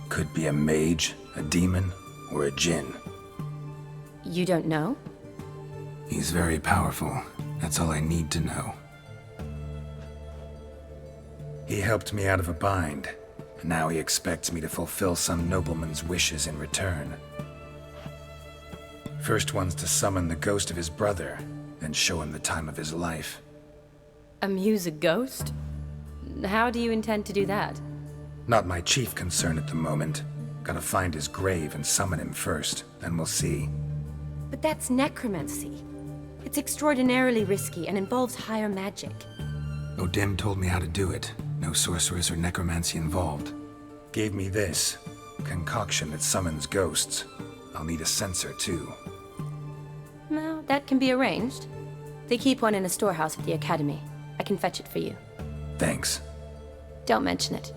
Could be a mage, a demon, or a djinn. You don't know? He's very powerful. That's all I need to know. He helped me out of a bind, and now he expects me to fulfill some nobleman's wishes in return. First one's to summon the ghost of his brother, then show him the time of his life. Amuse a ghost? How do you intend to do that? Not my chief concern at the moment. Gotta find his grave and summon him first, then we'll see. But that's necromancy. It's extraordinarily risky and involves higher magic. Odim told me how to do it. No sorcerers or necromancy involved. Gave me this. Concoction that summons ghosts. I'll need a censer too. Well, that can be arranged. They keep one in a storehouse at the academy. I can fetch it for you. Thanks. Don't mention it.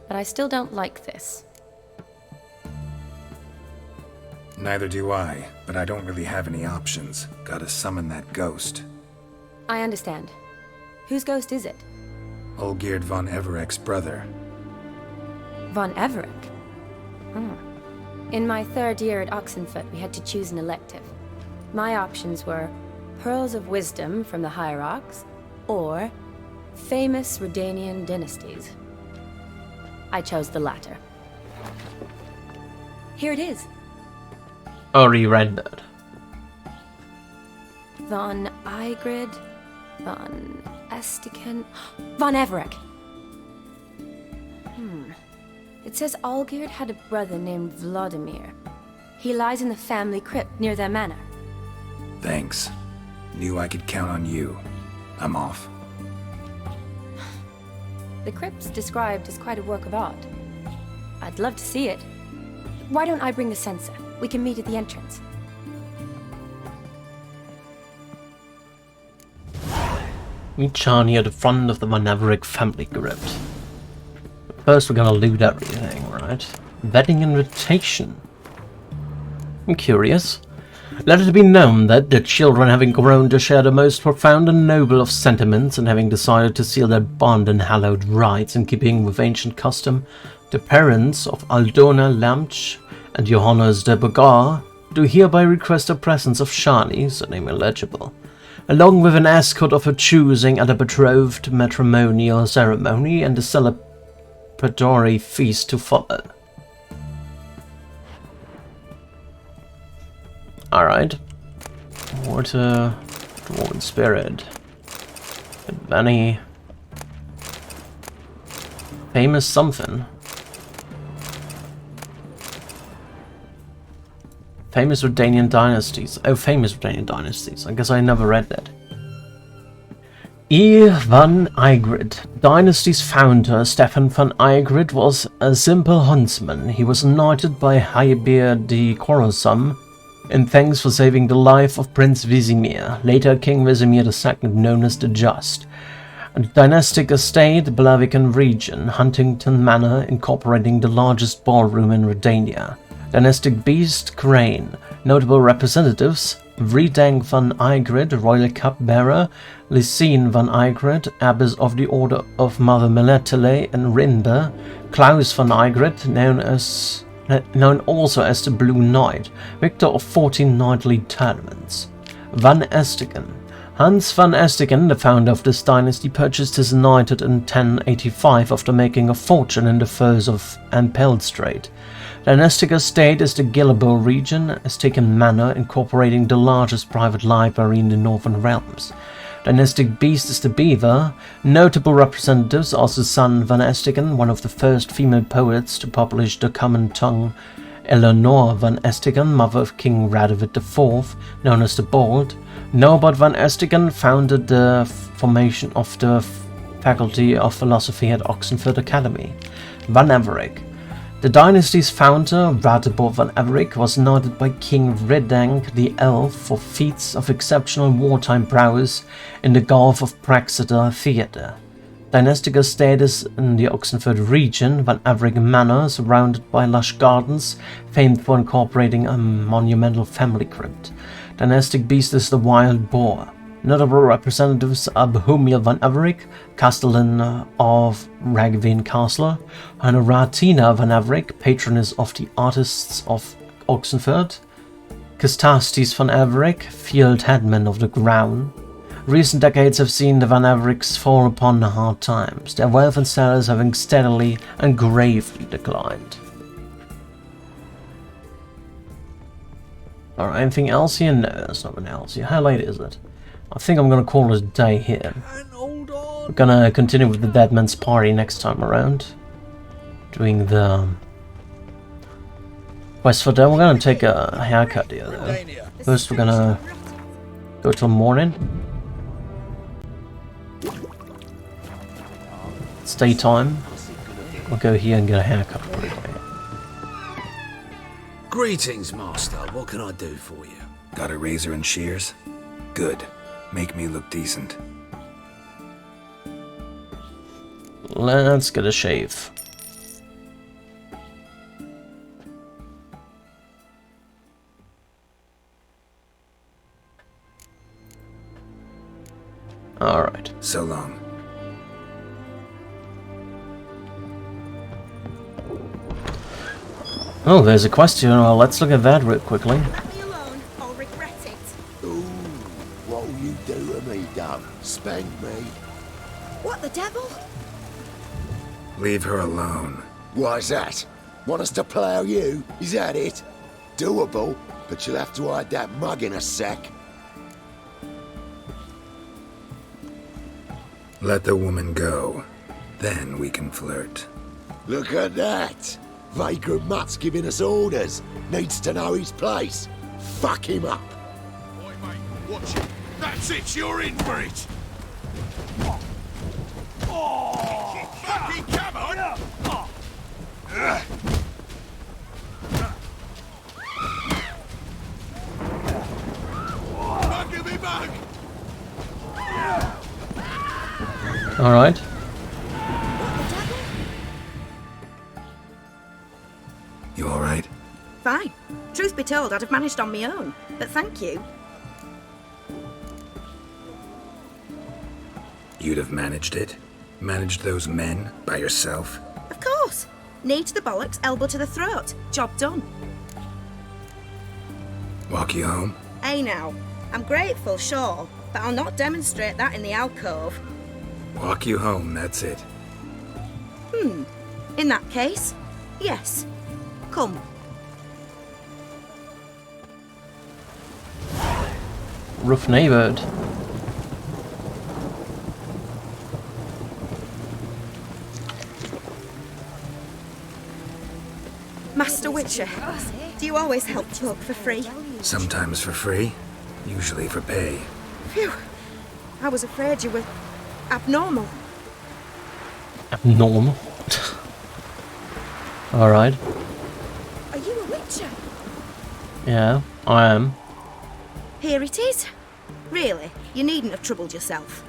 But I still don't like this. Neither do I, but I don't really have any options. Gotta summon that ghost. I understand. Whose ghost is it? Olgierd von Everek's brother. Von Everek? In my 3rd year at Oxenfoot, we had to choose an elective. My options were Pearls of Wisdom from the Hierarchs, or Famous Redanian Dynasties. I chose the latter. Here it is. Already read that. Von Igrid, Von Estiken, Von Everek. It says Olgierd had a brother named Vladimir. He lies in the family crypt near their manor. Thanks. Knew I could count on you. I'm off. The crypt's described as quite a work of art. I'd love to see it. Why don't I bring the censer? We can meet at the entrance. Meet Charlie at the front of the Von Everek family crypt. First we're gonna loot everything, right? Wedding invitation. I'm curious. Let it be known that the children, having grown to share the most profound and noble of sentiments, and having decided to seal their bond in hallowed rites in keeping with ancient custom, the parents of Aldona Lamch and Johannes de Bogar do hereby request the presence of Shani, surname illegible, along with an escort of her choosing at a betrothed matrimonial ceremony and a celebratory feast to follow. Alright. Water, Dwarven Spirit. Vanny. Famous something. Famous Redanian dynasties. Oh, famous Redanian dynasties. I guess I never read that. E. van Igrid. Dynasty's founder, Stefan van Igrid, was a simple huntsman. He was knighted by Heibeer de Corosum in thanks for saving the life of Prince Vizimir, later King Vizimir II, known as the Just. A dynastic estate, Blaviken region, Huntington Manor, incorporating the largest ballroom in Redania. Dynastic beast, Crane. Notable representatives, Vredang van Igrid, royal cupbearer, Lysine van Igrid, abbess of the Order of Mother Meletele and Rinde, Klaus van Igrid, known also as the Blue Knight, victor of 14 knightly tournaments. Van Estiken. Hans van Estiken, the founder of this dynasty, purchased his knighthood in 1085 after making a fortune in the furs of Ampelstrait. Dynastic estate is the Gillabo region, Estiken Manor, incorporating the largest private library in the Northern Realms. Dynastic beast is the beaver. Notable representatives are Susanne van Estiken, one of the first female poets to publish the common tongue, Eleanor van Estiken, mother of King Radovid IV, known as the Bald. Norbert van Estiken founded the formation of the Faculty of Philosophy at Oxenford Academy. Van Everek. The dynasty's founder, Radibor van Everek, was knighted by King Vredang the Elf for feats of exceptional wartime prowess in the Gulf of Praxeter Theatre. Dynastic estate is in the Oxenford region, Van Everek Manor, surrounded by lush gardens, famed for incorporating a monumental family crypt. Dynastic beast is the wild boar. Notable representatives are Bohumil van Everek, castellan of Ragveen Castle, Honoratina van Everek, patroness of the artists of Oxenford, Kestastes van Everek, field headman of the Ground. Recent decades have seen the Van Evereks fall upon hard times, their wealth and status having steadily and gravely declined. Alright, anything else here? No, there's nothing else here. How late is it? I think I'm gonna call it a day here. We're gonna continue with the Dead Man's Party next time around. Doing the quest for them. We're gonna take a haircut here though. First we're gonna go till morning. It's daytime. We'll go here and get a haircut for you. Greetings, Master. What can I do for you? Got a razor and shears? Good. Make me look decent. Let's get a shave. So long. Oh, there's a question. Well, let's look at that real quickly. Let me alone, I'll regret it. Ooh, what'll you do to me, Dove? Spank me? What the devil? Leave her alone. Why's that? Want us to plough you? Is that it? Doable, but you'll have to hide that mug in a sec. Let the woman go. Then we can flirt. Look at that! Vagrant Mutt's giving us orders. Needs to know his place. Fuck him up. Oi, mate, watch it. That's it, you're in for it. Fucking come on! Bugger me bug! Alright. You alright? Fine. Truth be told, I'd have managed on my own. But thank you. You'd have managed it? Managed those men by yourself? Of course. Knee to the bollocks, elbow to the throat. Job done. Walk you home? Hey now. I'm grateful, sure, but I'll not demonstrate that in the alcove. Walk you home, that's it. In that case, yes. Come. Rough neighborhood. Master Witcher, do you always help folk for free? Sometimes for free, usually for pay. Phew. I was afraid you were abnormal. Abnormal? Alright. Are you a Witcher? Yeah, I am. Here it is. Really, you needn't have troubled yourself.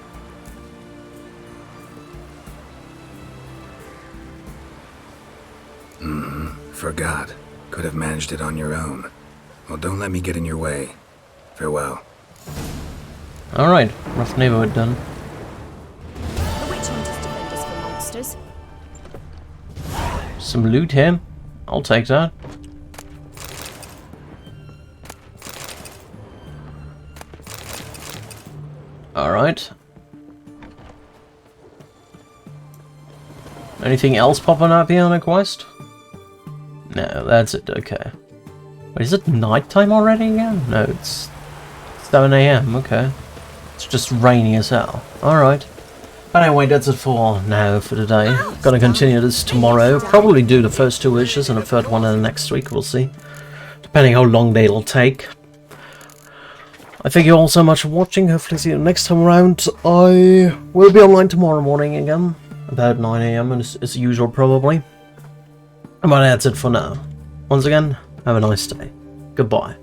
Forgot. Could have managed it on your own. Well, don't let me get in your way. Farewell. Alright, rough neighborhood done. The witch hunters defend us from monsters. Some loot here. I'll take that. Alright. Anything else popping up here on a quest? No, that's it, okay. Wait, is it nighttime already again? No, it's 7 AM, okay. It's just rainy as hell. Alright. But anyway, that's it for now for today. Gonna continue this tomorrow. Probably do the first 2 wishes and a third one in the next week, we'll see. Depending how long they'll take. I thank you all so much for watching. Hopefully see you next time around. I will be online tomorrow morning again. About 9 AM as usual, probably. But that's it for now. Once again, have a nice day. Goodbye.